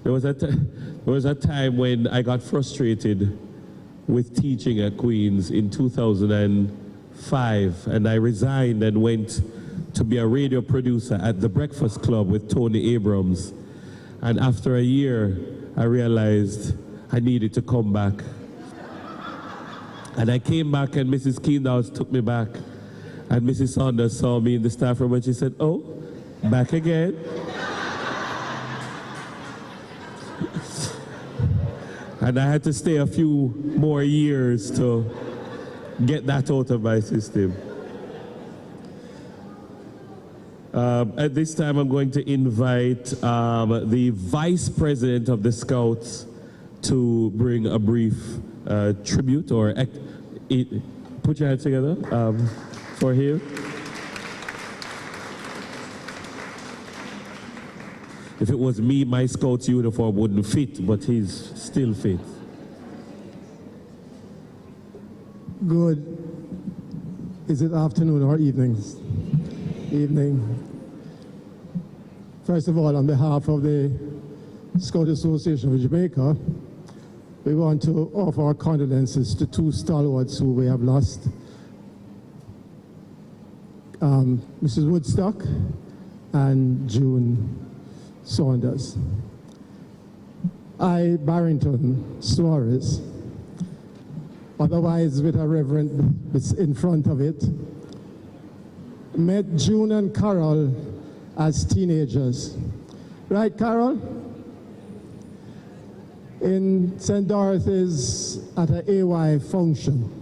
There was a time when I got frustrated with teaching at Queens in 2005, and I resigned and went to be a radio producer at the Breakfast Club with Tony Abrams. And after a year, I realized I needed to come back. And I came back, and Mrs. Keendals took me back. And Mrs. Saunders saw me in the staff room, and she said, "Oh, back again?" And I had to stay a few more years to get that out of my system. At this time, I'm going to invite the Vice President of the Scouts to bring a brief tribute or put your hands together for him. If it was me, my Scout's uniform wouldn't fit, but he's still fit.
Good. Is it afternoon or evenings? Evening. First of all, on behalf of the Scout Association of Jamaica, we want to offer our condolences to two stalwarts who we have lost. Mrs. Woodstock and June Saunders. I, Barrington Suarez, otherwise with a reverend in front of it, met June and Carol as teenagers. Right, Carol? In St. Dorothy's at an AY function.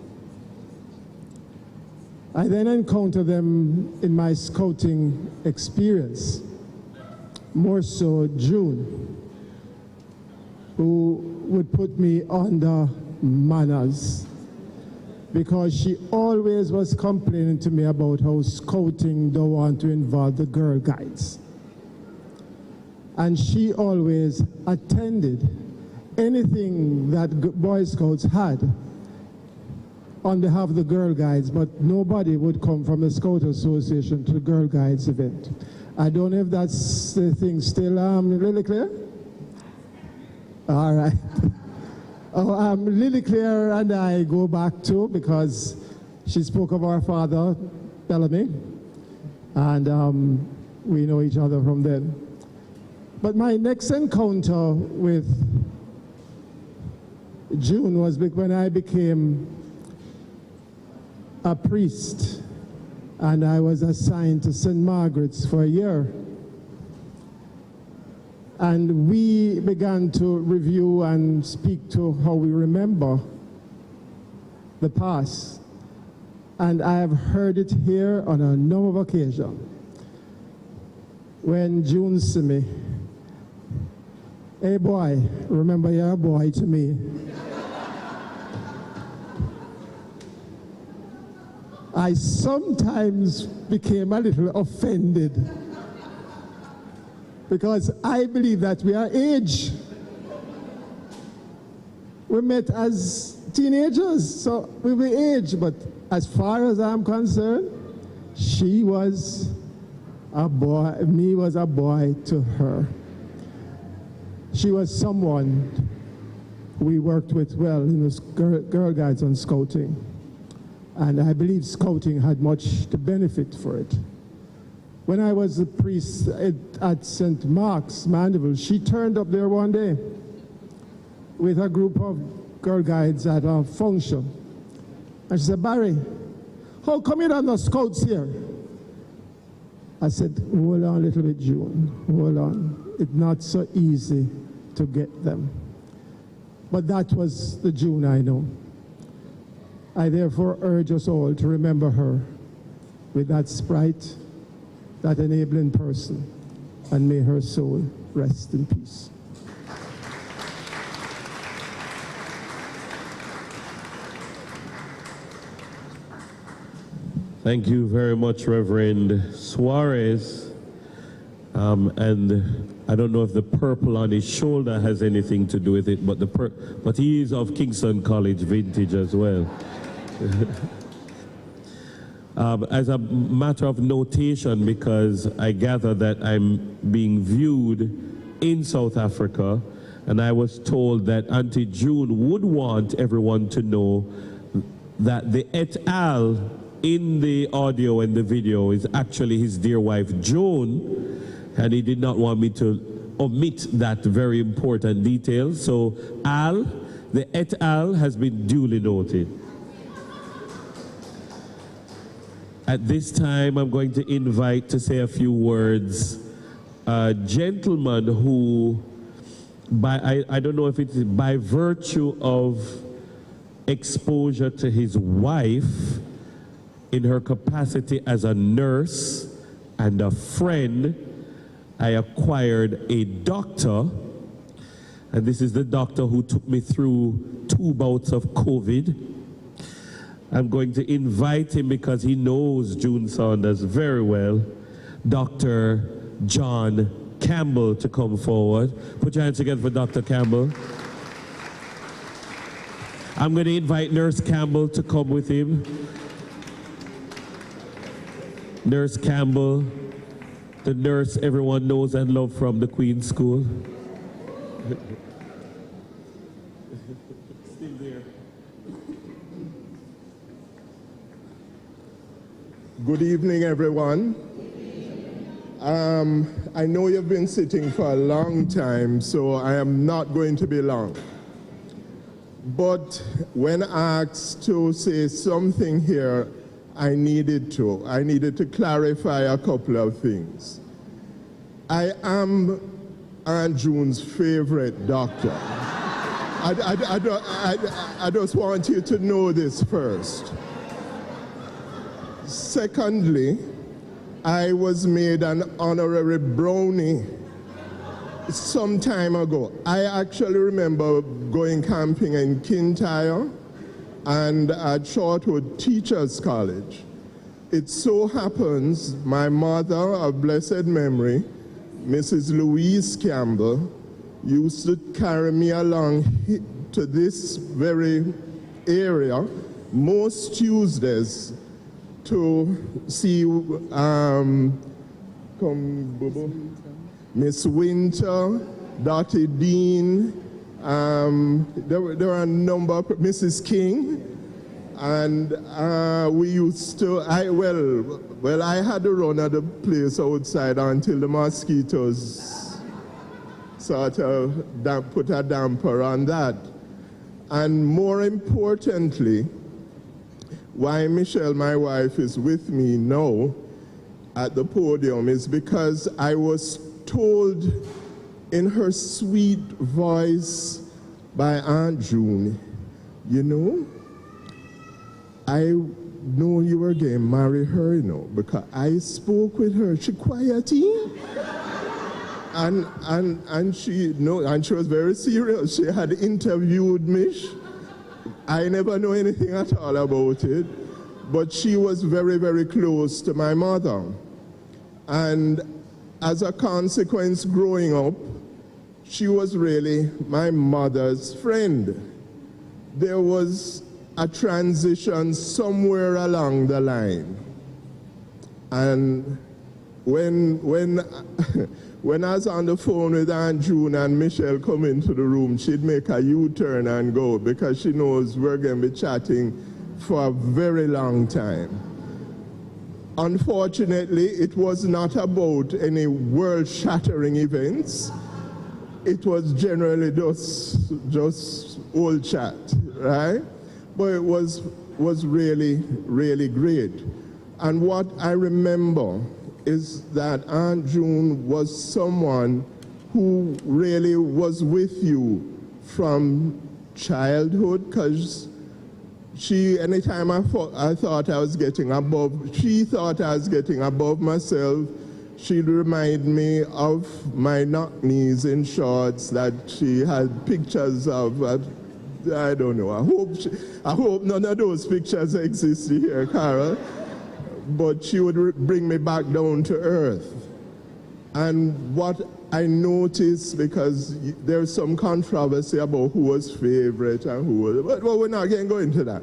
I then encountered them in my scouting experience, more so June, who would put me under manners because she always was complaining to me about how scouting don't want to involve the Girl Guides. And she always attended anything that Boy Scouts had on behalf of the Girl Guides, but nobody would come from the Scout Association to the Girl Guides event. I don't know if that's the thing still really clear? All right. Lily Claire and I go back too because she spoke of our father, Bellamy, and we know each other from then. But my next encounter with June was when I became a priest and I was assigned to St. Margaret's for a year. And we began to review and speak to how we remember the past. And I have heard it here on a number of occasions. When June said me, "Hey boy, remember you're a boy to me." I sometimes became a little offended because I believe that we are age. We met as teenagers, so we were age, but as far as I'm concerned, she was a boy, me was a boy to her. She was someone we worked with well in the Girl Guides on Scouting. And I believe Scouting had much to benefit for it. When I was a priest at St. Mark's, Mandeville, she turned up there one day with a group of Girl Guides at a function. And she said, "Barry, how come you don't have no Scouts here?" I said, "Hold on a little bit, June, hold on. It's not so easy to get them." But that was the June I know. I therefore urge us all to remember her with that sprite, that enabling person, and may her soul rest in peace.
Thank you very much, Reverend Suarez. And I don't know if the purple on his shoulder has anything to do with it, but he is of Kingston College vintage as well. As a matter of notation, because I gather that I'm being viewed in South Africa, and I was told that Auntie June would want everyone to know that the et al. In the audio and the video is actually his dear wife Joan, and he did not want me to omit that very important detail. So the et al. Has been duly noted. At this time, I'm going to invite to say a few words a gentleman who, I don't know if it's by virtue of exposure to his wife in her capacity as a nurse and a friend, I acquired a doctor, and this is the doctor who took me through 2 bouts of COVID. I'm going to invite him because he knows June Saunders very well, Dr. John Campbell, to come forward. Put your hands together for Dr. Campbell. I'm going to invite Nurse Campbell to come with him. Nurse Campbell, the nurse everyone knows and loves from the Queen's School. Still there.
Good evening, everyone. I know you've been sitting for a long time, so I am not going to be long. But when asked to say something here, I needed to clarify a couple of things. I am Aunt June's favorite doctor. I just want you to know this first. Secondly, I was made an honorary brownie some time ago. I actually remember going camping in Kintyre and at Shortwood Teachers College. It so happens my mother of blessed memory, Mrs. Louise Campbell, used to carry me along to this very area most Tuesdays to see Miss Winter, Dottie Dean, there were a number of Mrs. King, and we used to, I had to run at the place outside until the mosquitoes sort of put a damper on that. And more importantly, why Michelle, my wife, is with me now at the podium is because I was told in her sweet voice by Aunt June, you know, I know you were going to marry her, you know, because I spoke with her. She quiety. And she was very serious. She had interviewed me. I never know anything at all about it, but she was very, very close to my mother. And as a consequence, growing up, she was really my mother's friend. There was a transition somewhere along the line. And when I was on the phone with Aunt June and Michelle come into the room, she'd make a U-turn and go because she knows we're going to be chatting for a very long time. Unfortunately, it was not about any world-shattering events. It was generally just old chat, right? But it was really, really great. And what I remember is that Aunt June was someone who really was with you from childhood, because anytime I thought I was getting above, she thought I was getting above myself, she'd remind me of my knock-knees in shorts that she had pictures of. I don't know, I hope none of those pictures exist here, Carol. But she would bring me back down to earth. And what I noticed, because there's some controversy about who was favorite and who was, but we're not going to go into that.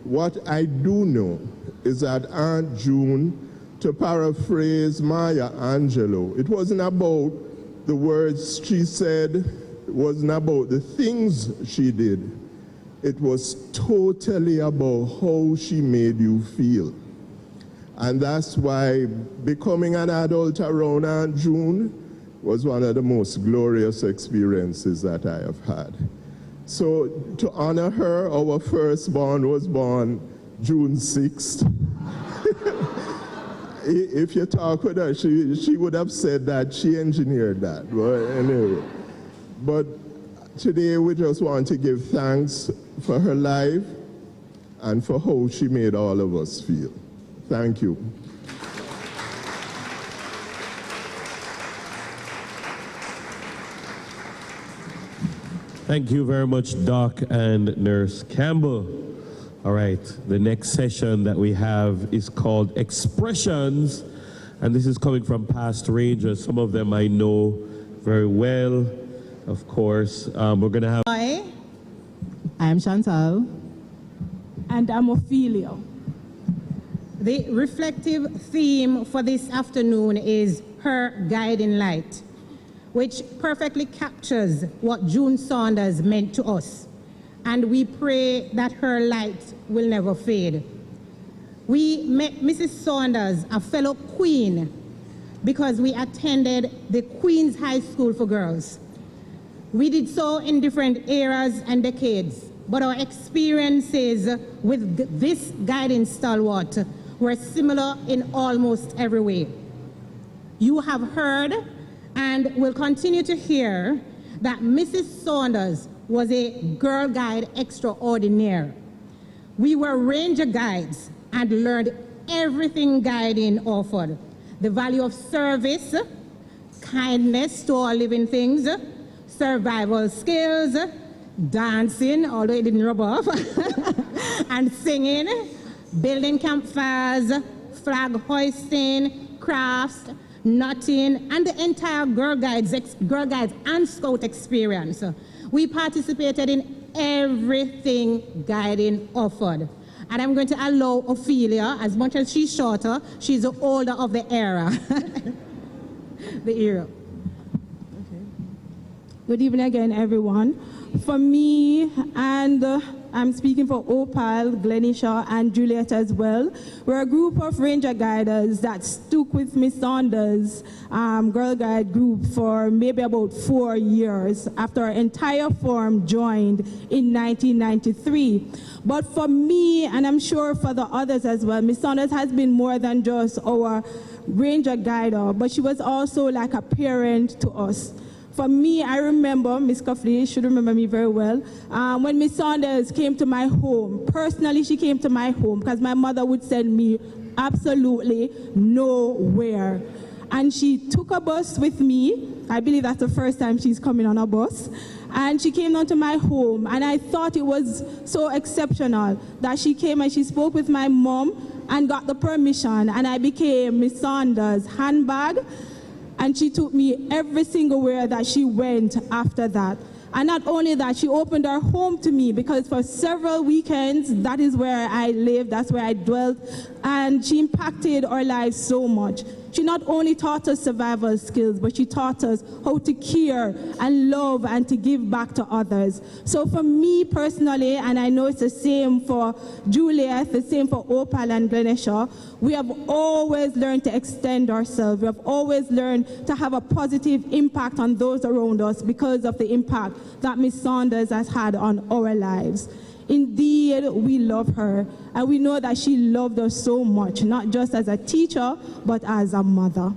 What I do know is that Aunt June, to paraphrase Maya Angelou, it wasn't about the words she said, it wasn't about the things she did. It was totally about how she made you feel. And that's why becoming an adult around Aunt June was one of the most glorious experiences that I have had. So to honor her, our firstborn was born June 6th. If you talk with her, she would have said that she engineered that. But anyway, but today we just want to give thanks for her life and for how she made all of us feel. Thank you.
Thank you very much, Doc and Nurse Campbell. All right, the next session that we have is called Expressions, and this is coming from past Rangers. Some of them I know very well, of course. We're going to have...
I am Chantal.
And I'm Ophelia.
The reflective theme for this afternoon is Her Guiding Light, which perfectly captures what June Saunders meant to us. And we pray that her light will never fade.
We met Mrs. Saunders, a fellow queen, because we attended the Queen's High School for Girls. We did so in different eras and decades, but our experiences with this guiding stalwart were similar in almost every way. You have heard and will continue to hear that Mrs. Saunders was a girl guide extraordinaire. We were ranger guides and learned everything guiding offered. The value of service, kindness to all living things, survival skills, dancing, although it didn't rub off, and singing, building campfires, flag hoisting, crafts, nutting, and the entire Girl Guides and Scout experience. We participated in everything guiding offered. And I'm going to allow Ophelia, as much as she's shorter, she's the older of the era. The era.
Okay. Good evening again, everyone. For me, and I'm speaking for Opal, Glenisha, and Juliet as well, we're a group of ranger guiders that stuck with Miss Saunders' Girl Guide group for maybe about 4 years after our entire form joined in 1993. But for me, and I'm sure for the others as well, Miss Saunders has been more than just our ranger guider, but she was also like a parent to us. For me, I remember, Miss Cuffley should remember me very well, when Miss Saunders came to my home. Personally, she came to my home because my mother would send me absolutely nowhere. And she took a bus with me. I believe that's the first time she's coming on a bus. And she came down to my home, and I thought it was so exceptional that she came and she spoke with my mom and got the permission, and I became Miss Saunders' handbag. And she took me every single where that she went after that. And not only that, she opened her home to me, because for several weekends, that is where I lived, that's where I dwelt, and she impacted our lives so much. She not only taught us survival skills, but she taught us how to care and love and to give back to others. So for me personally, and I know it's the same for Juliet, the same for Opal and Glenisha, we have always learned to extend ourselves. We have always learned to have a positive impact on those around us because of the impact that Miss Saunders has had on our lives. Indeed, we love her, and we know that she loved us so much, not just as a teacher, but as a mother.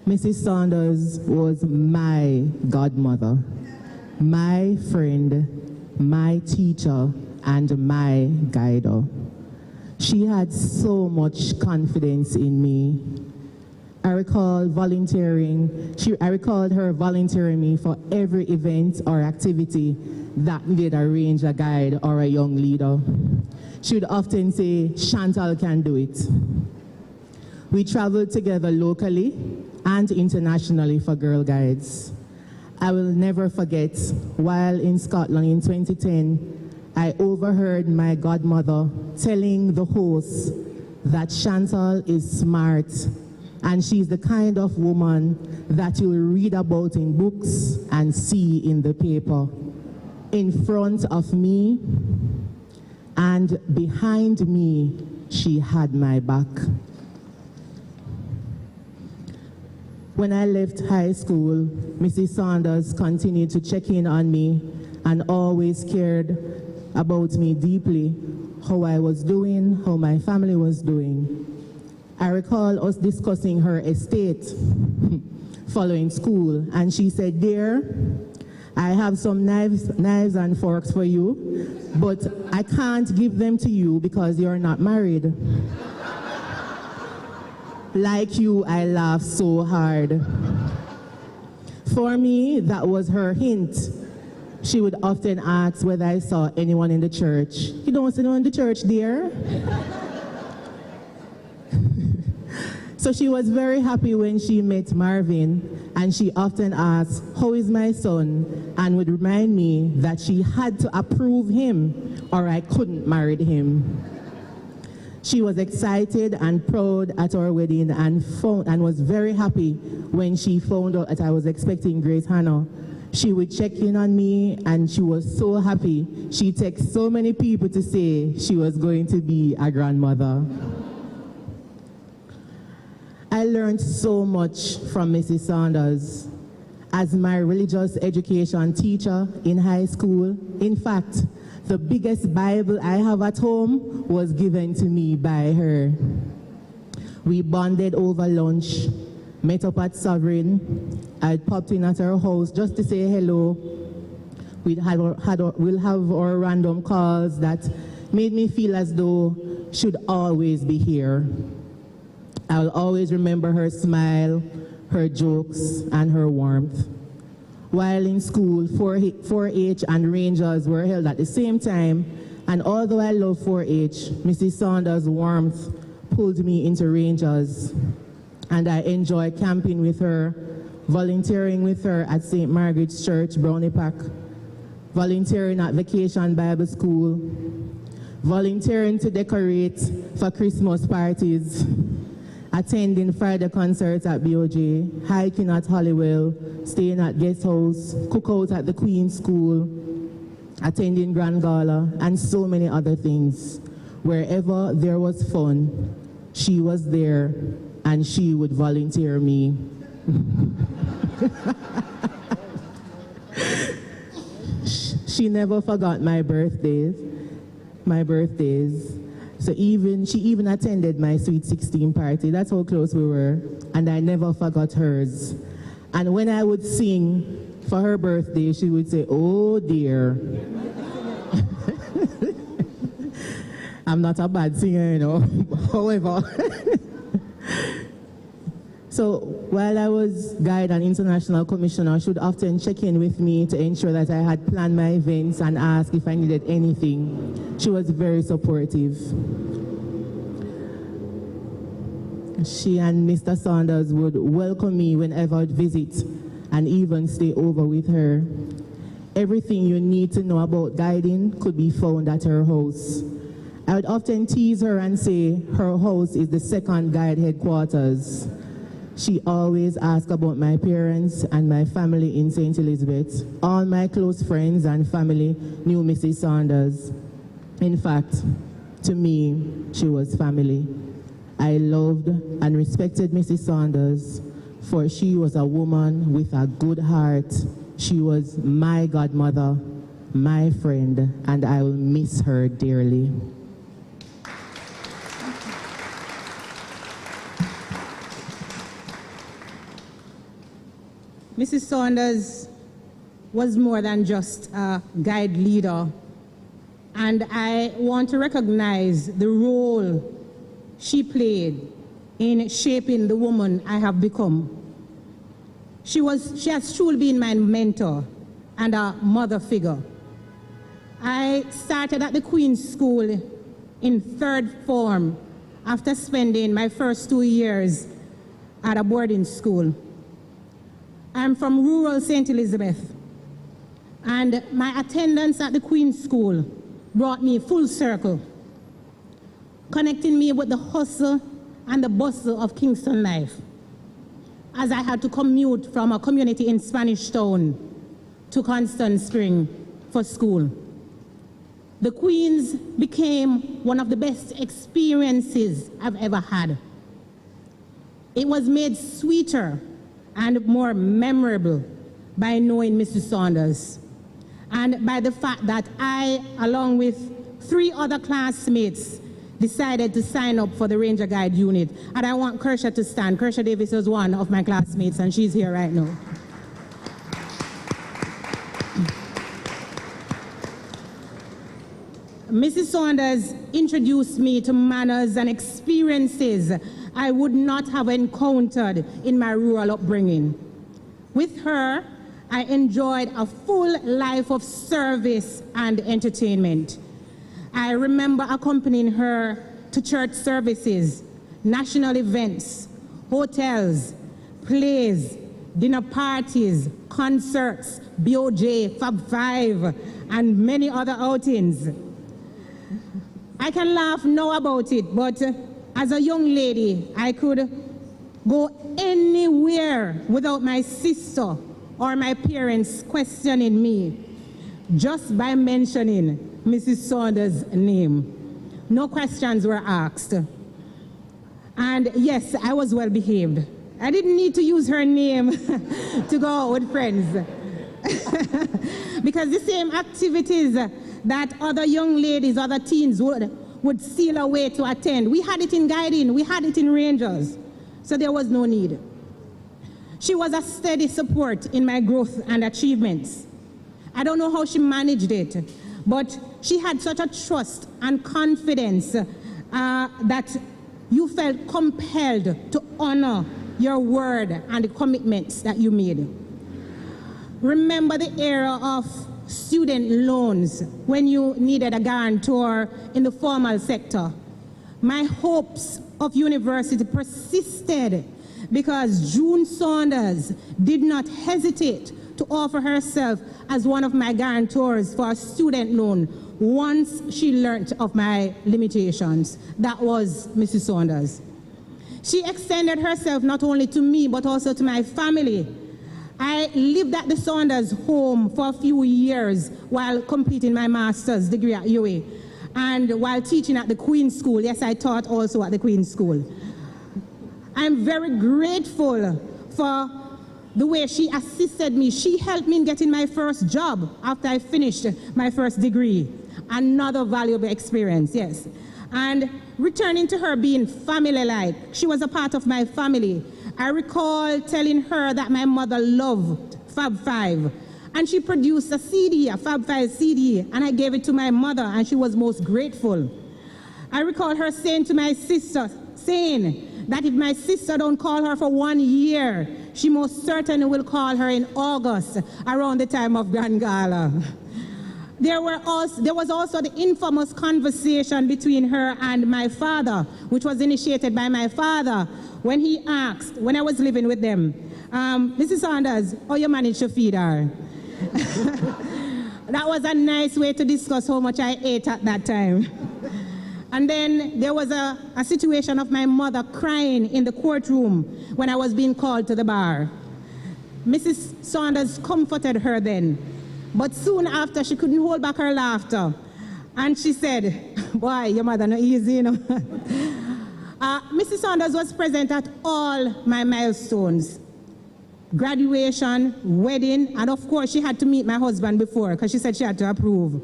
Mrs. Saunders was my godmother, my friend, my teacher, and my guider. She had so much confidence in me. I recalled her volunteering me for every event or activity that needed a ranger guide or a young leader. She would often say, "Chantal can do it." We traveled together locally and internationally for Girl Guides. I will never forget, while in Scotland in 2010, I overheard my godmother telling the host that Chantal is smart, and she's the kind of woman that you'll read about in books and see in the paper. In front of me and behind me, she had my back. When I left high school, Mrs. Saunders continued to check in on me and always cared about me deeply, how I was doing, how my family was doing. I recall us discussing her estate following school, and she said, "Dear, I have some knives and forks for you, but I can't give them to you because you're not married." Like you, I laughed so hard. For me, that was her hint. She would often ask whether I saw anyone in the church. "You don't see anyone in the church, dear?" So she was very happy when she met Marvin, and she often asked, "How is my son?" and would remind me that she had to approve him or I couldn't marry him. She was excited and proud at our wedding and was very happy when she found out that I was expecting Grace Hannah. She would check in on me, and she was so happy. She texted so many people to say she was going to be a grandmother. I learned so much from Mrs. Saunders as my religious education teacher in high school. In fact, the biggest Bible I have at home was given to me by her. We bonded over lunch, met up at Sovereign. I popped in at her house just to say hello. We'll have our random calls that made me feel as though she'd always be here. I'll always remember her smile, her jokes, and her warmth. While in school, 4-H and Rangers were held at the same time, and although I love 4-H, Mrs. Saunders' warmth pulled me into Rangers, and I enjoy camping with her, volunteering with her at St. Margaret's Church, Brownie Park, volunteering at Vacation Bible School, volunteering to decorate for Christmas parties, attending Friday concerts at BOJ, hiking at Hollywell, staying at guest house, cook out at the Queen's School, attending Grand Gala, and so many other things. Wherever there was fun, she was there, and she would volunteer me. She never forgot my birthdays. So she even attended my Sweet 16 party. That's how close we were. And I never forgot hers. And when I would sing for her birthday, she would say, "Oh dear." I'm not a bad singer, you know. However. So while I was guide and international commissioner, she would often check in with me to ensure that I had planned my events and ask if I needed anything. She was very supportive. She and Mr. Saunders would welcome me whenever I'd visit and even stay over with her. Everything you need to know about guiding could be found at her house. I would often tease her and say her house is the second guide headquarters. She always asked about my parents and my family in St. Elizabeth. All my close friends and family knew Mrs. Saunders. In fact, to me, she was family. I loved and respected Mrs. Saunders, for she was a woman with a good heart. She was my godmother, my friend, and I will miss her dearly.
Mrs. Saunders was more than just a guide leader, and I want to recognize the role she played in shaping the woman I have become. She has truly been my mentor and a mother figure. I started at the Queen's School in 3rd form after spending my first 2 years at a boarding school. I'm from rural St. Elizabeth, and my attendance at the Queen's School brought me full circle, connecting me with the hustle and the bustle of Kingston life, as I had to commute from a community in Spanish Town to Constant Spring for school. The Queen's became one of the best experiences I've ever had. It was made sweeter and more memorable by knowing Mrs. Saunders, and by the fact that I, along with 3 other classmates, decided to sign up for the Ranger Guide unit. And I want Kersha to stand. Kersha Davis was one of my classmates, and she's here right now. Mrs. Saunders introduced me to manners and experiences I would not have encountered in my rural upbringing. With her, I enjoyed a full life of service and entertainment. I remember accompanying her to church services, national events, hotels, plays, dinner parties, concerts, BOJ, Fab 5, and many other outings. I can laugh now about it, but as a young lady, I could go anywhere without my sister or my parents questioning me just by mentioning Mrs. Saunders' name. No questions were asked. And yes, I was well behaved. I didn't need to use her name to go out with friends. Because the same activities that other young ladies, other teens would steal away to attend, we had it in guiding, we had it in Rangers. So there was no need. She was a steady support in my growth and achievements. I don't know how she managed it, but she had such a trust and confidence that you felt compelled to honor your word and the commitments that you made. Remember the era of student loans when you needed a guarantor in the formal sector. My hopes of university persisted because June Saunders did not hesitate to offer herself as one of my guarantors for a student loan once she learnt of my limitations. That was Mrs. Saunders. She extended herself not only to me but also to my family. I lived at the Saunders home for a few years while completing my master's degree at UA and while teaching at the Queen's School. Yes, I taught also at the Queen's School. I'm very grateful for the way she assisted me. She helped me in getting my first job after I finished my first degree. Another valuable experience, yes. And returning to her being family-like, she was a part of my family. I recall telling her that my mother loved Fab Five, and she produced a CD, a Fab Five CD, and I gave it to my mother, and she was most grateful. I recall her saying to my sister, that if my sister don't call her for 1 year, she most certainly will call her in August, around the time of Grand Gala. There was also the infamous conversation between her and my father, which was initiated by my father when he asked, when I was living with them, Mrs. Saunders, how you manage to feed her? That was a nice way to discuss how much I ate at that time. And then there was a situation of my mother crying in the courtroom when I was being called to the bar. Mrs. Saunders comforted her then, but soon after she couldn't hold back her laughter. And she said, boy, your mother not easy, you know. Mrs. Saunders was present at all my milestones. Graduation, wedding, and of course she had to meet my husband before because she said she had to approve.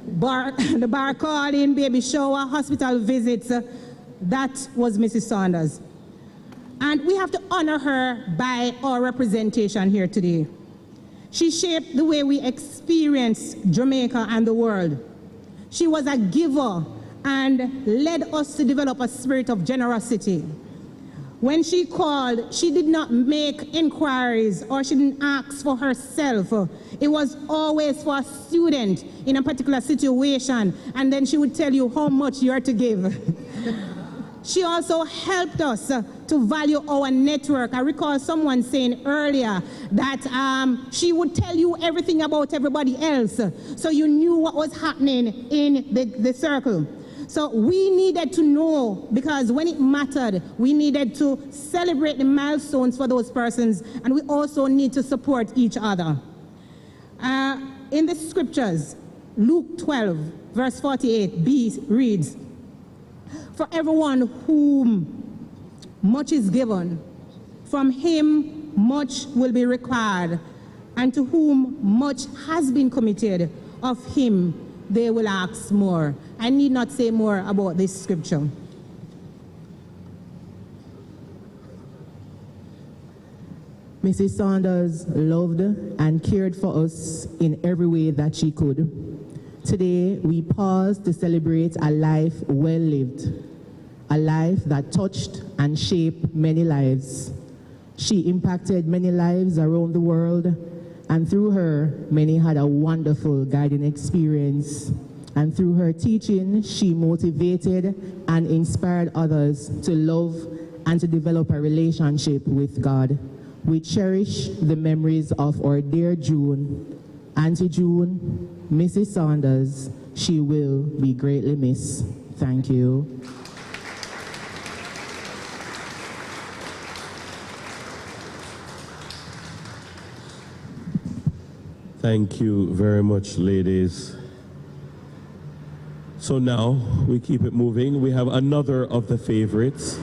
The bar calling, baby shower, hospital visits, that was Mrs. Saunders. And we have to honor her by our representation here today. She shaped the way we experience Jamaica and the world. She was a giver and led us to develop a spirit of generosity. When she called, she did not make inquiries or she didn't ask for herself. It was always for a student in a particular situation, and then she would tell you how much you are to give. She also helped us to value our network. I recall someone saying earlier that she would tell you everything about everybody else, so you knew what was happening in the circle. So we needed to know, because when it mattered, we needed to celebrate the milestones for those persons, and we also need to support each other. In the scriptures, Luke 12, verse 48b reads, "For everyone whom much is given, from him much will be required, and to whom much has been committed, of him they will ask more." I need not say more about this scripture.
Mrs. Saunders loved and cared for us in every way that she could. Today, we pause to celebrate a life well lived, a life that touched and shaped many lives. She impacted many lives around the world, and through her, many had a wonderful guiding experience. And through her teaching, she motivated and inspired others to love and to develop a relationship with God. We cherish the memories of our dear June. Auntie June, Mrs. Saunders, she will be greatly missed. Thank you.
Thank you very much, ladies. So now we keep it moving. We have another of the favorites.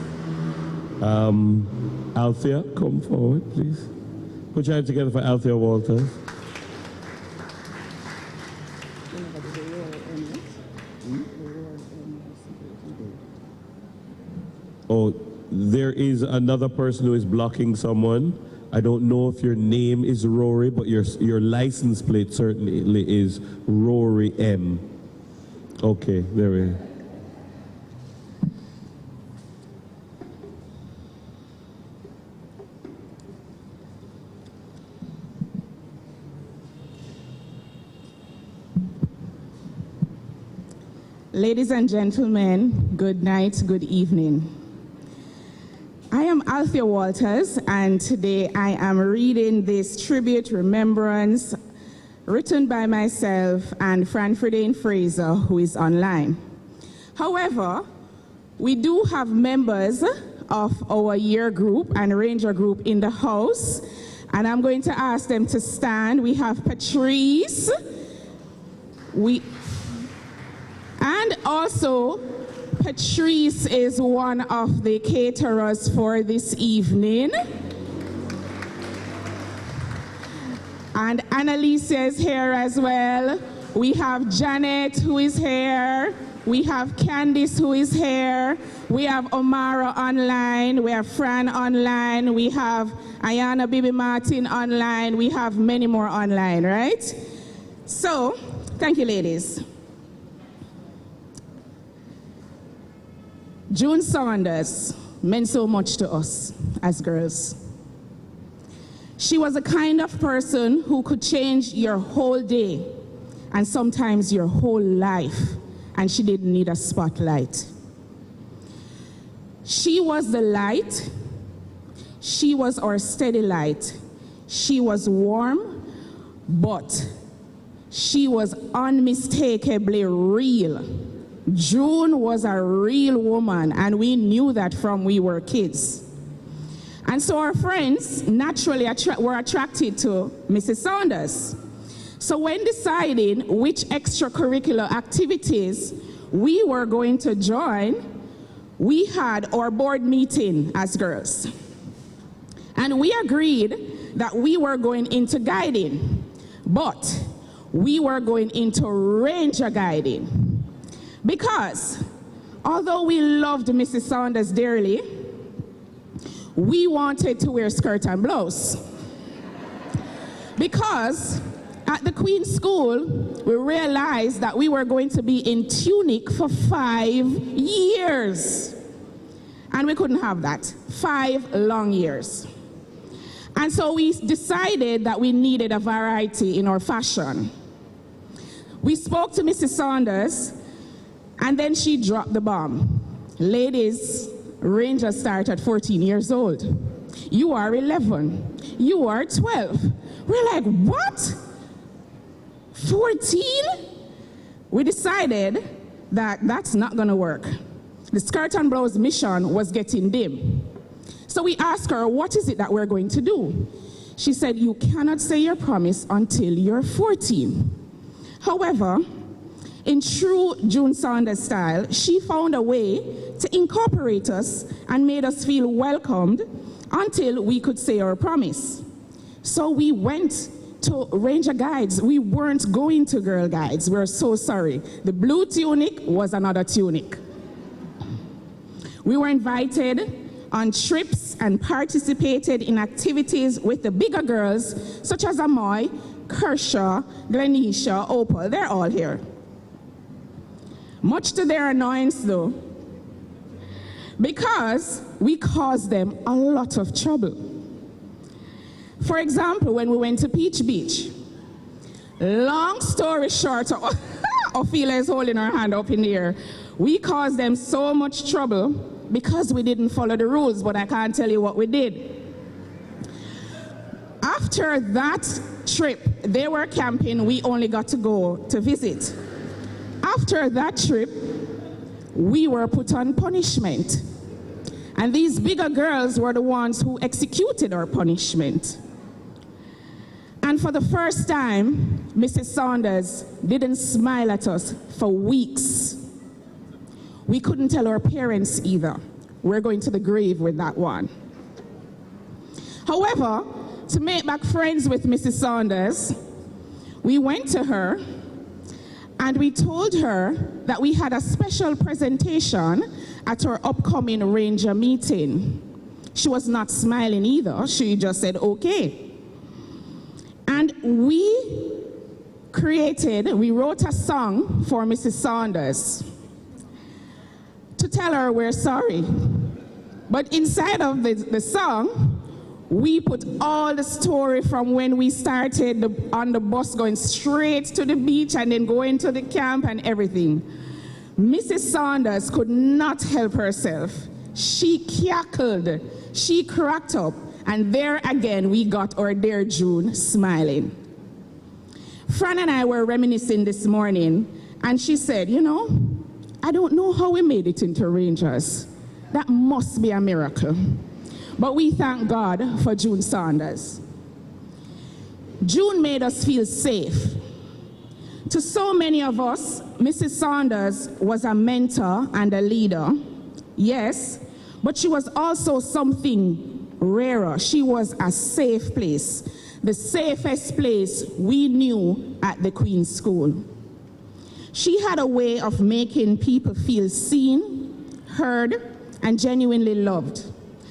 Althea, come forward, please. Put your hands together for Althea Walters. Oh, there is another person who is blocking someone. I don't know if your name is Rory, but your license plate certainly is Rory M. Okay, there we are.
Ladies and gentlemen, good night, good evening. I am Althea Walters, and today I am reading this tribute remembrance written by myself and Franfredine Fraser, who is online. However, we do have members of our year group and ranger group in the house, and I'm going to ask them to stand. We have Patrice, and also Patrice is one of the caterers for this evening. And Annalisa is here as well. We have Janet, who is here. We have Candice, who is here. We have Omara online. We have Fran online. We have Ayana Bibi Martin online. We have many more online, right? So, thank you, ladies. June Saunders meant so much to us as girls. She was a kind of person who could change your whole day and sometimes your whole life, and she didn't need a spotlight. She was the light. She was our steady light. She was warm, but she was unmistakably real. June was a real woman, and we knew that from we were kids. And so our friends naturally were attracted to Mrs. Saunders. So when deciding which extracurricular activities we were going to join, we had our board meeting as girls. And we agreed that we were going into guiding, but we were going into ranger guiding. Because although we loved Mrs. Saunders dearly, we wanted to wear skirt and blouse. Because at the Queen's School, we realized that we were going to be in tunic for 5 years. And we couldn't have that. 5 long years. And so we decided that we needed a variety in our fashion. We spoke to Mrs. Saunders, and then she dropped the bomb. Ladies, Rangers start at 14 years old. You are 11. You are 12. We're like, what? 14? We decided that that's not gonna work. The skirt and blouse mission was getting dim. So we asked her, what is it that we're going to do? She said, you cannot say your promise until you're 14. However, in true June Saunders style, she found a way to incorporate us and made us feel welcomed until we could say our promise. So we went to Ranger Guides. We weren't going to Girl Guides. We're so sorry. The blue tunic was another tunic. We were invited on trips and participated in activities with the bigger girls, such as Amoy, Kershaw, Glenisha, Opal. They're all here. Much to their annoyance, though, because we caused them a lot of trouble. For example, when we went to Peach Beach, long story short, Ophelia is holding her hand up in the air, we caused them so much trouble because we didn't follow the rules, but I can't tell you what we did. After that trip, they were camping, we only got to go to visit. After that trip, we were put on punishment. And these bigger girls were the ones who executed our punishment. And for the first time, Mrs. Saunders didn't smile at us for weeks. We couldn't tell our parents either. We're going to the grave with that one. However, to make back friends with Mrs. Saunders, we went to her and we told her that we had a special presentation at our upcoming Ranger meeting. She was not smiling either. She just said, okay. And we wrote a song for Mrs. Saunders to tell her we're sorry. But inside of the song, we put all the story from when we started on the bus going straight to the beach and then going to the camp and everything. Mrs. Saunders could not help herself. She cackled, she cracked up, and there again we got our dear June smiling. Fran and I were reminiscing this morning, and she said, you know, I don't know how we made it into Rangers. That must be a miracle. But we thank God for June Saunders. June made us feel safe. To so many of us, Mrs. Saunders was a mentor and a leader, yes, but she was also something rarer. She was a safe place, the safest place we knew at the Queen's School. She had a way of making people feel seen, heard, and genuinely loved.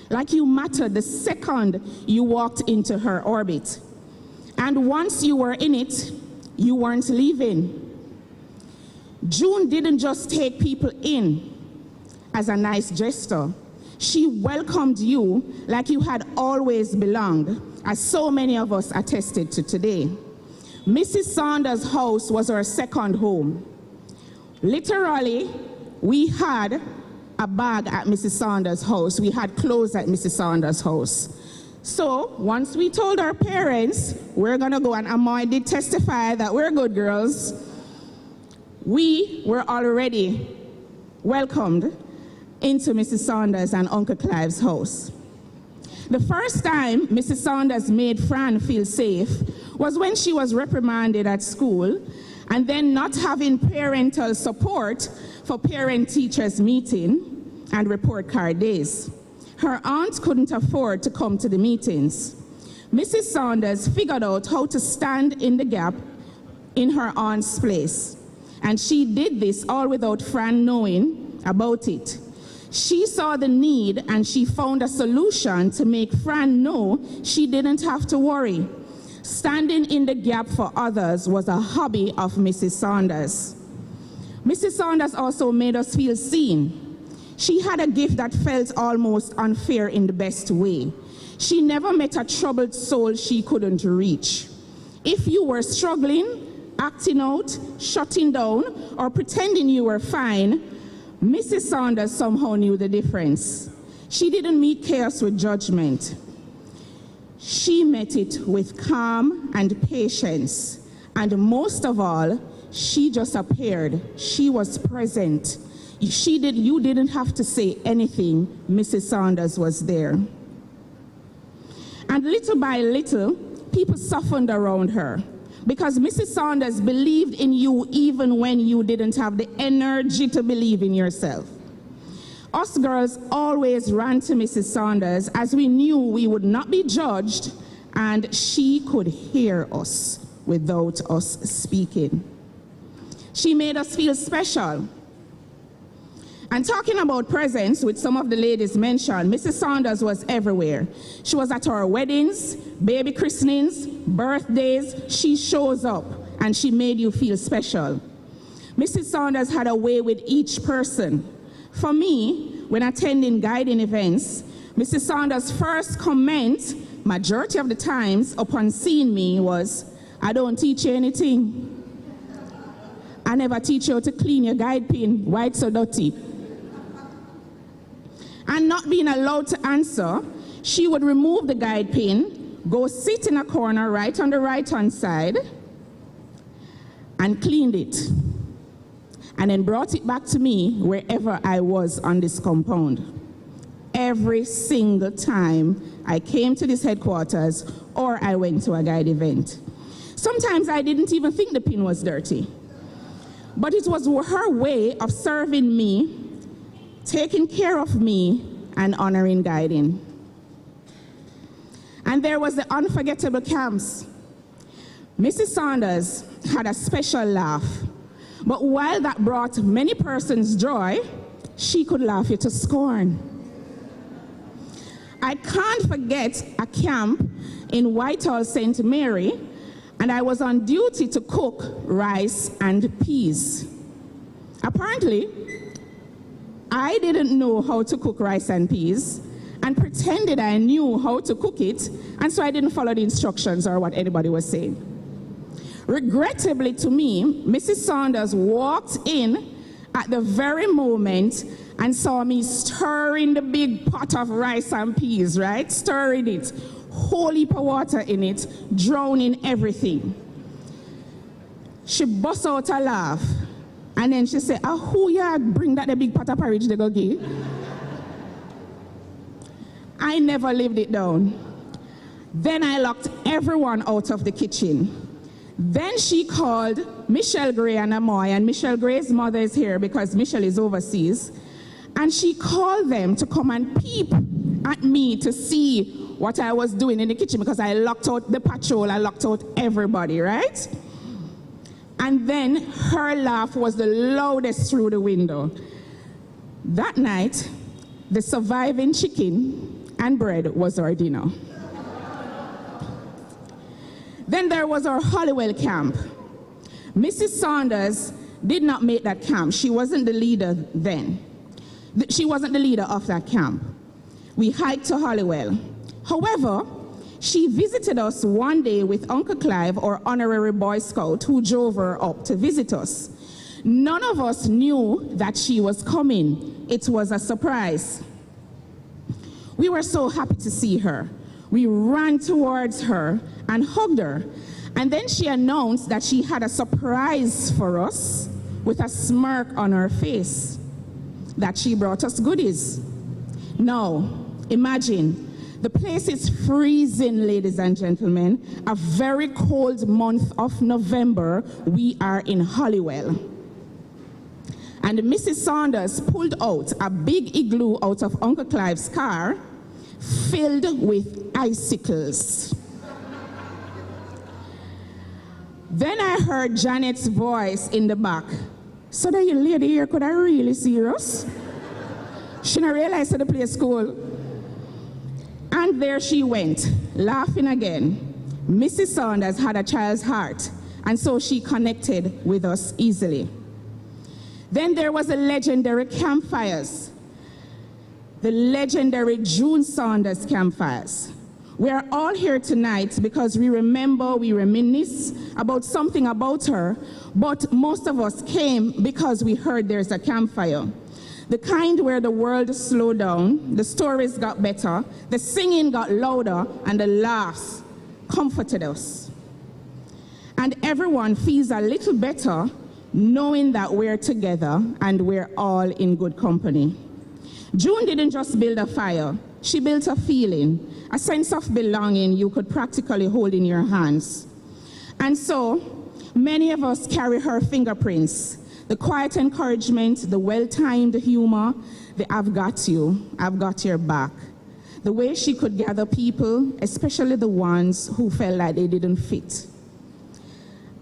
Like you mattered the second you walked into her orbit. And once you were in it, you weren't leaving. June didn't just take people in as a nice gesture. She welcomed you like you had always belonged, as so many of us attested to today. Mrs. Saunders' house was our second home. Literally, we had a bag at Mrs. Saunders' house. We had clothes at Mrs. Saunders' house. So once we told our parents, we're gonna go, and Amoy did testify that we're good girls, we were already welcomed into Mrs. Saunders and Uncle Clive's house. The first time Mrs. Saunders made Fran feel safe was when she was reprimanded at school and then not having parental support for parent-teachers meeting and report card days. Her aunt couldn't afford to come to the meetings. Mrs. Saunders figured out how to stand in the gap in her aunt's place. And she did this all without Fran knowing about it. She saw the need and she found a solution to make Fran know she didn't have to worry. Standing in the gap for others was a hobby of Mrs. Saunders. Mrs. Saunders also made us feel seen. She had a gift that felt almost unfair in the best way. She never met a troubled soul she couldn't reach. If you were struggling, acting out, shutting down, or pretending you were fine, Mrs. Saunders somehow knew the difference. She didn't meet chaos with judgment. She met it with calm and patience. And most of all, she just appeared. She was present. You didn't have to say anything. Mrs. Saunders was there. And little by little, people softened around her because Mrs. Saunders believed in you even when you didn't have the energy to believe in yourself. Us girls always ran to Mrs. Saunders as we knew we would not be judged and she could hear us without us speaking. She made us feel special. And talking about presents, which some of the ladies mentioned, Mrs. Saunders was everywhere. She was at our weddings, baby christenings, birthdays. She shows up and she made you feel special. Mrs. Saunders had a way with each person. For me, when attending guiding events, Mrs. Saunders' first comment, majority of the times upon seeing me, was, "I don't teach you anything. I never teach you how to clean your guide pin. Why it's so dirty?" And not being allowed to answer, she would remove the guide pin, go sit in a corner right on the right-hand side, and cleaned it. And then brought it back to me wherever I was on this compound. Every single time I came to this headquarters or I went to a guide event. Sometimes I didn't even think the pin was dirty. But it was her way of serving me, taking care of me, and honoring guiding. And there was the unforgettable camps. Mrs. Saunders had a special laugh, but while that brought many persons joy, she could laugh you to scorn. I can't forget a camp in Whitehall, St. Mary, and I was on duty to cook rice and peas. Apparently, I didn't know how to cook rice and peas and pretended I knew how to cook it, and so I didn't follow the instructions or what anybody was saying. Regrettably to me, Mrs. Saunders walked in at the very moment and saw me stirring the big pot of rice and peas, right? Stirring it, whole heap of water in it, drowning everything. She bust out a laugh, and then she said, who ya bring that the big pot of porridge they go give? I never lived it down. Then I locked everyone out of the kitchen. Then she called Michelle Gray and Amoy, and Michelle Gray's mother is here because Michelle is overseas. And she called them to come and peep at me to see what I was doing in the kitchen because I locked out the patrol, I locked out everybody, right? And then her laugh was the loudest through the window. That night, the surviving chicken and bread was our dinner. Then there was our Hollywell camp. Mrs. Saunders did not make that camp. She wasn't the leader then. She wasn't the leader of that camp. We hiked to Hollywell. However, she visited us one day with Uncle Clive, our honorary Boy Scout, who drove her up to visit us. None of us knew that she was coming. It was a surprise. We were so happy to see her. We ran towards her and hugged her. And then she announced that she had a surprise for us with a smirk on her face, that she brought us goodies. Now, imagine, the place is freezing, ladies and gentlemen. A very cold month of November, we are in Hollywell. And Mrs. Saunders pulled out a big igloo out of Uncle Clive's car, filled with icicles. Then I heard Janet's voice in the back. So that your lady here could I really serious? She didn't realize that the place cool. And there she went, laughing again. Mrs. Saunders had a child's heart, and so she connected with us easily. Then there was the legendary campfires. The legendary June Saunders campfires. We are all here tonight because we remember, we reminisce about something about her, but most of us came because we heard there's a campfire. The kind where the world slowed down, the stories got better, the singing got louder, and the laughs comforted us. And everyone feels a little better knowing that we're together and we're all in good company. June didn't just build a fire, she built a feeling, a sense of belonging you could practically hold in your hands. And so, many of us carry her fingerprints, the quiet encouragement, the well-timed humor, the I've got you, I've got your back. The way she could gather people, especially the ones who felt like they didn't fit.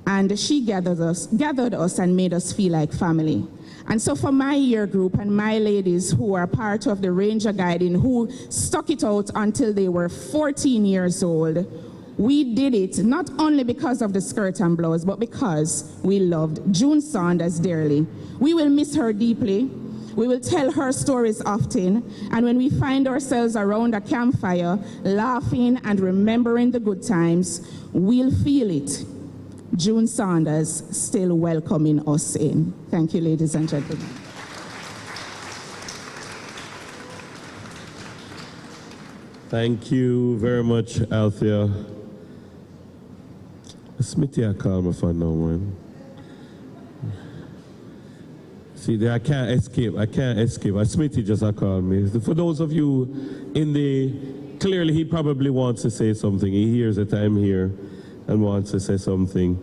And she gathered us and made us feel like family. And so for my year group and my ladies who are part of the Ranger Guiding, who stuck it out until they were 14 years old, we did it not only because of the skirt and blouse, but because we loved June Saunders dearly. We will miss her deeply. We will tell her stories often. And when we find ourselves around a campfire, laughing and remembering the good times, we'll feel it. June Saunders still welcoming us in. Thank you, ladies and gentlemen.
Thank you very much, Althea. Smithy, I call my phone now, man. See, I can't escape. Smithy just called me. For those of you in the, clearly he probably wants to say something. He hears that I'm here. and wants to say something.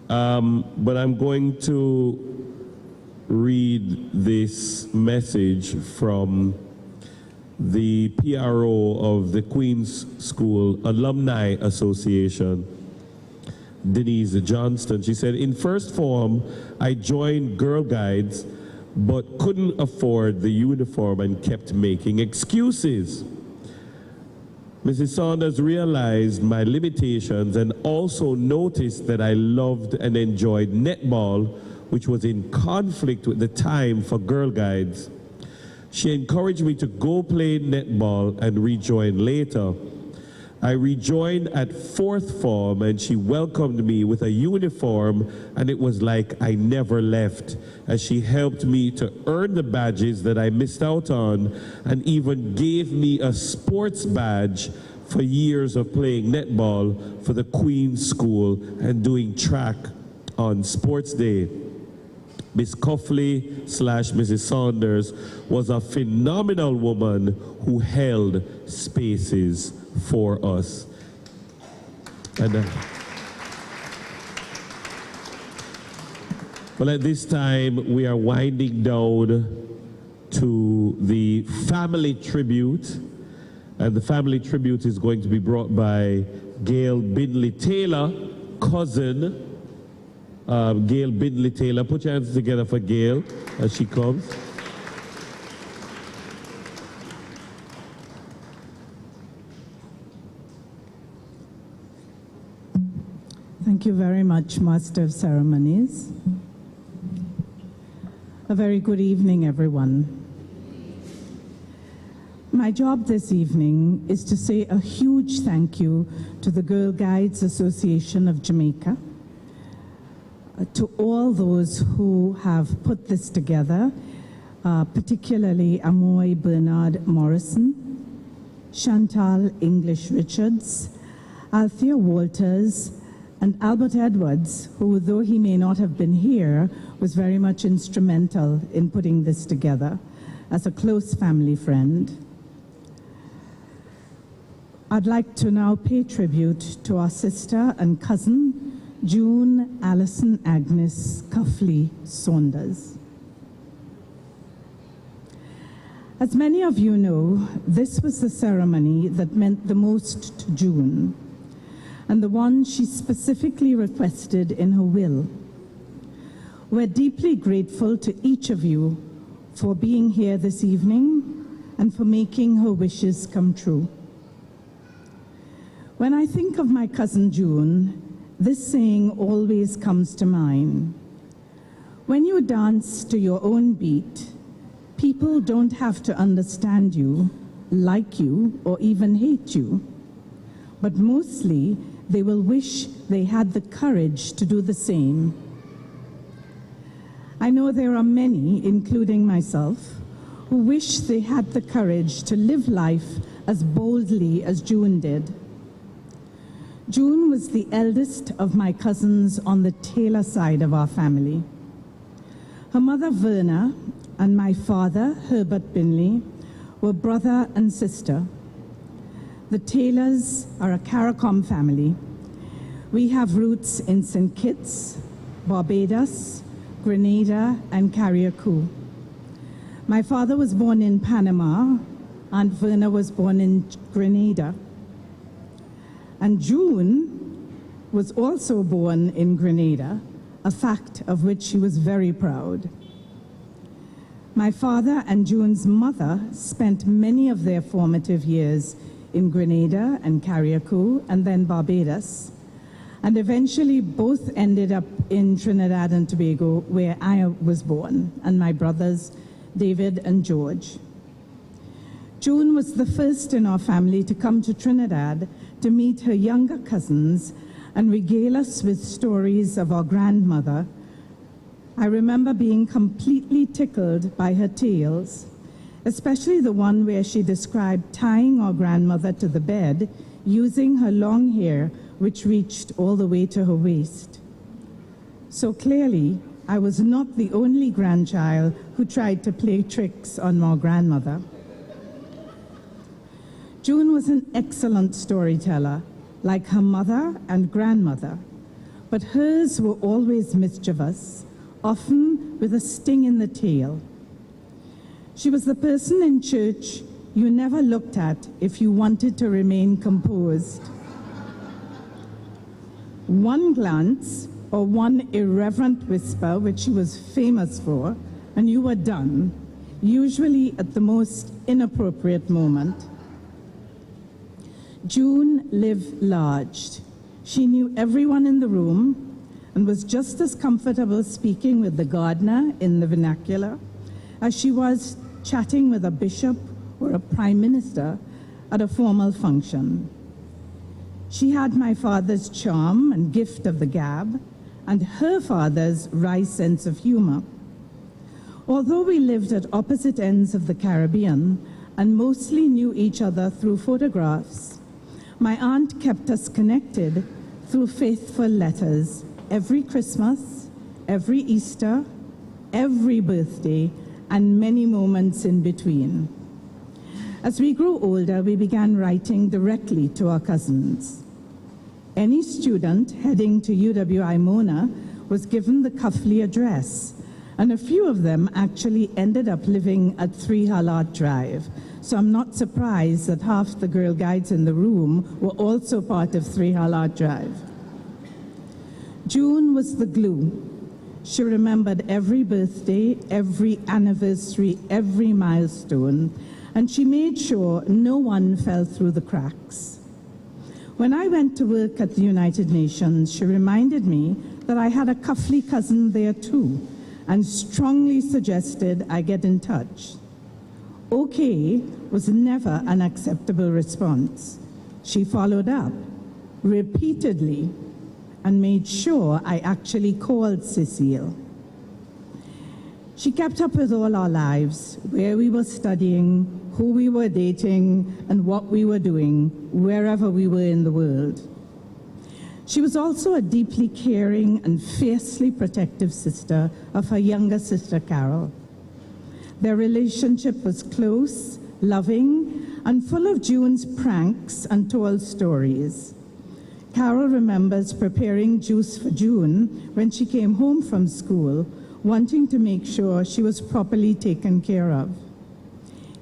But I'm going to read this message from the PRO of the Queen's School Alumni Association, Denise Johnston. She said, in first form, I joined Girl Guides, but couldn't afford the uniform and kept making excuses. Mrs. Saunders realized my limitations and also noticed that I loved and enjoyed netball, which was in conflict with the time for Girl Guides. She encouraged me to go play netball and rejoin later. I rejoined at fourth form and she welcomed me with a uniform, and it was like I never left, as she helped me to earn the badges that I missed out on and even gave me a sports badge for years of playing netball for the Queen's School and doing track on sports day. Miss Cuffley / Mrs. Saunders was a phenomenal woman who held spaces for us. And well, at this time, we are winding down to the family tribute. And the family tribute is going to be brought by Gail Bindley Taylor, cousin Gail Bindley Taylor. Put your hands together for Gail as she comes.
Thank you very much, Master of Ceremonies. A very good evening, everyone. My job this evening is to say a huge thank you to the Girl Guides Association of Jamaica, to all those who have put this together, particularly Amoy Bernard Morrison, Chantal English Richards, Althea Walters, and Albert Edwards, who, though he may not have been here, was very much instrumental in putting this together as a close family friend. I'd like to now pay tribute to our sister and cousin, June Allison Agnes Cuffley Saunders. As many of you know, this was the ceremony that meant the most to June, and the one she specifically requested in her will. We're deeply grateful to each of you for being here this evening and for making her wishes come true. When I think of my cousin June, this saying always comes to mind. When you dance to your own beat, people don't have to understand you, like you, or even hate you. But mostly, they will wish they had the courage to do the same. I know there are many, including myself, who wish they had the courage to live life as boldly as June did. June was the eldest of my cousins on the Taylor side of our family. Her mother, Verna, and my father, Herbert Binley, were brother and sister. The Taylors are a CARICOM family. We have roots in St. Kitts, Barbados, Grenada, and Carriacou. My father was born in Panama, Aunt Verna was born in Grenada. And June was also born in Grenada, a fact of which she was very proud. My father and June's mother spent many of their formative years in Grenada and Carriacou and then Barbados, and eventually both ended up in Trinidad and Tobago, where I was born, and my brothers, David and George. June was the first in our family to come to Trinidad to meet her younger cousins and regale us with stories of our grandmother. I remember being completely tickled by her tales, especially the one where she described tying our grandmother to the bed using her long hair, which reached all the way to her waist. So clearly, I was not the only grandchild who tried to play tricks on my grandmother. June was an excellent storyteller, like her mother and grandmother, but hers were always mischievous, often with a sting in the tail. She was the person in church you never looked at if you wanted to remain composed. One glance or one irreverent whisper, which she was famous for, and you were done, usually at the most inappropriate moment. June lived large. She knew everyone in the room and was just as comfortable speaking with the gardener in the vernacular as she was chatting with a bishop or a prime minister at a formal function. She had my father's charm and gift of the gab, and her father's wry sense of humor. Although we lived at opposite ends of the Caribbean and mostly knew each other through photographs, my aunt kept us connected through faithful letters every Christmas, every Easter, every birthday, and many moments in between. As we grew older, we began writing directly to our cousins. Any student heading to UWI Mona was given the Cuffley address, and a few of them actually ended up living at 3 Hallard Drive. So I'm not surprised that half the girl guides in the room were also part of 3 Hallard Drive. June was the glue. She remembered every birthday, every anniversary, every milestone, and she made sure no one fell through the cracks. When I went to work at the United Nations, she reminded me that I had a Cuffley cousin there too, and strongly suggested I get in touch. Okay was never an acceptable response. She followed up repeatedly and made sure I actually called Cecile. She kept up with all our lives, where we were studying, who we were dating, and what we were doing, wherever we were in the world. She was also a deeply caring and fiercely protective sister of her younger sister, Carol. Their relationship was close, loving, and full of June's pranks and told stories. Carol remembers preparing juice for June when she came home from school, wanting to make sure she was properly taken care of.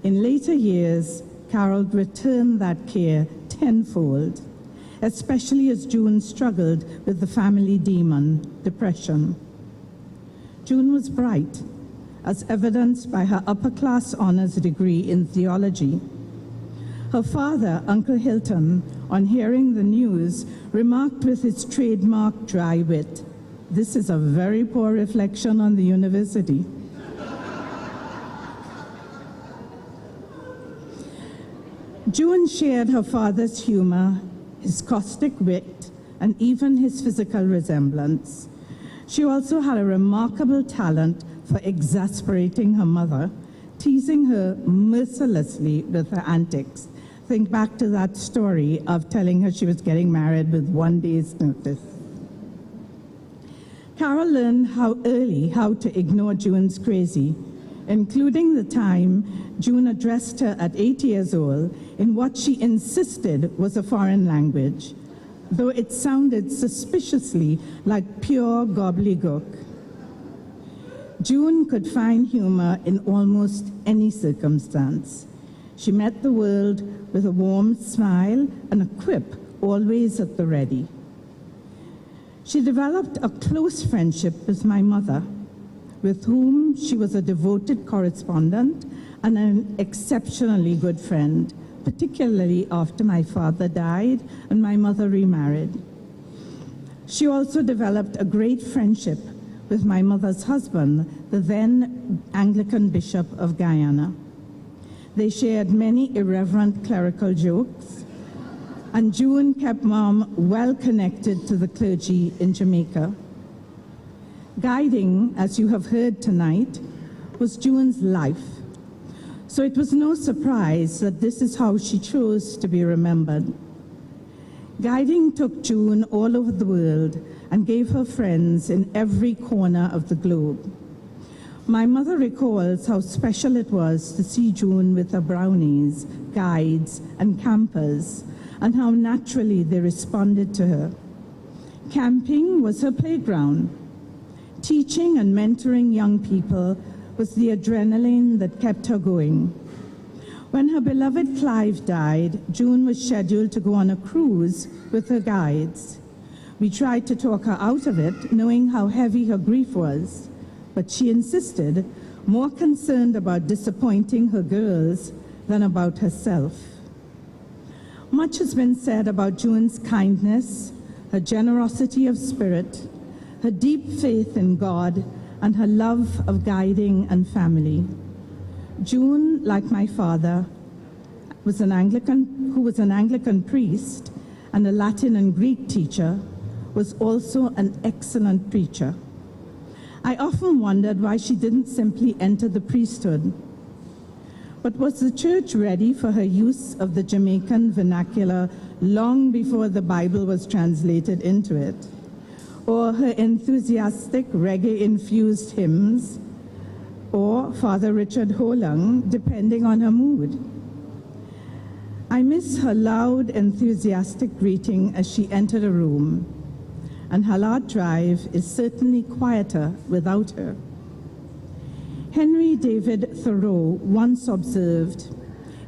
In later years, Carol returned that care tenfold, especially as June struggled with the family demon, depression. June was bright, as evidenced by her upper-class honors degree in theology. Her father, Uncle Hilton, on hearing the news, remarked with his trademark dry wit, "This is a very poor reflection on the university." June shared her father's humor, his caustic wit, and even his physical resemblance. She also had a remarkable talent for exasperating her mother, teasing her mercilessly with her antics. Think back to that story of telling her she was getting married with 1 day's notice. Carol learned early how to ignore June's crazy, including the time June addressed her at 8 years old in what she insisted was a foreign language, though it sounded suspiciously like pure gobbledygook. June could find humor in almost any circumstance. She met the world with a warm smile and a quip always at the ready. She developed a close friendship with my mother, with whom she was a devoted correspondent and an exceptionally good friend, particularly after my father died and my mother remarried. She also developed a great friendship with my mother's husband, the then Anglican Bishop of Guyana. They shared many irreverent clerical jokes, and June kept Mom well connected to the clergy in Jamaica. Guiding, as you have heard tonight, was June's life. So it was no surprise that this is how she chose to be remembered. Guiding took June all over the world and gave her friends in every corner of the globe. My mother recalls how special it was to see June with her brownies, guides, and campers, and how naturally they responded to her. Camping was her playground. Teaching and mentoring young people was the adrenaline that kept her going. When her beloved Clive died, June was scheduled to go on a cruise with her guides. We tried to talk her out of it, knowing how heavy her grief was, but she insisted, more concerned about disappointing her girls than about herself. Much has been said about June's kindness, her generosity of spirit, her deep faith in God, and her love of guiding and family. June, like my father, who was an Anglican priest and a Latin and Greek teacher, was also an excellent preacher. I often wondered why she didn't simply enter the priesthood. But was the church ready for her use of the Jamaican vernacular long before the Bible was translated into it? Or her enthusiastic reggae-infused hymns, or Father Richard Holung, depending on her mood? I miss her loud, enthusiastic greeting as she entered a room, and Hallard Drive is certainly quieter without her. Henry David Thoreau once observed,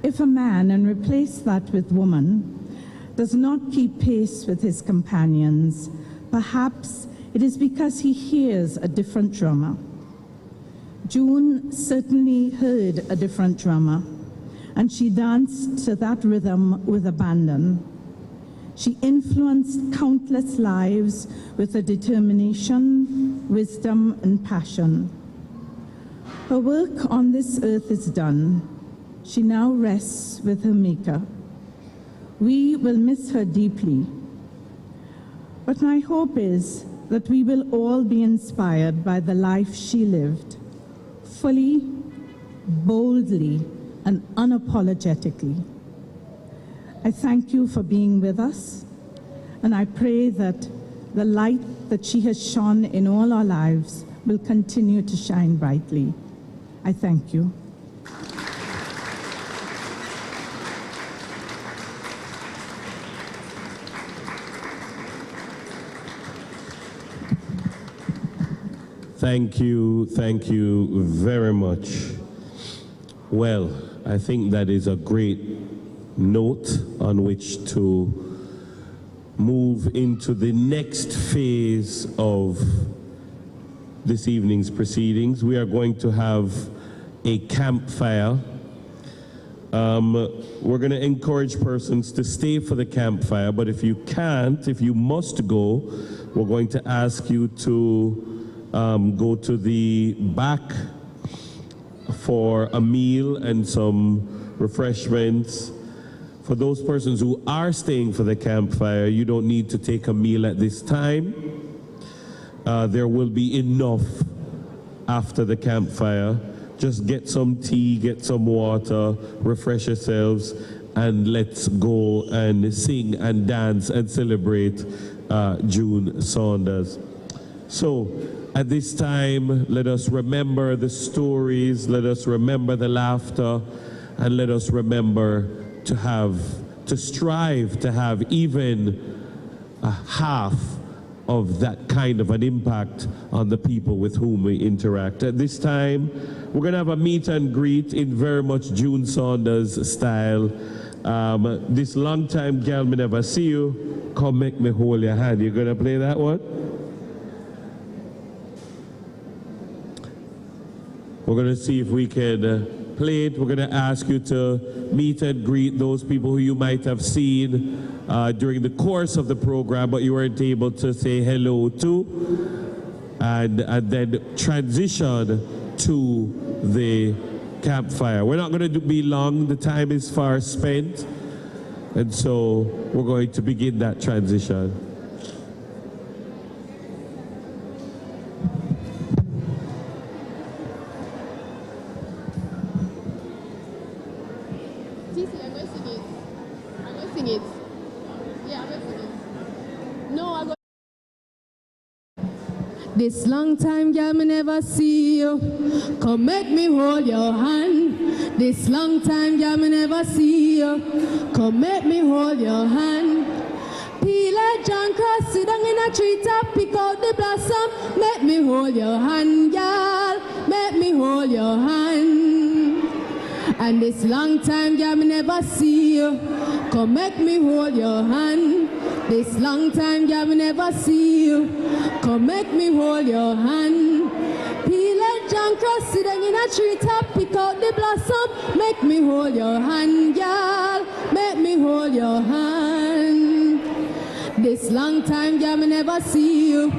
"If a man, and replace that with woman, does not keep pace with his companions, perhaps it is because he hears a different drummer." June certainly heard a different drummer, and she danced to that rhythm with abandon. She influenced countless lives with a determination, wisdom, and passion. Her work on this earth is done. She now rests with her Maker. We will miss her deeply. But my hope is that we will all be inspired by the life she lived, fully, boldly, and unapologetically. I thank you for being with us, and I pray that the light that she has shone in all our lives will continue to shine brightly. I thank you.
Thank you very much. Well, I think that is a great note on which to move into the next phase of this evening's proceedings. We are going to have a campfire. We're going to encourage persons to stay for the campfire, but if you can't, if you must go, we're going to ask you to go to the back for a meal and some refreshments. For those persons who are staying for the campfire, you don't need to take a meal at this time. There will be enough after the campfire. Just get some tea, get some water, refresh yourselves, and let's go and sing and dance and celebrate June Saunders. So, at this time, let us remember the stories, let us remember the laughter, and let us remember to strive to have even a half of that kind of an impact on the people with whom we interact. At this time, we're going to have a meet and greet in very much June Saunders style. This long time gal, me never see you, come make me hold your hand. You going to play that one? We're going to see if we can play it. We're going to ask you to meet and greet those people who you might have seen during the course of the program, but you weren't able to say hello to, and then transition to the campfire. We're not going to be long. The time is far spent, and so we're going to begin that transition.
This long time, girl, me never see you. Come make me hold your hand. This long time, girl, me never see you. Come make me hold your hand. Peel a John Cross, sit down in a treetop, pick out the blossom. Make me hold your hand, girl. Make me hold your hand. And this long time, girl, me never see you. Come make me hold your hand. This long time, girl, me never see you. Come make me hold your hand. Peel a John Cross, sit down in a treetop, pick out the blossom. Make me hold your hand, girl. Make me hold your hand. This long time, girl, me never see you.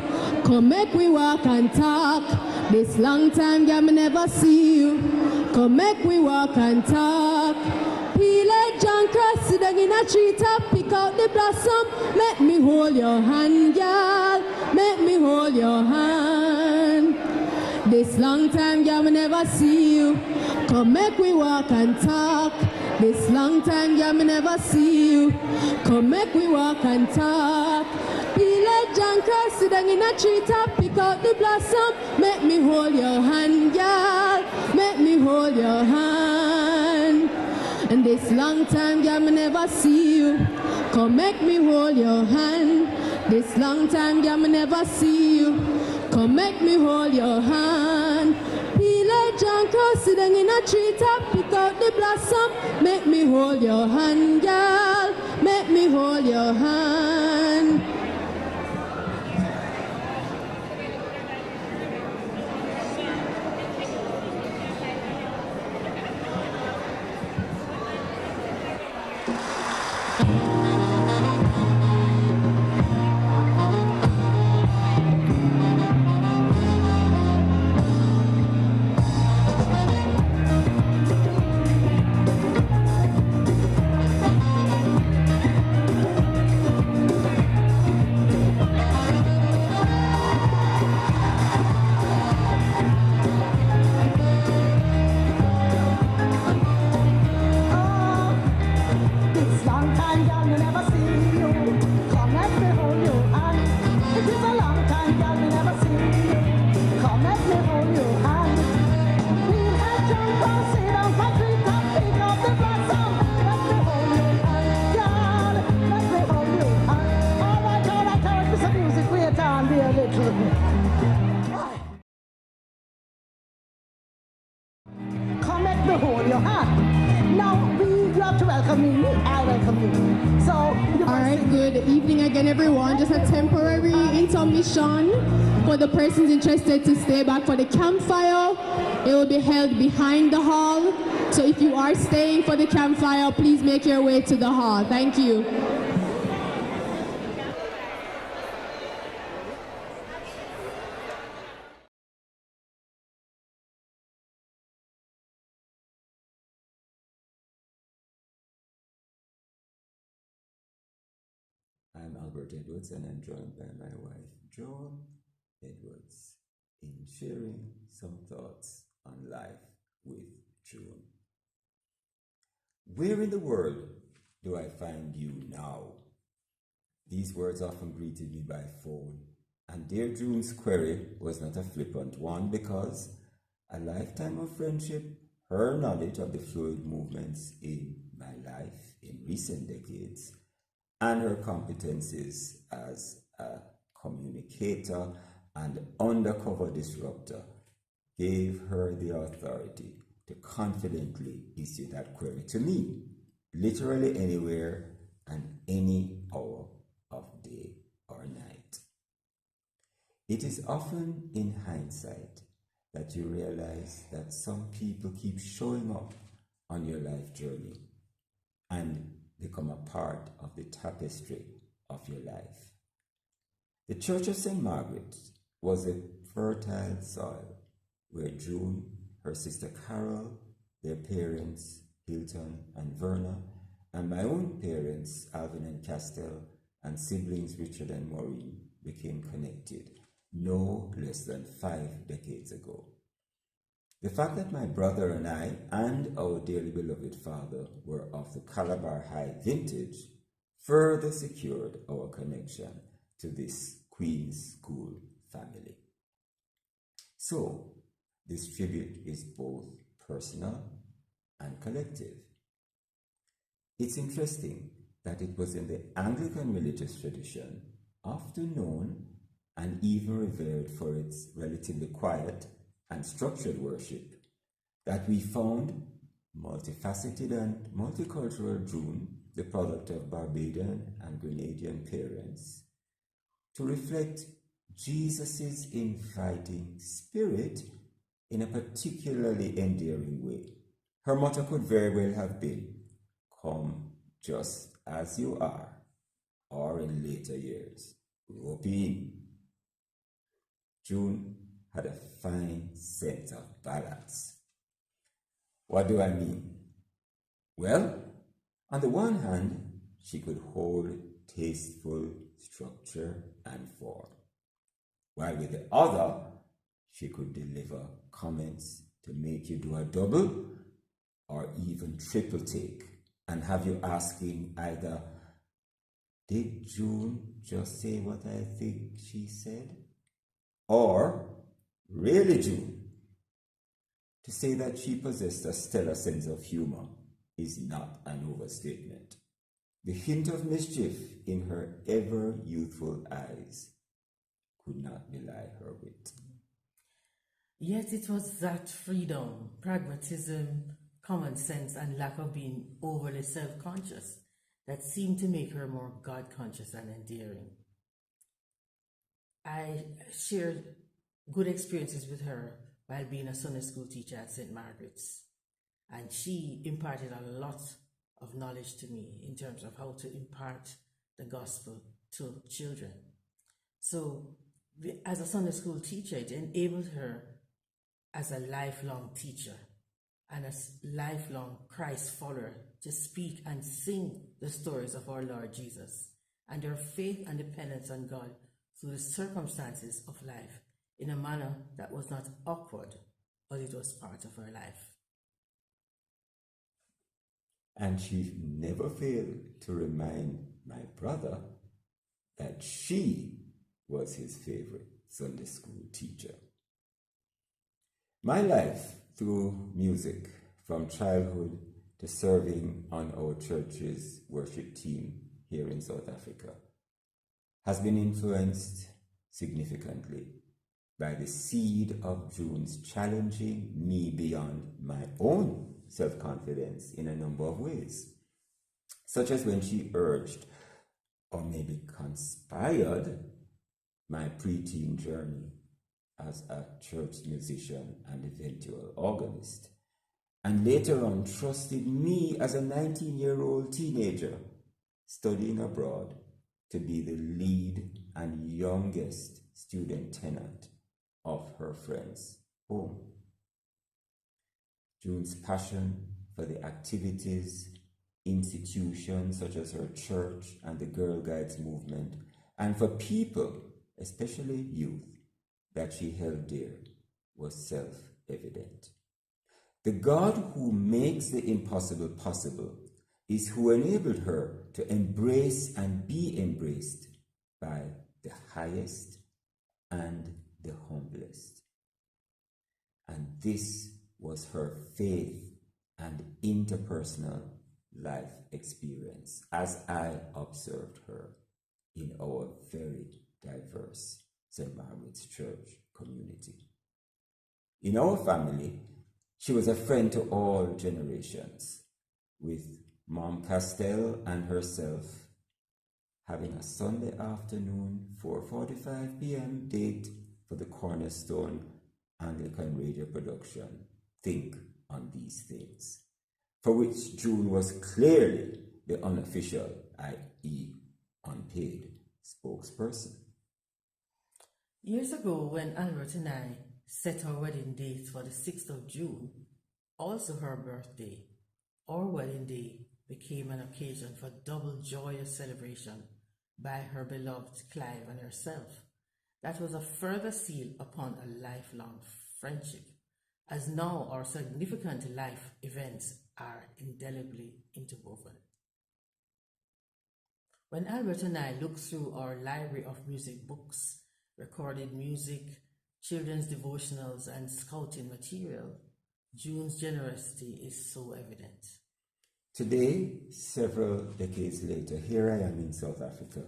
Come make we walk and talk. This long time, girl, me never see you. Come make we walk and talk. Peel a John Cross, sit down in a treetop, pick out the blossom. Make me hold your hand, girl. Make me hold your hand. This long time, girl, me never see you. Come make we walk and talk. This long time, girl, me never see you. Come make we walk and talk. Peel a John Cross, sit down in a treetop, pick out the blossom. Make me hold your hand, girl. Make me hold your hand. And this long time, girl, me never see you. Come make me hold your hand. This long time, girl, me never see you. Come make me hold your hand. Peel a John Cross, sit down in a treetop, pick out the blossom. Make me hold your hand, girl. Make me hold your hand.
Come let me hold your hand. Now you have to welcome me. I welcome you. So
all right, good evening again, everyone. Just a temporary intermission for the persons interested to stay back for the campfire. It will be held behind the hall. So if you are staying for the campfire, please make your way to the hall. Thank you.
I'm Albert Edwards, and I'm joined by my wife, Joan Edwards, in sharing some thoughts on life with June. Where in the world do I find you now? These words often greeted me by phone, and dear June's query was not a flippant one, because a lifetime of friendship, her knowledge of the fluid movements in my life in recent decades, and her competencies as a communicator and undercover disruptor gave her the authority to confidently issue that query to me, literally anywhere and any hour of day or night. It is often in hindsight that you realize that some people keep showing up on your life journey and become a part of the tapestry of your life. The Church of St. Margaret was a fertile soil where June, her sister Carol, their parents, Hilton and Verna, and my own parents, Alvin and Castell, and siblings Richard and Maureen, became connected no less than 5 decades ago. The fact that my brother and I and our dearly beloved father were of the Calabar High vintage further secured our connection to this Queen's School family. So, this tribute is both personal and collective. It's interesting that it was in the Anglican religious tradition, often known and even revered for its relatively quiet and structured worship, that we found multifaceted and multicultural June, the product of Barbadian and Grenadian parents, to reflect Jesus' inviting spirit in a particularly endearing way. Her motto could very well have been, "Come just as you are," or in later years, "Rope in." June had a fine sense of balance. What do I mean? Well, on the one hand, she could hold tasteful structure and form, while with the other, she could deliver comments to make you do a double or even triple take and have you asking either, did June just say what I think she said? Or, really June? To say that she possessed a stellar sense of humor is not an overstatement. The hint of mischief in her ever youthful eyes could not belie her wit.
Yet it was that freedom, pragmatism, common sense, and lack of being overly self-conscious that seemed to make her more God-conscious and endearing. I shared good experiences with her while being a Sunday school teacher at St. Margaret's, and she imparted a lot of knowledge to me in terms of how to impart the gospel to children. So as a Sunday school teacher, it enabled her as a lifelong teacher and a lifelong Christ follower to speak and sing the stories of our Lord Jesus and her faith and dependence on God through the circumstances of life in a manner that was not awkward, but it was part of her life.
And she never failed to remind my brother that she was his favorite Sunday school teacher. My life through music, from childhood to serving on our church's worship team here in South Africa, has been influenced significantly by the seed of June's challenging me beyond my own self-confidence in a number of ways, such as when she urged, or maybe conspired, my preteen journey as a church musician and eventual organist, and later on trusted me as a 19-year-old teenager studying abroad to be the lead and youngest student tenant of her friend's home. June's passion for the activities, institutions such as her church and the Girl Guides movement, and for people, especially youth, that she held dear was self-evident. The God who makes the impossible possible is who enabled her to embrace and be embraced by the highest and the humblest. And this was her faith and interpersonal life experience as I observed her in our very diverse St. Margaret's Church community. In our family, she was a friend to all generations, with Mom Castell and herself having a Sunday afternoon 4:45 p.m. date for the Cornerstone Anglican radio production, Think on These Things, for which June was clearly the unofficial, i.e. unpaid, spokesperson.
Years ago, when Albert and I set our wedding date for the 6th of June, also her birthday, our wedding day became an occasion for double joyous celebration by her beloved Clive and herself. That was a further seal upon a lifelong friendship, as now our significant life events are indelibly interwoven. When Albert and I look through our library of music books, recorded music, children's devotionals, and scouting material, June's generosity is so evident.
Today, several decades later, here I am in South Africa,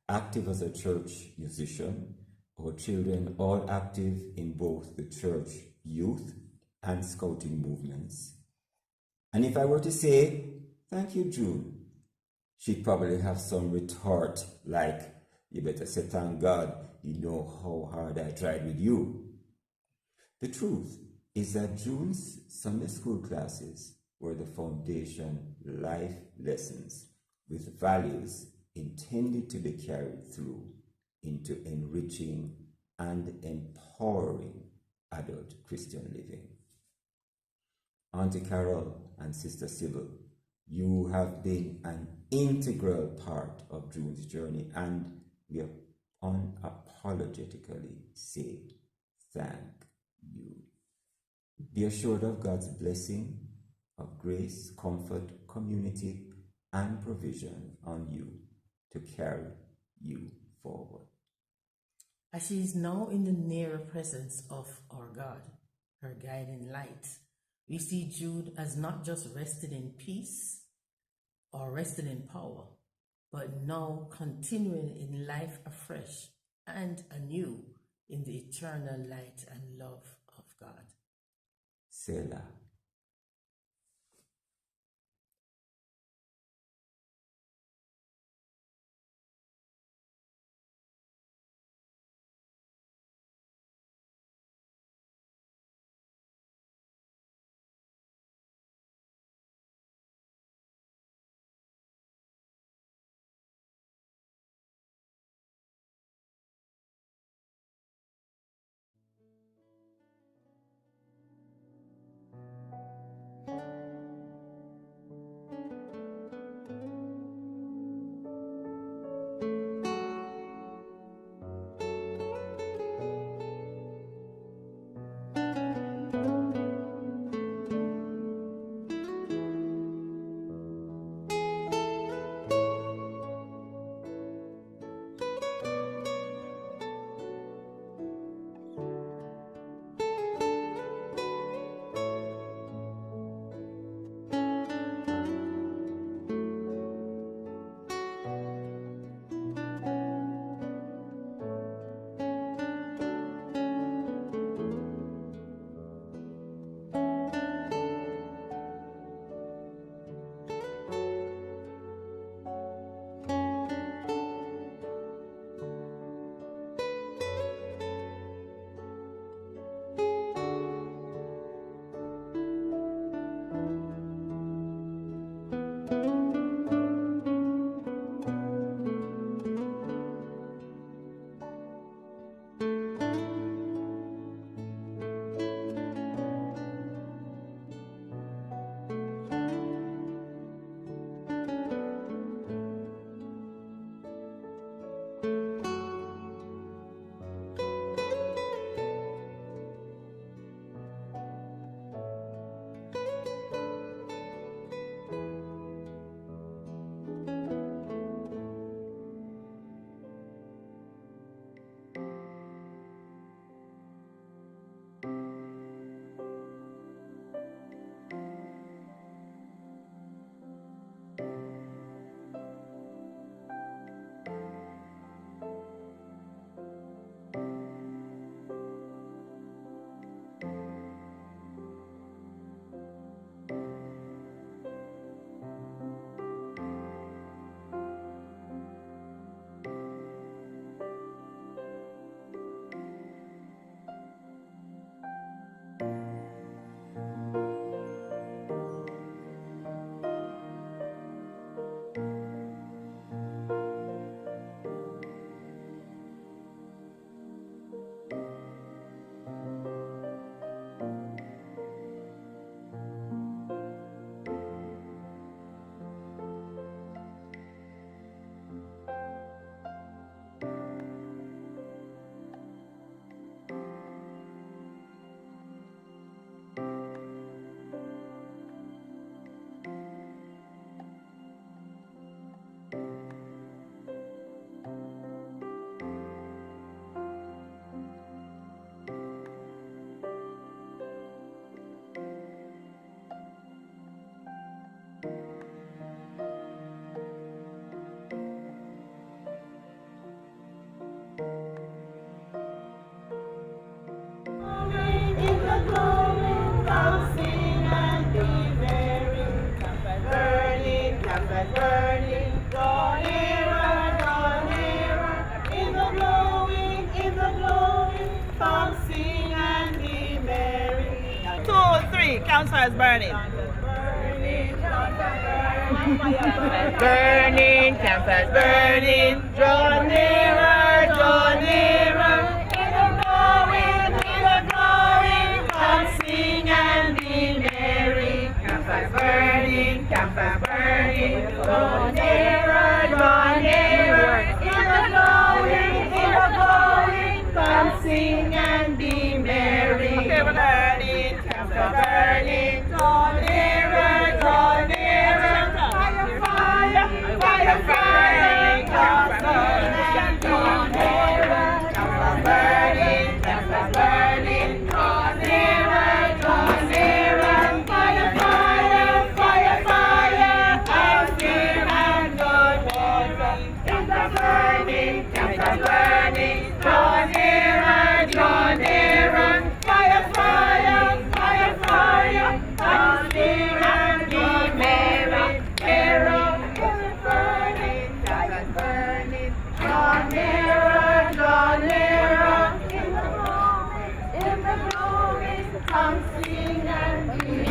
active as a church musician, our children all active in both the church youth and scouting movements. And if I were to say, thank you, June, she'd probably have some retort like, you better say thank God, you know how hard I tried with you. The truth is that June's Sunday school classes were the foundation life lessons with values intended to be carried through into enriching and empowering adult Christian living. Auntie Carol and Sister Sybil, you have been an integral part of June's journey, and we unapologetically say thank you. Be assured of God's blessing of grace, comfort, community, and provision on you to carry you forward.
As she is now in the nearer presence of our God, her guiding light, we see Jude as not just resting in peace or resting in power, but now continuing in life afresh and anew in the eternal light and love of God.
Selah.
come sing and be merry. Campfire burning, campfire burning, draw nearer, in the glowing, come sing and be merry. 2, 3, campfire's burning. Burning, campfires burning, draw nearer, in the glowing, come sing and be merry. Campfires burning, draw nearer, in the glowing, come sing and be merry. Okay, we're burning, campfires burning, draw nearer, fire, fire, fire, come sing and be merry. Campfires burning, draw nearer, fire, fire, fire, fire, come sing and good water. Campfires burning, draw nearer, fire, fire, fire, fire, come sing and be merry. Burning, draw nearer, in the glowing, come sing and be